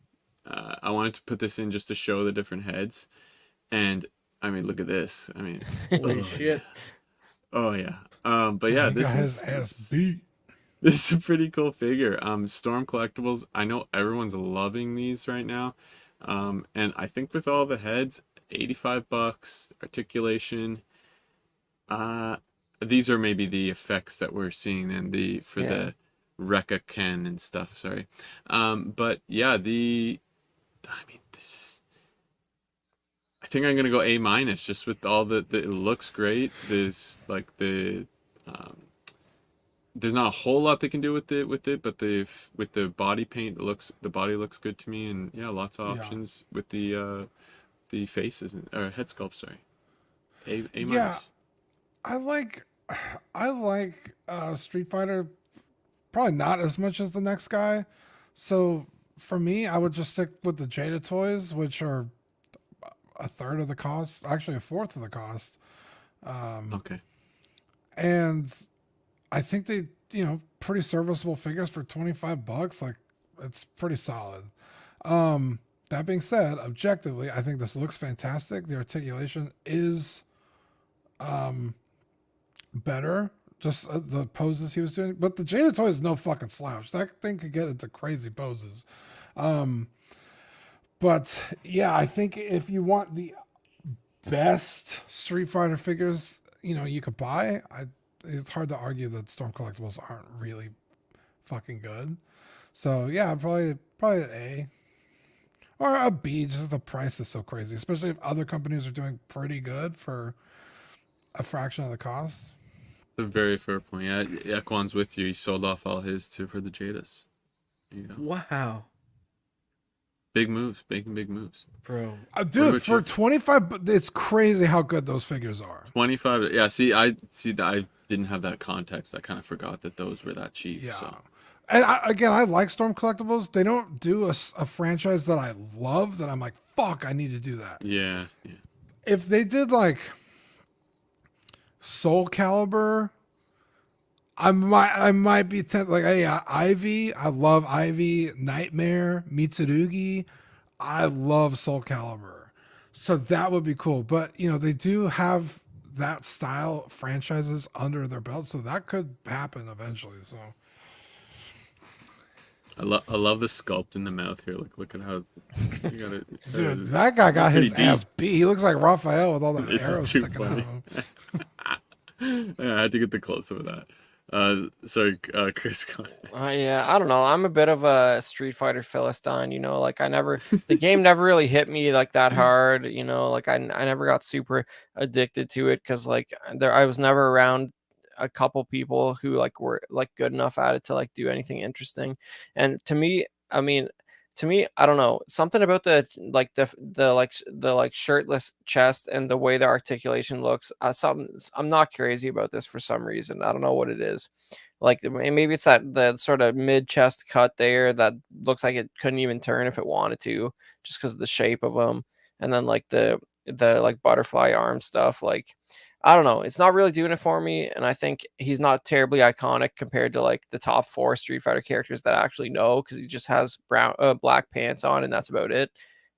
I wanted to put this in just to show the different heads, and I mean, look at this. I mean, holy shit! Oh yeah. But yeah, this is ass beat. This is a pretty cool figure. Storm Collectibles. I know everyone's loving these right now, and I think with all the heads, $85 articulation. These are maybe the effects that we're seeing in the Rekka Ken and stuff. Sorry, but yeah, I think I'm gonna go A-, just with all the it looks great. There's like there's not a whole lot they can do with it, but with the body paint, the body looks good to me, and yeah, lots of options with the faces or head sculpt. Sorry, A-. Yeah, I like Street Fighter, probably not as much as the next guy. So for me, I would just stick with the Jada toys, which are a third of the cost, actually a fourth of the cost. Okay. And I think they, pretty serviceable figures for $25. Like, it's pretty solid. That being said, objectively, I think this looks fantastic. The articulation is better. Just the poses he was doing. But the Jada toy is no fucking slouch. That thing could get into crazy poses. But yeah, I think if you want the best Street Fighter figures, you could buy, it's hard to argue that Storm Collectibles aren't really fucking good. So yeah, probably an A or a B. Just the price is so crazy, especially if other companies are doing pretty good for a fraction of the cost. It's a very fair point. Yeah, Ekwan's with you. He sold off all his for the Jadas. Wow. Big moves, making big moves, bro. Dude, for 25, it's crazy how good those figures are. 25. Yeah, I didn't have that context. I kind of forgot that those were that cheap. Yeah. So. And I like Storm Collectibles. They don't do a franchise that I love that I'm like, fuck, I need to do that. Yeah. If they did like Soul Calibur, I might be tempted. Like, hey, Ivy, I love Ivy. Nightmare, Mitsurugi, I love Soul Calibur. So that would be cool. But they do have that style franchises under their belt, so that could happen eventually. So I love the sculpt in the mouth here. Look at how you got it. Dude, that guy got his ass beat. He looks like Raphael with all the arrows sticking out of him. Yeah, I had to get the close up of that. Sorry, Chris. Yeah, I don't know. I'm a bit of a Street Fighter Philistine, like the game never really hit me like that hard, like I never got super addicted to it because like I was never around a couple people who like were like good enough at it to like do anything interesting. And to me, I don't know, something about the shirtless chest and the way the articulation looks. I'm not crazy about this for some reason. I don't know what it is. Like maybe it's the sort of mid chest cut there that looks like it couldn't even turn if it wanted to, just because of the shape of them. And then like the like butterfly arm stuff. Like I don't know. It's not really doing it for me. And I think he's not terribly iconic compared to like the top 4 Street Fighter characters that I actually know, because he just has black pants on and that's about it.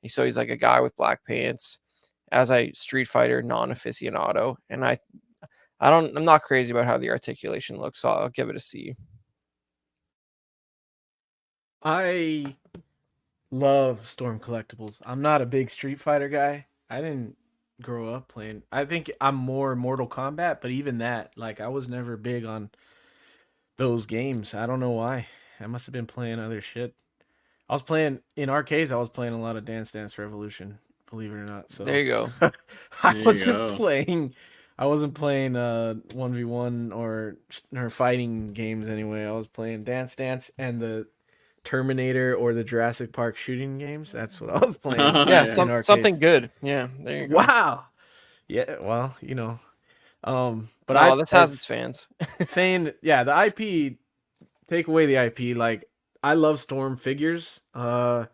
So he's like a guy with black pants. as a Street Fighter non-aficionado, and I'm not crazy about how the articulation looks, so I'll give it a C. I love Storm collectibles. I'm not a big Street Fighter guy. I didn't grow up playing. I think I'm more Mortal Kombat, but even that, like, I was never big on those games. I don't know why. I must have been playing other shit. I was playing in arcades. I was playing a lot of Dance Dance Revolution, believe it or not. So there you go. I wasn't playing 1v1 or fighting games anyway. I was playing Dance Dance and the Terminator or the Jurassic Park shooting games. That's what I was playing. Yeah, something good. Yeah, there you go. Wow. Yeah, well, you know. But this has its fans. saying, yeah, the IP, take away the IP, like, I love Storm figures. The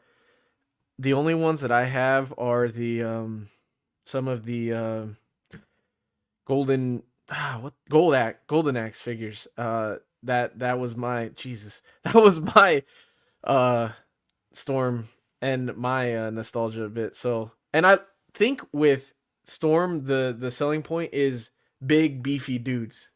only ones that I have are the some of the Golden Axe figures. That was my That was my Storm and my nostalgia a bit. So, and I think with Storm the selling point is big beefy dudes.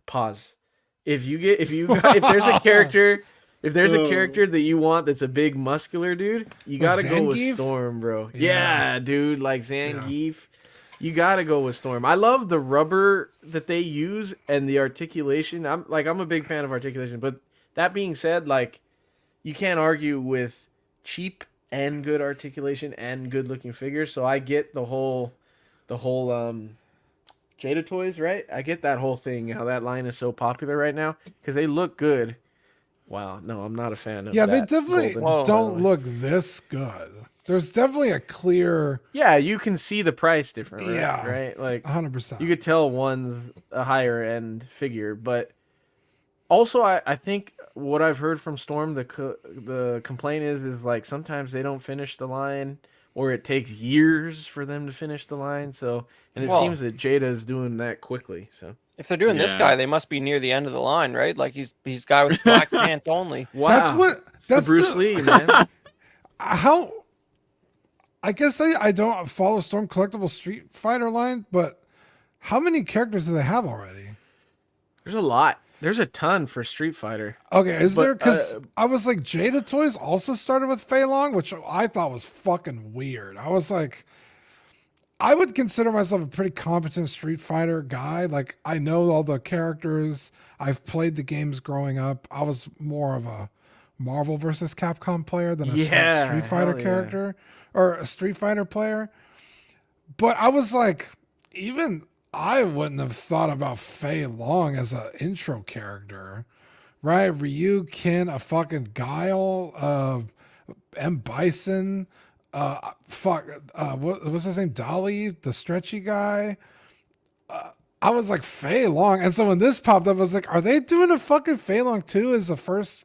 Pause. If there's a character that you want that's a big muscular dude, you gotta go with Storm, bro. Yeah, dude, like Zangief. You gotta go with Storm. I love the rubber that they use and the articulation. I'm a big fan of articulation, but that being said, like, you can't argue with cheap and good articulation and good looking figures. So I get the whole Cheetah toys, right? I get that whole thing, how that line is so popular right now because they look good. Wow, no, I'm not a fan of that. Yeah, they definitely don't look this good. There's definitely a clear... Yeah, you can see the price difference, right? Yeah, right? Like 100%. You could tell one's a higher end figure, but also I think what I've heard from Storm, the complaint is like sometimes they don't finish the line, or it takes years for them to finish the line. So, and it seems that Jada is doing that quickly. So if they're doing this guy, they must be near the end of the line, right? Like he's guy with black pants only. Wow, that's Bruce Lee, man. How? I guess I don't follow Storm Collectible Street Fighter line, but how many characters do they have already? There's a lot. There's a ton for Street Fighter. Okay, there? Because I was like, Jada Toys also started with Fei Long, which I thought was fucking weird. I was like, I would consider myself a pretty competent Street Fighter guy. Like, I know all the characters. I've played the games growing up. I was more of a Marvel versus Capcom player than a Street Fighter character or a Street Fighter player. But I was like, even I wouldn't have thought about Fei Long as an intro character, right? Ryu, Ken, a fucking Guile, M. Bison, what was his name? Dolly, the stretchy guy. I was like, Fei Long. And so when this popped up, I was like, are they doing a fucking Fei Long too as the first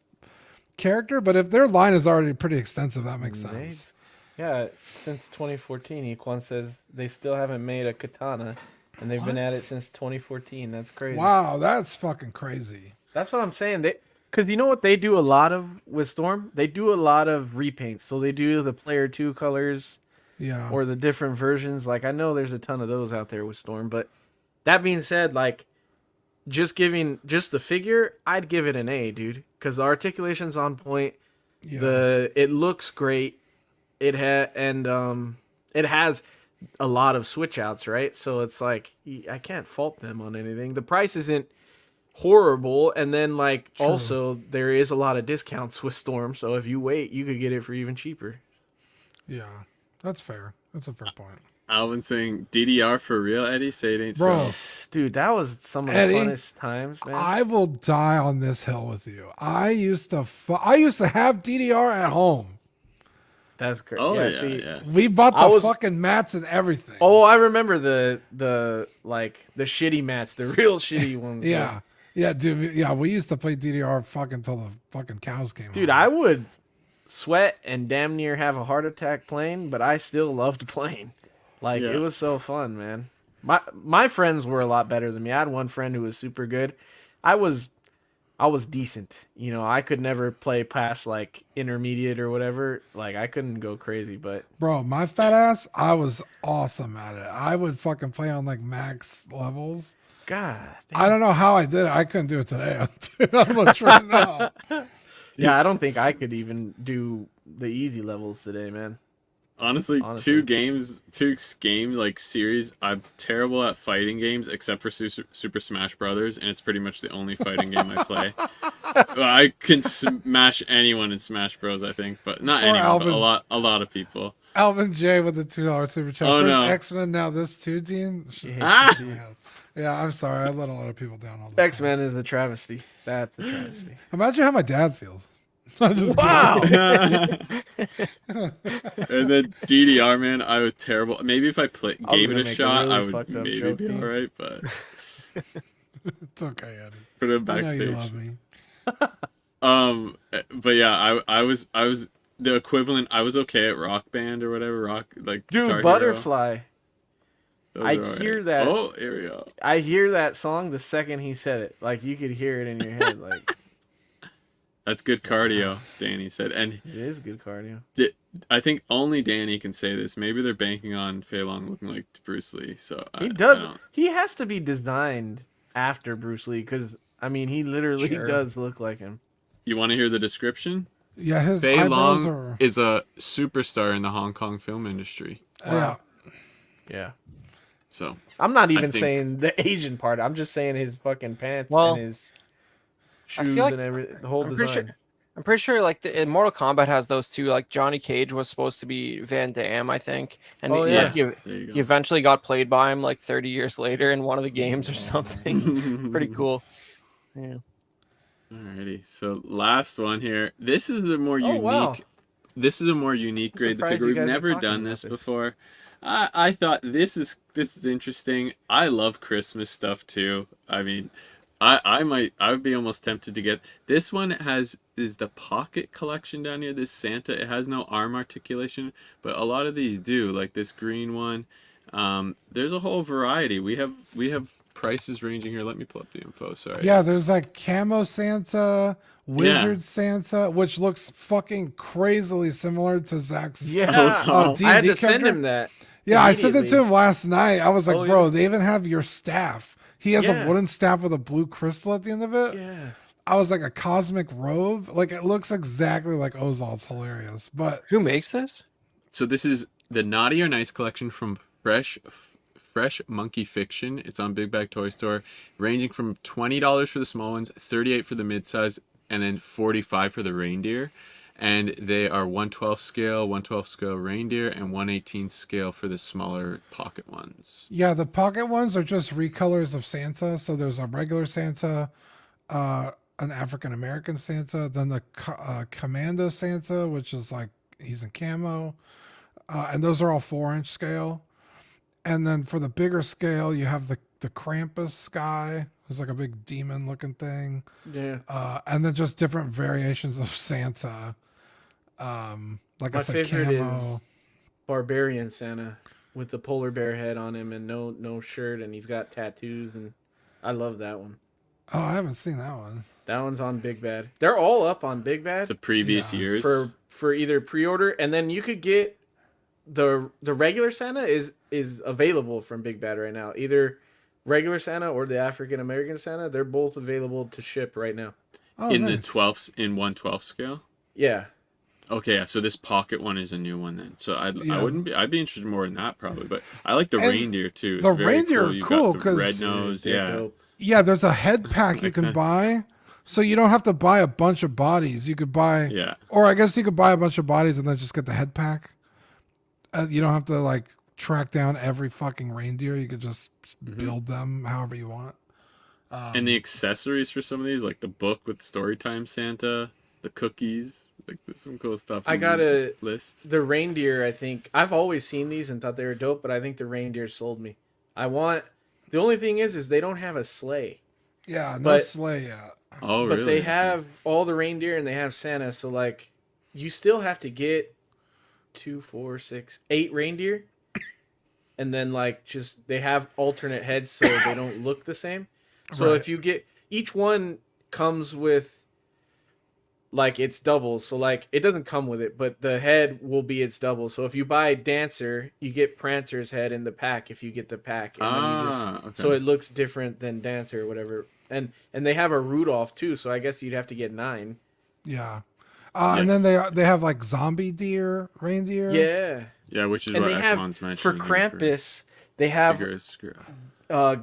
character? But if their line is already pretty extensive, that makes sense. Yeah, since 2014, Equan says they still haven't made a katana. And they've been at it since 2014. That's crazy. Wow, that's fucking crazy. That's what I'm saying. Because you know what they do a lot of with Storm? They do a lot of repaints. So they do the player 2 colors. Yeah. Or the different versions. Like, I know there's a ton of those out there with Storm. But that being said, like, just the figure, I'd give it an A, dude. Because the articulation's on point. Yeah. It looks great. It has a lot of switch outs, right? So it's like I can't fault them on anything. The price isn't horrible, and then like also there is a lot of discounts with Storm, so if you wait, you could get it for even cheaper. Yeah, that's fair. That's a fair point. Alvin saying DDR for real, Eddie? Say it ain't Bro, so. Dude, that was some of the funnest times, man. I will die on this hill with you. I used to have DDR at home. That's great. Oh yeah. We bought the fucking mats and everything. Oh, I remember the shitty mats, the real shitty ones. Yeah. Yeah, dude. Yeah, we used to play DDR fucking till the fucking cows came. Dude, home. I would sweat and damn near have a heart attack playing, but I still loved playing. Like it was so fun, man. My friends were a lot better than me. I had one friend who was super good. I was I was decent. You know, I could never play past like intermediate or whatever. Like I couldn't go crazy, but Bro, my fat ass, I was awesome at it. I would fucking play on like max levels. God, I don't know how I did it. I couldn't do it today. I'm gonna try now. yeah, I don't think I could even do the easy levels today, man. Honestly, two game like series. I'm terrible at fighting games except for Super Smash Brothers, and it's pretty much the only fighting game I play. I can smash anyone in Smash Bros. I think, but not anyone, Alvin, but a lot of people. Alvin J with the $2 super chat. Oh, First no. X-Men, now this too, Dean. Yeah, I'm sorry. I let a lot of people down all the time. X-Men is the travesty. That's a travesty. Imagine how my dad feels. I'm just wow. And then DDR, man, I was terrible. Maybe if I gave it a shot, I would maybe be all right, but it's okay, Eddie. Put it backstage. I know you love me. But yeah, I was the equivalent. I was okay at Rock Band or whatever. Dude, Guitar Butterfly. I hear that. Oh, here we go. I hear that song the second he said it. Like you could hear it in your head. Like that's good cardio, Danny said, and it is good cardio. I think only Danny can say this. Maybe they're banking on Fei Long looking like Bruce Lee. So he does. He has to be designed after Bruce Lee because I mean he literally does look like him. You want to hear the description? Yeah, his Fei eyebrows Long is a superstar in the Hong Kong film industry. Wow. Yeah. So I'm not even saying the Asian part. I'm just saying his fucking pants and his shoes like and the whole design. I'm pretty sure like in Mortal Kombat has those two. Like Johnny Cage was supposed to be Van Damme, I think, and he eventually got played by him like 30 years later in one of the games or something. Pretty cool. Yeah. Alrighty, so last one here. This is the more unique. Wow. This is a more unique grade. The figure we've never done this before. I thought this is interesting. I love Christmas stuff too. I mean, I would be almost tempted to get this one. Is the pocket collection down here. This Santa, it has no arm articulation, but a lot of these do. Like this green one. There's a whole variety. We have prices ranging here. Let me pull up the info. Sorry. Yeah, there's like camo Santa, wizard Santa, which looks fucking crazily similar to Zach's. Yeah, D&D I had to character. send him that. Yeah, I sent it to him last night. I was like, bro, they even have your staff. He has a wooden staff with a blue crystal at the end of it. Yeah. I was like, a cosmic robe. Like, it looks exactly like Ozol. It's hilarious. But who makes this? So this is the Naughty or Nice collection from Fresh Monkey Fiction. It's on Big Bag Toy Store, ranging from $20 for the small ones, $38 for the midsize, and then $45 for the reindeer. And they are 1/12 scale reindeer, and 1/18 scale for the smaller pocket ones. yeah, the pocket ones are just recolors of Santa. So there's a regular Santa, an African American Santa, then the Commando Santa, which is like he's in camo, and those are all 4-inch scale. And then for the bigger scale, you have the Krampus guy, who's like a big demon looking thing. Yeah. And then just different variations of Santa. Like My I said, favorite camo. is Barbarian Santa with the polar bear head on him and no shirt, and he's got tattoos, and I love that one. Oh, I haven't seen that one. That one's on Big Bad. They're all up on Big Bad The previous years. for either pre-order, and then you could get the regular Santa is available from Big Bad right now. Either regular Santa or the African American Santa, they're both available to ship right now. Oh, in nice. the 12s, in 1/12 scale. Yeah. Okay, yeah, so this pocket one is a new one then. So I'd be interested more in that probably, but I like the reindeer too. It's the very reindeer cool. are You cool got the red because nose, yeah. Dope. Yeah, there's a head pack you can buy. So you don't have to buy a bunch of bodies. You could buy, or I guess you could buy a bunch of bodies and then just get the head pack. You don't have to like track down every fucking reindeer. You could just build them however you want. And the accessories for some of these, like the book with Storytime Santa, the cookies, like there's some cool stuff. I got a list. The reindeer, I think I've always seen these and thought they were dope, but I think the reindeer sold me. The only thing is they don't have a sleigh. Yeah, no sleigh yet. Oh, really? But they have all the reindeer and they have Santa, so like you still have to get 2, 4, 6, 8 reindeer, and then like just they have alternate heads so they don't look the same. So if you get each one comes with like its double. So like it doesn't come with it, but the head will be its double. So if you buy Dancer, you get Prancer's head in the pack if you get the pack, and then you just okay. so it looks different than Dancer or whatever. And they have a Rudolph too, so I guess you'd have to get 9. Yeah. And then they have like zombie deer, reindeer. Yeah. Yeah, which is And what they have Ekman's mentioning. for Krampus, they have goats. Yeah,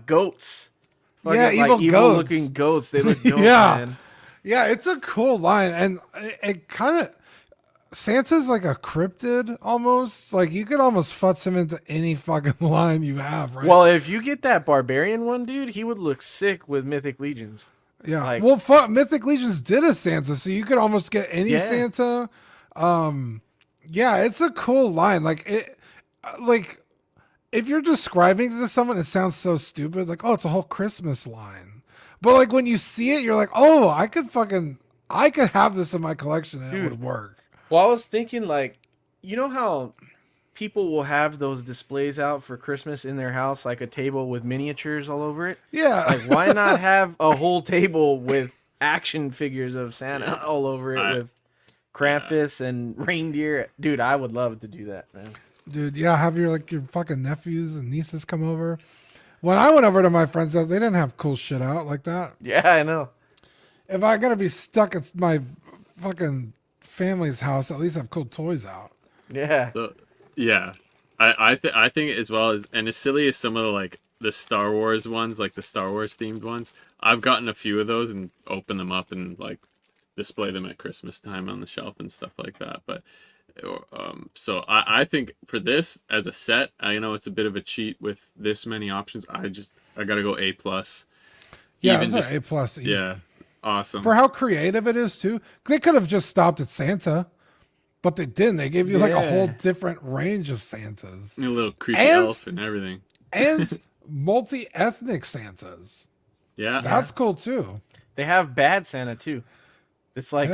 Fucking, evil goats. looking goats. They look dope, Yeah. man. Yeah, it's a cool line, and it kind of Santa's like a cryptid almost. Like you could almost futz him into any fucking line you have, right? Well, if you get that barbarian one, dude, he would look sick with Mythic Legions. Yeah. Like, well, Mythic Legions did a Santa, so you could almost get any Santa. Yeah, it's a cool line. Like it, like if you're describing it to someone, it sounds so stupid. Like, oh, it's a whole Christmas line. But like when you see it, you're like, oh, I could have this in my collection and it would work. Well, I was thinking like, you know how people will have those displays out for Christmas in their house, like a table with miniatures all over it? Yeah. Like, why not have a whole table with action figures of Santa all over it with Krampus and reindeer? Dude, I would love to do that, man. Dude, yeah, have your fucking nephews and nieces come over. When I went over to my friend's house, they didn't have cool shit out like that. Yeah, I know. If I gotta be stuck at my fucking family's house, at least have cool toys out. Yeah. Yeah, I think as well as, and as silly as some of the Star Wars ones, like the Star Wars themed ones, I've gotten a few of those and opened them up and like display them at Christmas time on the shelf and stuff like that. But so I think for this as a set, I know it's a bit of a cheat with this many options. I gotta go A+. Yeah, it's an A+. Easy. Yeah, awesome for how creative it is too. They could have just stopped at Santa. But they didn't. They gave you like a whole different range of Santas. A little creepy elf and everything. And multi-ethnic Santas. Yeah. That's cool too. They have bad Santa too. It's like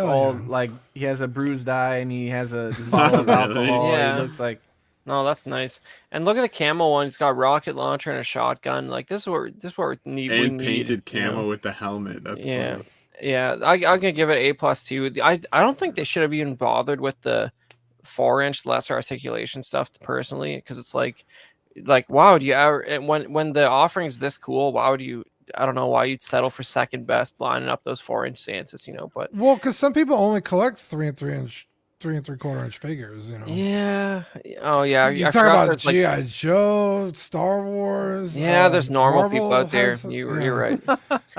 like he has a bruised eye and he has a bottle of alcohol. Yeah. He looks like No, that's nice. And look at the camo one. He's got rocket launcher and a shotgun. Like this is what we need. And painted camo with the helmet. That's fun. Cool. Yeah, I'm gonna give it A+ too. I don't think they should have even bothered with the 4-inch lesser articulation stuff personally, because it's like wow, do you ever, when the offering's this cool, why would you? I don't know why you'd settle for second best lining up those 4-inch Santas, But well, because some people only collect 3 3/4 inch figures, Yeah. Oh yeah. You talk about G.I. Joe, Star Wars. Yeah, there's normal Marvel people out there. has, You're right.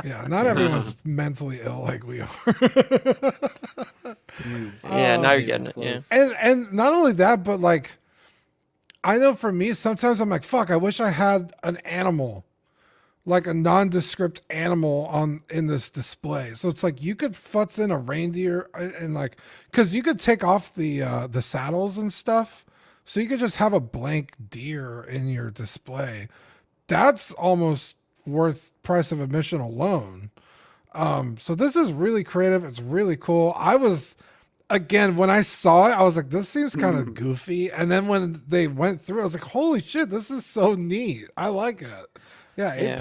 Yeah, not everyone's mentally ill like we are. Yeah, now you're getting it. Yeah. And not only that, but like, I know for me, sometimes I'm like, fuck, I wish I had an animal, like a nondescript animal in this display. So it's like you could futz in a reindeer and like, because you could take off the saddles and stuff, so you could just have a blank deer in your display. That's almost worth price of admission alone. So this is really creative. It's really cool. Again, when I saw it, I was like, this seems kind of goofy. And then when they went through, I was like, holy shit, this is so neat. I like it. Yeah, A+.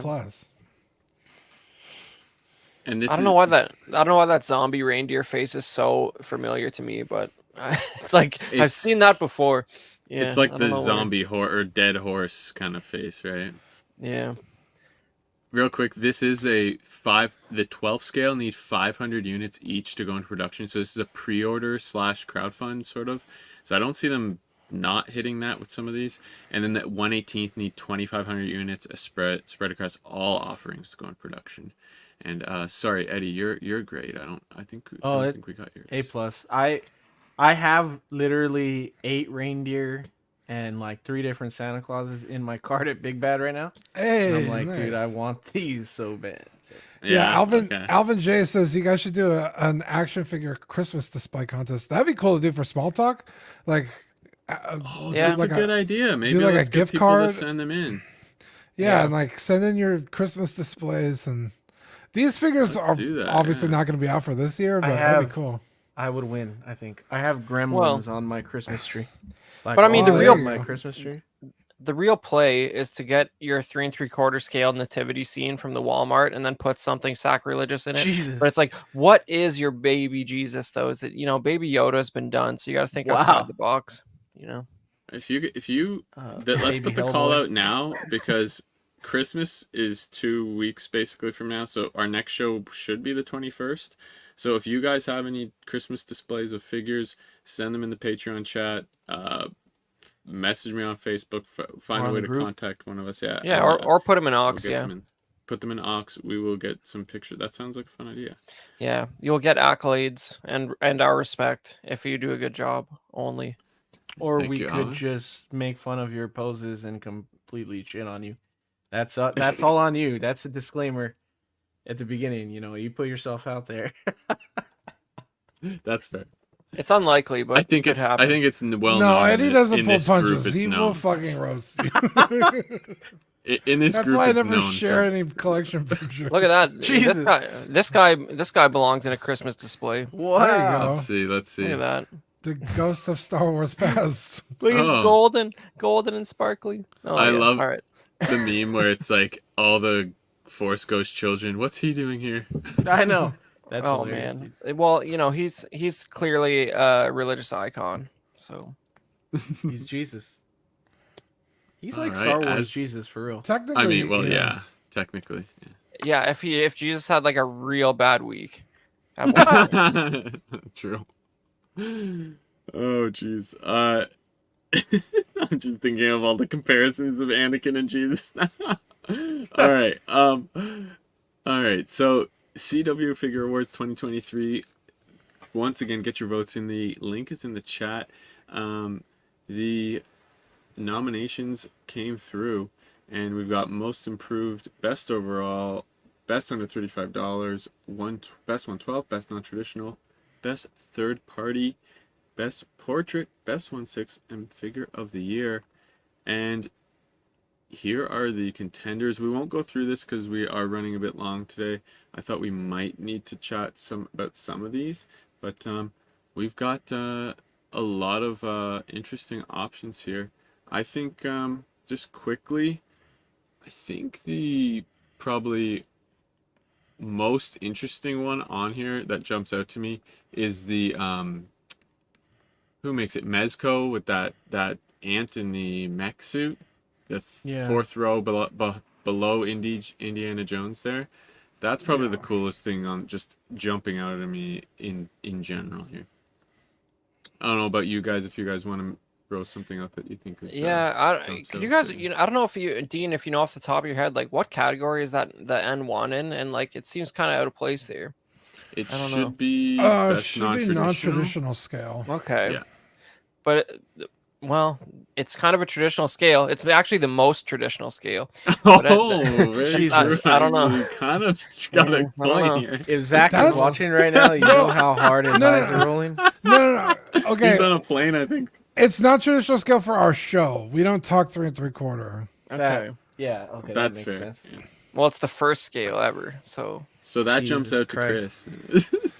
And I don't know why that zombie reindeer face is so familiar to me, but it's like I've seen that before. Yeah, it's like the zombie or dead horse kind of face, right? Yeah. Real quick, this is the 12 scale need 500 units each to go into production. So this is a pre-order / crowdfund sort of. So I don't see them not hitting that with some of these. And then the 1/18th need 2,500 units spread across all offerings to go in production. And sorry, Eddie, you're great. I think we got yours. A+. I have literally 8 reindeer and like 3 different Santa Clauses in my cart at Big Bad right now. Hey, and I'm like, nice. dude, I want these so bad. Yeah, Alvin J says you guys should do an action figure Christmas display contest. That'd be cool to do for small talk. Like, that's like a good idea. Maybe do like a gift card. To send them in. Yeah, and like send in your Christmas displays. And these figures are obviously not going to be out for this year, but that'd be cool. I would win. I think I have gremlins on my Christmas tree. Like, but I mean, the real my Christmas tree. the real play is to get your 3 3/4 scale nativity scene from the Walmart and then put something sacrilegious in it. Jesus. But it's like, what is your baby Jesus though? Is it, baby Yoda's been done, so you got to think outside the box. If you let's put the call out now, because Christmas is 2 weeks basically from now, so our next show should be the 21st. So if you guys have any Christmas displays of figures, send them in the Patreon chat. Message me on Facebook. Find a way to contact one of us. Yeah, or put them in Aux. Put them in Aux. We will get some pictures. That sounds like a fun idea. Yeah, you'll get accolades and our respect if you do a good job only. Or we could just make fun of your poses and completely shit on you. That's all on you. That's a disclaimer at the beginning. You put yourself out there. That's fair. It's unlikely, but I think it's well. No, Eddie doesn't pull punches. Group, he will fucking roast you. In this That's group, why I never share any collection pictures. Look at that. Jesus. This guy belongs in a Christmas display. Wow. There you go. Let's see. Look at that. The ghost of Star Wars past. Look, it's golden and sparkly. Oh, I love All right. the meme where it's like all the Force Ghost children. What's he doing here? I know. That's hilarious, man. Dude. Well, he's clearly a religious icon. So he's Jesus. He's like Star Wars Jesus for real. Technically, I mean, yeah. Technically. Yeah, if Jesus had like a real bad week. True. Oh jeez. I'm just thinking of all the comparisons of Anakin and Jesus now. All right. So CW Figure Awards 2023. Once again, get your votes in. The link is in the chat. The nominations came through, and we've got most improved, best overall, best under $35, best 112, best non-traditional, best third party, best portrait, best 1/6, and figure of the year. And here are the contenders. We won't go through this because we are running a bit long today. I thought we might need to chat about some of these, but we've got a lot of interesting options here. I think just quickly, I think the probably most interesting one on here that jumps out to me is the who makes it, Mezco, with that ant in the mech suit, the fourth row below Indiana Jones there. That's probably the coolest thing on just jumping out at me in general here. I don't know about you guys, if you guys want to throw something out that you think is could you guys, I don't know if you, Dean, if you know off the top of your head, like what category is that the N1 in, and like it seems kind of out of place there. It should be non-traditional scale. Okay. Yeah. But well, it's kind of a traditional scale. It's actually the most traditional scale. Very true. I don't know. You kind of got a point here. If Zach is watching right now, you know how hard his eyes are rolling? No. Okay. He's on a plane, I think. It's not traditional scale for our show. We don't talk 3 3/4. Okay. Okay. That's that makes fair. sense. Yeah. Well, it's the first scale ever, so that jumps out to Chris.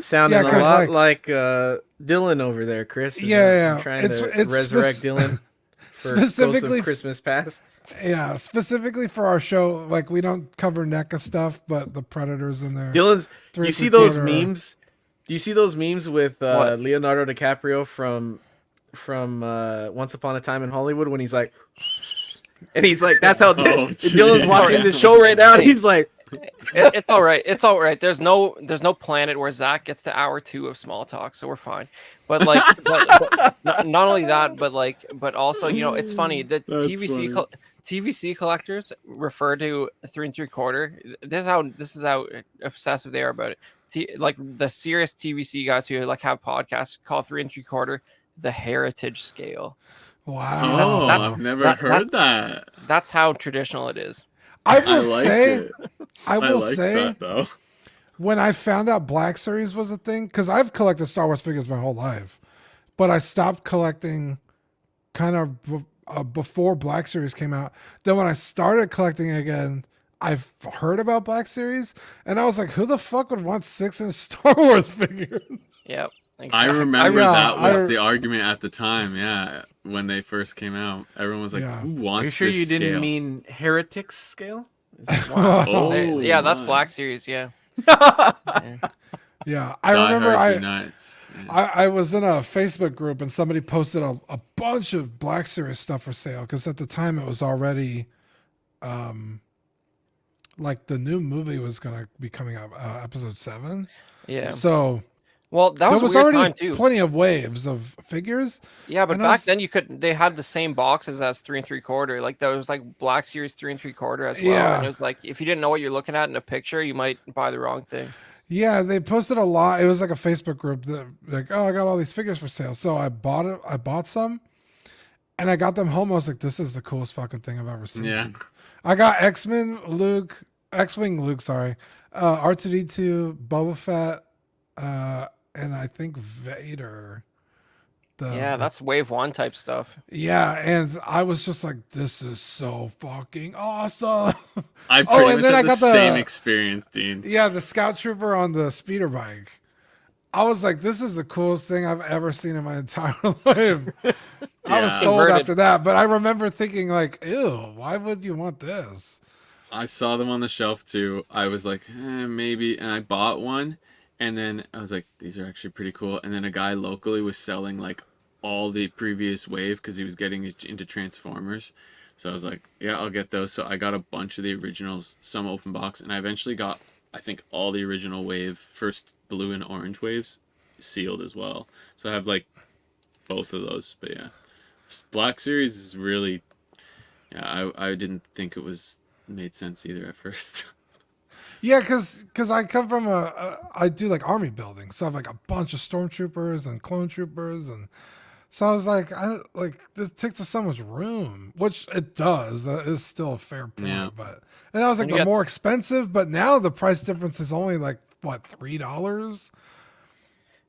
Sounding a lot like Dylan over there, Chris. Yeah. Trying to resurrect Dylan for specifically Christmas Past. Yeah, specifically for our show, like we don't cover NECA stuff, but the Predators in there. Dylan's. You see those memes? Do you see those memes with Leonardo DiCaprio from Once Upon a Time in Hollywood when he's like, and he's like, that's how Dylan's watching the show right now, and he's like, it's all right. It's all right. There's no planet where Zach gets to hour 2 of small talk, so we're fine. But like, but not only that, but also, it's funny that TVC collectors refer to 3 3/4. This is how obsessive they are about it. Like the serious TVC guys who like have podcasts call 3 3/4 the heritage scale. Wow. I've never heard that. That's how traditional it is. I will say, that, though. When I found out Black Series was a thing, because I've collected Star Wars figures my whole life, but I stopped collecting kind of before Black Series came out. Then when I started collecting again, I've heard about Black Series, and I was like, who the fuck would want 6-inch Star Wars figures? Yep. Exactly. I remember that was the argument at the time. Yeah. when they first came out. Everyone was like, Yeah. "Who wants Are you sure this you didn't scale?" mean heretics scale? Wow. Oh, Yeah, that's my. Black Series. Yeah. Yeah. Yeah, I Die remember Hard Unites. Yeah. I was in a Facebook group and somebody posted a bunch of Black Series stuff for sale because at the time it was already like the new movie was gonna be coming out, episode 7. Yeah. So Well, that there was a was weird already time too. plenty of waves of figures. Yeah, but and I back was- then they had the same boxes as 3 3/4. Like there was like Black Series 3 3/4 as well. Yeah. And it was like if you didn't know what you're looking at in a picture, you might buy the wrong thing. Yeah, they posted a lot. It was like a Facebook group that like, oh, I got all these figures for sale. So I bought it. I bought some, and I got them home. I was like, this is the coolest fucking thing I've ever seen. Yeah. I got X-Men Luke, X-Wing Luke, sorry, R2D2, Boba Fett, and I think Vader. Yeah, that's wave 1 type stuff. Yeah, and I was just like, this is so fucking awesome. I pretty and much then had I the got the- same experience, Dean. Yeah, the Scout Trooper on the speeder bike. I was like, this is the coolest thing I've ever seen in my entire life. I was Yeah. sold Converted. after that, but I remember thinking like, ew, why would you want this? I saw them on the shelf too. I was like, maybe, and I bought one, and then I was like, these are actually pretty cool. And then a guy locally was selling like all the previous wave because he was getting into Transformers. So I was like, yeah, I'll get those. So I got a bunch of the originals, some open box, and I eventually got, I think, all the original wave, first blue and orange waves, sealed as well. So I have like both of those. But yeah, Black Series is really, yeah, I didn't think it was made sense either at first. Yeah, because I come from I do like army building, so I have like a bunch of stormtroopers and clone troopers, and so I was like, this takes up so much room, which it does. That is still a fair point, Yeah. but and I was like, And you they're got- more expensive, but now the price difference is only like what, $3?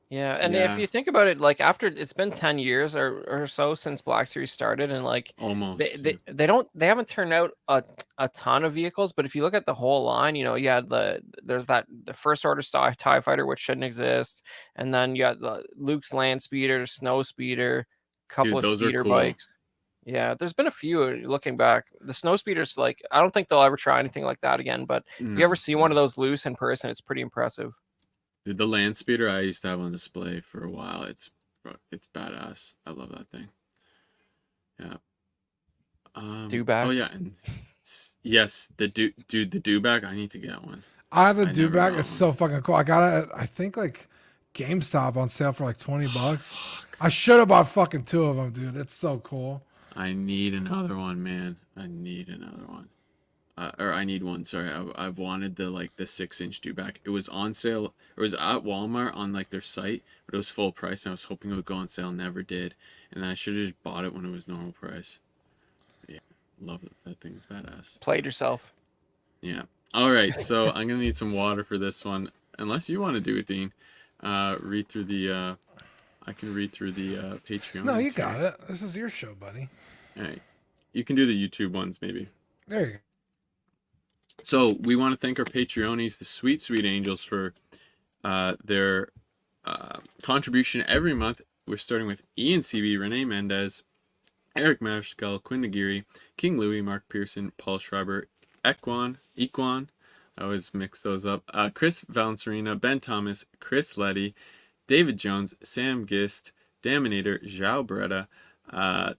Yeah, and Yeah. if you think about it, like after it's been 10 years or so since Black Series started, and like Almost. they haven't turned out a ton of vehicles, but if you look at the whole line, you know, you had there's the first order TIE fighter, which shouldn't exist, and then you got the Luke's land speeder, snow speeder, couple Dude, of those are speeder cool. bikes. Yeah, there's been a few looking back. The snow speeders, like I don't think they'll ever try anything like that again, but if you ever see one of those loose in person, it's pretty impressive. Dude, the land speeder I used to have on display for a while. It's badass. I love that thing. Yeah. Dewback? Oh yeah, and yes, the dewback. I need to get one. The I never dewback got is so fucking cool. I got it at, I think like GameStop on sale for like $20. I should have bought fucking 2 of them, dude. It's so cool. I need another one, man. I need another one. Or I need one. Sorry, I've wanted the 6-inch dewback. It was on sale. It was at Walmart on like their site, but it was full price. And I was hoping it would go on sale. Never did. And then I should have just bought it when it was normal price. Yeah, love it. That thing's badass. Played yourself. Yeah. All right. So I'm gonna need some water for this one. Unless you want to do it, Dean. Read through the. I can read through the Patreon. No, you got it. This is your show, buddy. All right. You can do the YouTube ones maybe. There you go. So we want to thank our Patreonies, the sweet, sweet angels, for their contribution every month. We're starting with Ian CB, Renee Mendez, Eric Mashkel, Quinn Nagiri, King Louie, Mark Pearson, Paul Schreiber, Equan. I always mix those up. Chris Valencerina, Ben Thomas, Chris Letty, David Jones, Sam Gist, Daminator, Zhao Beretta,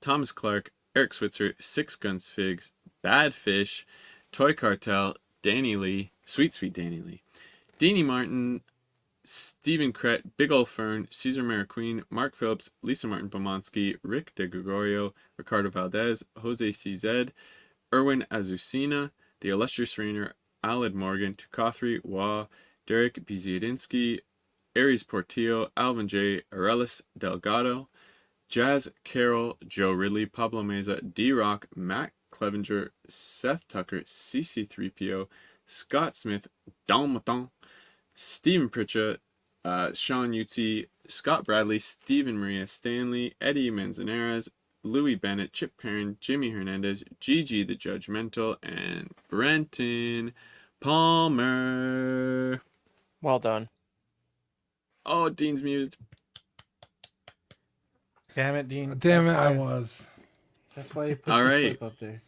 Thomas Clark, Eric Switzer, Six Guns Figs, Bad Fish, Toy Cartel, Danny Lee, Sweet Danny Lee, Deanie Martin, Stephen Krett, Big Ol' Fern, Cesar Mariqueen, Mark Phillips, Lisa Martin Pomansky, Rick De Gregorio, Ricardo Valdez, Jose CZ, Erwin Azucena, The Illustrious Rainer, Aled Morgan, Tukathri, Wah, Derek Biziadinsky, Aries Portillo, Alvin J, Arelis Delgado, Jazz Carroll, Joe Ridley, Pablo Meza, D-Rock, Matt Clevenger, Seth Tucker, CC3PO, Scott Smith, Dalmaton, Stephen Pritchett, Sean Utzi, Scott Bradley, Stephen Maria Stanley, Eddie Manzanares, Louis Bennett, Chip Perrin, Jimmy Hernandez, Gigi the Judgmental, and Brenton Palmer. Well done. Oh, Dean's muted. Damn it, Dean. Damn it, I was. That's why you put All the right. clip up there.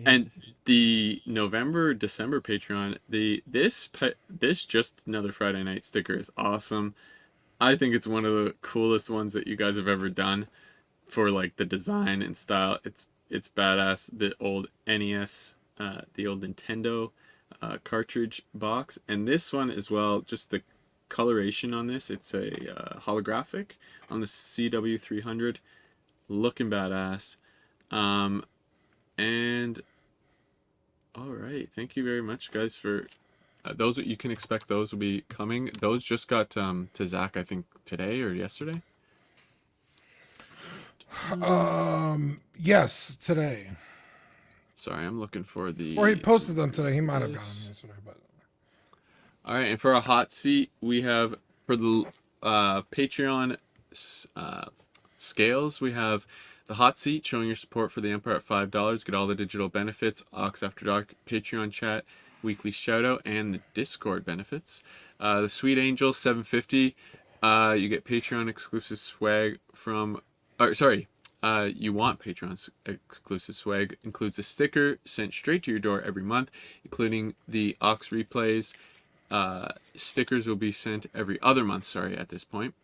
And the November December Patreon, this Just Another Friday Night sticker is awesome. I think it's one of the coolest ones that you guys have ever done for like the design and style. It's badass. The old NES, the old Nintendo cartridge box, and this one as well. Just the coloration on this. It's a holographic on the CW300, looking badass. And all right, thank you very much, guys, for those. You can expect those will be coming. Those just got to Zach, I think today or yesterday. Yes, today. Sorry, I'm looking for the. Or he posted them today. He might have gotten them yesterday, but. All right, and for a hot seat, we have for the Patreon scales, we have the hot seat showing your support for the Empire at $5. Get all the digital benefits, Ox After Dark, Patreon chat, weekly shout out, and the Discord benefits. The Sweet Angel $7.50. You get Patreon exclusive swag from. You want Patreon's exclusive swag. Includes a sticker sent straight to your door every month, including the Ox replays. Stickers will be sent every other month, at this point.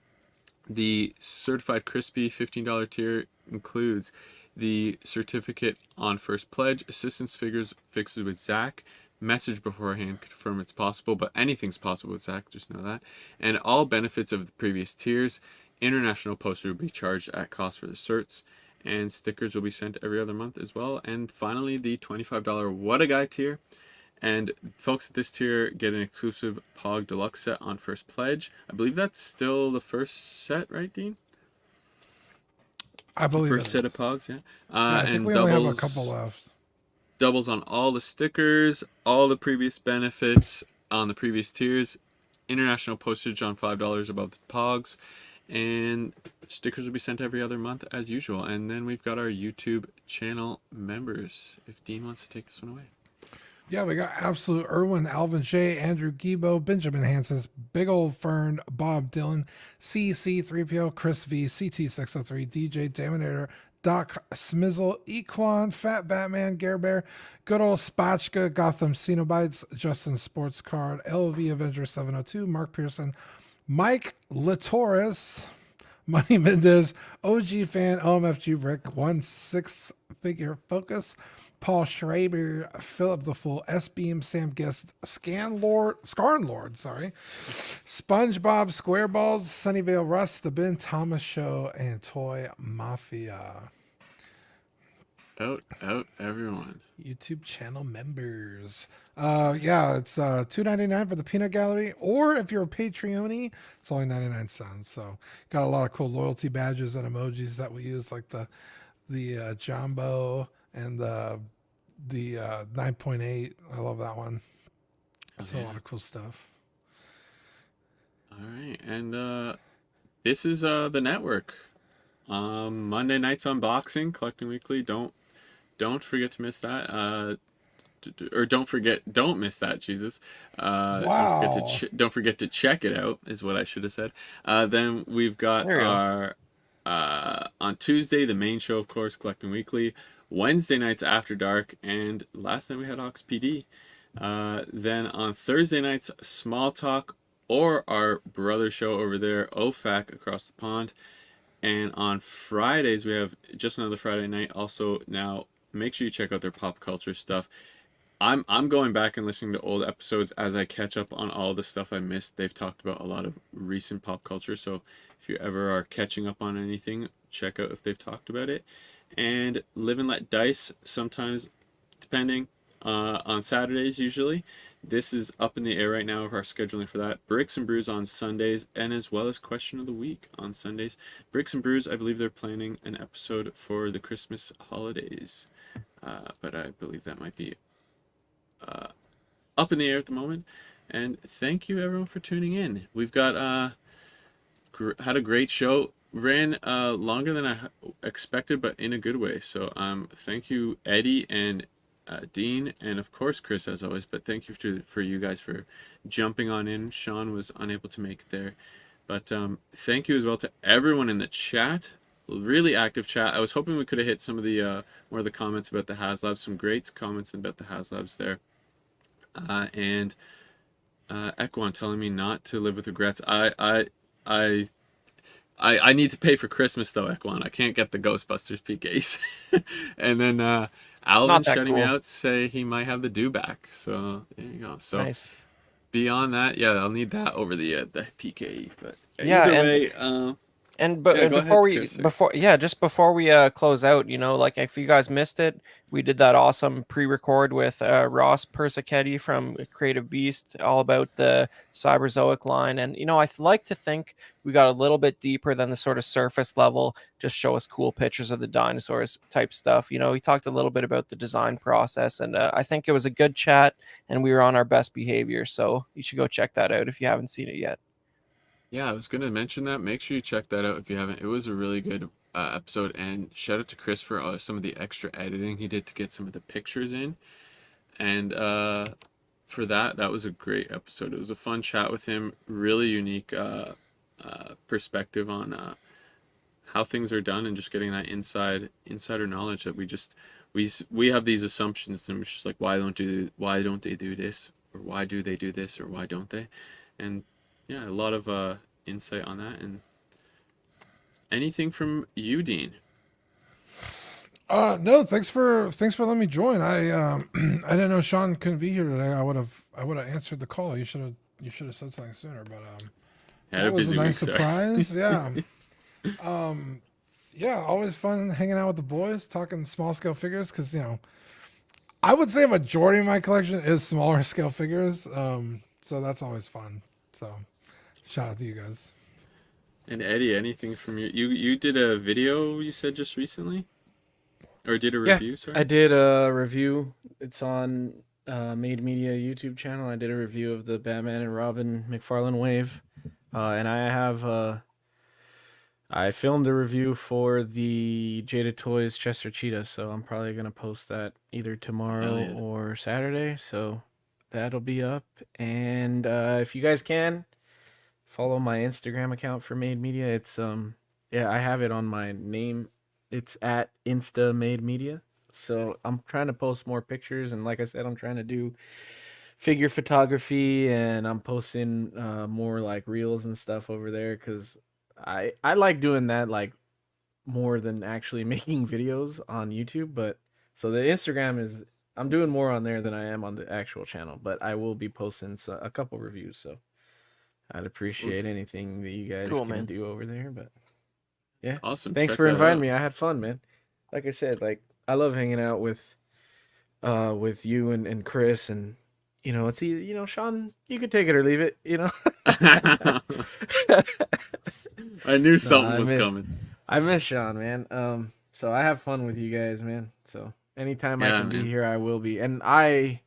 The Certified Crispy $15 tier includes the certificate on first pledge, assistance fixes with Zach, message beforehand, confirm it's possible, but anything's possible with Zach, just know that. And all benefits of the previous tiers. International postage will be charged at cost for the certs, and stickers will be sent every other month as well. And finally, the $25 What a Guy tier. And folks at this tier get an exclusive Pog Deluxe set on first pledge. I believe that's still the first set, right, Dean? I believe first set of Pogs, yeah. I think and we only have a couple left. Doubles on all the stickers, all the previous benefits on the previous tiers, international postage on $5 above the Pogs, and stickers will be sent every other month as usual. And then we've got our YouTube channel members. If Dean wants to take this one away. Yeah, we got Absolute Irwin, Alvin J, Andrew Gibo, Benjamin Hansis, Big Old Fern, Bob Dylan, CC3PO, Chris V, CT603, DJ Daminator, Doc Smizzle, Equan, Fat Batman, Gare Bear, Good Old Spatchka, Gotham Cenobites, Justin Sports Card, LV Avenger 702, Mark Pearson, Mike Latoris, Money Mendez, OG Fan, OMFG Rick, 1 6-figure Focus, Paul Schreiber, Philip the Fool, S-Beam, Sam Guest, Scarnlord, SpongeBob, Squareballs, Sunnyvale Russ, The Ben Thomas Show, and Toy Mafia. Out, everyone. YouTube channel members. It's $2.99 for the Peanut Gallery, or if you're a Patreon-y, it's only 99 cents. So got a lot of cool loyalty badges and emojis that we use, like the Jumbo and the 9.8. I love that one. It's a lot of cool stuff. All right, and this is the network. Monday nights unboxing, collecting weekly. Don't forget to miss that. Don't miss that. Jesus. Wow. Don't forget to check it out. Is what I should have said. Then we've got our on Tuesday the main show, of course, collecting weekly. Wednesday nights After Dark, and last night we had Ox PD. Then on Thursday nights, Small Talk, or our brother show over there, OFAC, across the pond. And on Fridays, we have Just Another Friday Night. Also, now, make sure you check out their pop culture stuff. I'm going back and listening to old episodes as I catch up on all the stuff I missed. They've talked about a lot of recent pop culture, so if you ever are catching up on anything, check out if they've talked about it. And Live and Let Dice, sometimes, depending, on Saturdays usually. This is up in the air right now of our scheduling for that. Bricks and Brews on Sundays, and as well as Question of the Week on Sundays. Bricks and Brews, I believe they're planning an episode for the Christmas holidays, but I believe that might be up in the air at the moment. And thank you everyone for tuning in. We've got had a great show. Ran longer than I expected, but in a good way. So thank you, Eddie and Dean, and of course Chris, as always. But thank you for you guys for jumping on in. Sean was unable to make it there, but thank you as well to everyone in the chat. really active chat. I was hoping we could have hit some of the more of the comments about the HasLab. Some great comments about the HasLabs there. And Ekwan telling me not to live with regrets. I need to pay for Christmas though, Ekwan. I can't get the Ghostbusters PKs. And then Alvin shutting me out, say he might have the do back. So there you go. So nice. Beyond that, yeah, I'll need that over the PKE. But yeah, either way, before we close out, you know, like if you guys missed it, we did that awesome pre-record with Ross Persichetti from Creative Beast, all about the Cyberzoic line. And you know, I like to think we got a little bit deeper than the sort of surface level, just show us cool pictures of the dinosaurs type stuff. You know, we talked a little bit about the design process, and I think it was a good chat, and we were on our best behavior. So you should go check that out if you haven't seen it yet. Yeah, I was going to mention that. Make sure you check that out if you haven't. It was a really good episode, and shout out to Chris for some of the extra editing he did to get some of the pictures in. And for that was a great episode. It was a fun chat with him. Really unique perspective on how things are done, and just getting that insider knowledge that we have these assumptions, and we're just like, why don't they do this, or why do they do this, or why don't they? And yeah, a lot of insight on that. And anything from you, Dean? No, thanks for letting me join. I I didn't know Sean couldn't be here today. I would have answered the call. You should have said something sooner, but that was a nice surprise. Yeah. Yeah, always fun hanging out with the boys, talking small scale figures, because you know, I would say a majority of my collection is smaller scale figures. So that's always fun. So shout out to you guys. And Eddie, anything from you? You did a video, you said, just recently? Or did a review, sorry? I did a review. It's on Made Media YouTube channel. I did a review of the Batman and Robin McFarlane wave. And I have I filmed a review for the Jada Toys Chester Cheetah, so I'm probably going to post that either tomorrow or Saturday. So that'll be up. And if you guys can, follow my Instagram account for Made Media. It's I have it on my name. It's at Insta Made Media. So I'm trying to post more pictures, and like I said, I'm trying to do figure photography, and I'm posting more like reels and stuff over there, because I like doing that like more than actually making videos on YouTube. But so the Instagram is, I'm doing more on there than I am on the actual channel, but I will be posting a couple reviews. So I'd appreciate anything that you guys can do over there. But yeah, awesome. Thanks for inviting me. I had fun, man. Like I said, like I love hanging out with you and Chris, and you know, it's easy. You know, Sean, you could take it or leave it. You know. I knew something was coming. I miss Sean, man. So I have fun with you guys, man. So anytime I can be here, I will be. And I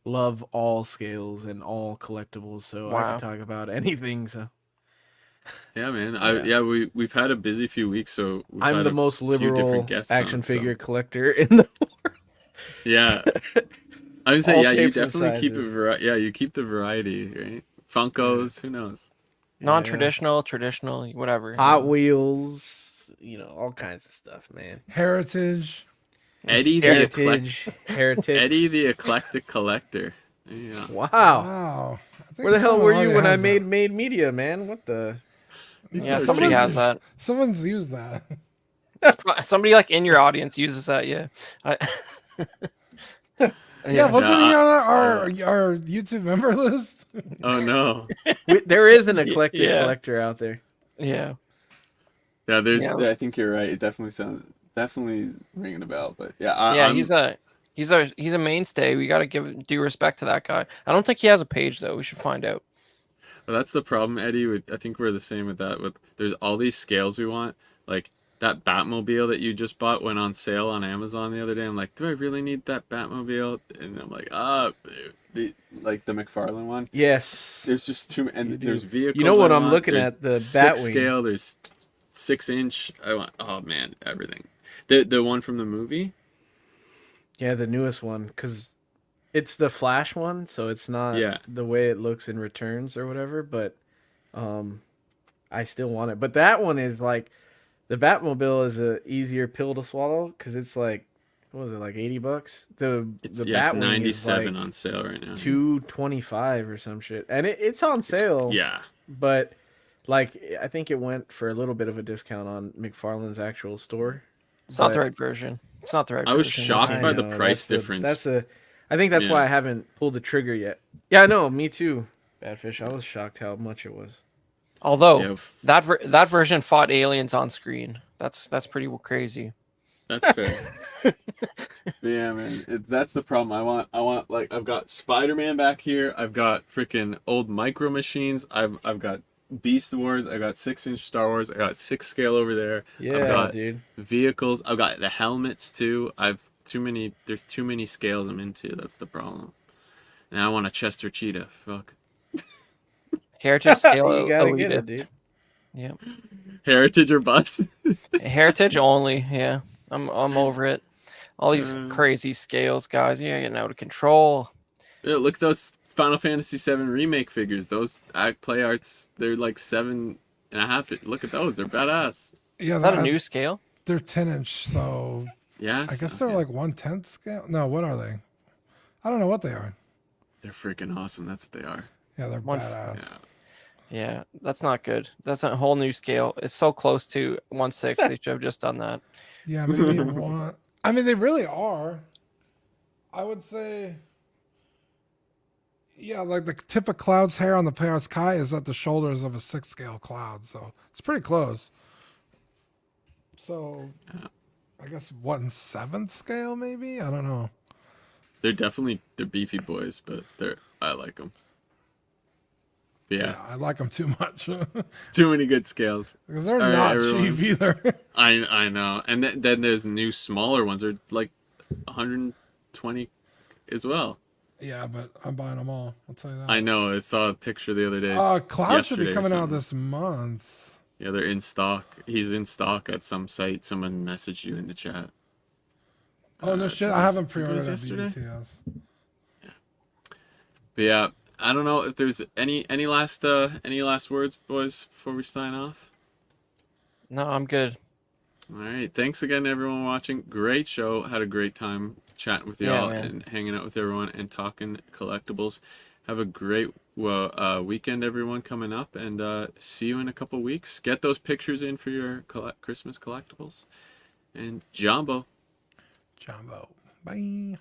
love all scales and all collectibles, so I can talk about anything. So yeah, man. We've had a busy few weeks, so I'm the most liberal action figure collector in the world. Yeah. I would say, you definitely keep it. You keep the variety, right? Funkos, who knows? Non-traditional, traditional, whatever. Hot Wheels, you know, all kinds of stuff, man. Heritage. Eddie Heritage. Eddie the eclectic collector. Yeah. Wow. Where the hell were you when I made Media, man? What the? Yeah, somebody has that. Someone's used that. Somebody like in your audience uses that. Yeah. Yeah, wasn't he on our YouTube member list? Oh no, there is an eclectic collector out there. Yeah. Yeah, I think you're right. It definitely ringing a bell. But yeah, he's a mainstay. We gotta give due respect to that guy. I don't think he has a page though. We should find out. Well, that's the problem, Eddie. I think we're the same with that. There's all these scales we want, like. That Batmobile that you just bought went on sale on Amazon the other day. I'm like, do I really need that Batmobile? And I'm like, like the McFarlane one. Yes. There's just too many. And there's vehicles. You know what I'm looking at? The Batwing scale. There's 6-inch. I want. Oh man, everything. The one from the movie. Yeah, the newest one, because it's the Flash one, so it's not the way it looks in Returns or whatever. But I still want it. But that one is like. The Batmobile is a easier pill to swallow because it's like, what was it, like $80? The It's Batwing 97 is like on sale right now. 225 or some shit, and it's on sale. Yeah. But like, I think it went for a little bit of a discount on McFarlane's actual store. It's not the right version. It's not the right I version. was shocked by the price difference. I think that's why I haven't pulled the trigger yet. Yeah, I know. Me too, Badfish. I was shocked how much it was. Although that version fought aliens on screen. That's pretty crazy. That's fair. Yeah, man. That's the problem. I want like I've got Spider-Man back here. I've got freaking old Micro Machines. I've got Beast Wars. I got 6-inch Star Wars. I got 6 scale over there. Yeah, I've got dude. Vehicles. I've got the helmets too. There's too many scales I'm into. That's the problem. And I want a Chester Cheetah. Fuck. Heritage scale. You gotta get it, dude. Yep. Heritage or bust. Heritage only. Yeah. I'm over it. All these crazy scales, guys. You're getting out of control. Yeah, look at those Final Fantasy VII remake figures. Those play arts, they're like 7.5. Look at those. They're badass. Yeah, is that a new scale? They're 10-inch, so yeah, I guess they're like 1/10 scale. No, what are they? I don't know what they are. They're freaking awesome. That's what they are. Yeah, they're badass. Yeah, that's not good. That's a whole new scale. It's so close to 1/6. They should have just done that. Yeah, maybe one. I mean, they really are. I would say. Yeah, like the tip of Cloud's hair on the Playart's Kai is at the shoulders of a 6 scale Cloud, so it's pretty close. So, I guess 1/7 scale, maybe? I don't know. They're beefy boys, but I like them. Yeah, I like them too much. Too many good scales. Because they're not cheap either. I know. And then there's new smaller ones. They're like 120 as well. Yeah, but I'm buying them all. I'll tell you that. I know. I saw a picture the other day. Cloud should be coming out this month. Yeah, they're in stock. He's in stock at some site. Someone messaged you in the chat. Oh, no shit. I haven't pre-ordered that BBTS. Yeah. But yeah, I don't know if there's any last words, boys, before we sign off. No, I'm good. All right. Thanks again, everyone watching. Great show. Had a great time chatting with y'all and hanging out with everyone and talking collectibles. Have a great weekend, everyone, coming up, and see you in a couple weeks. Get those pictures in for your Christmas collectibles. And Jumbo. Bye.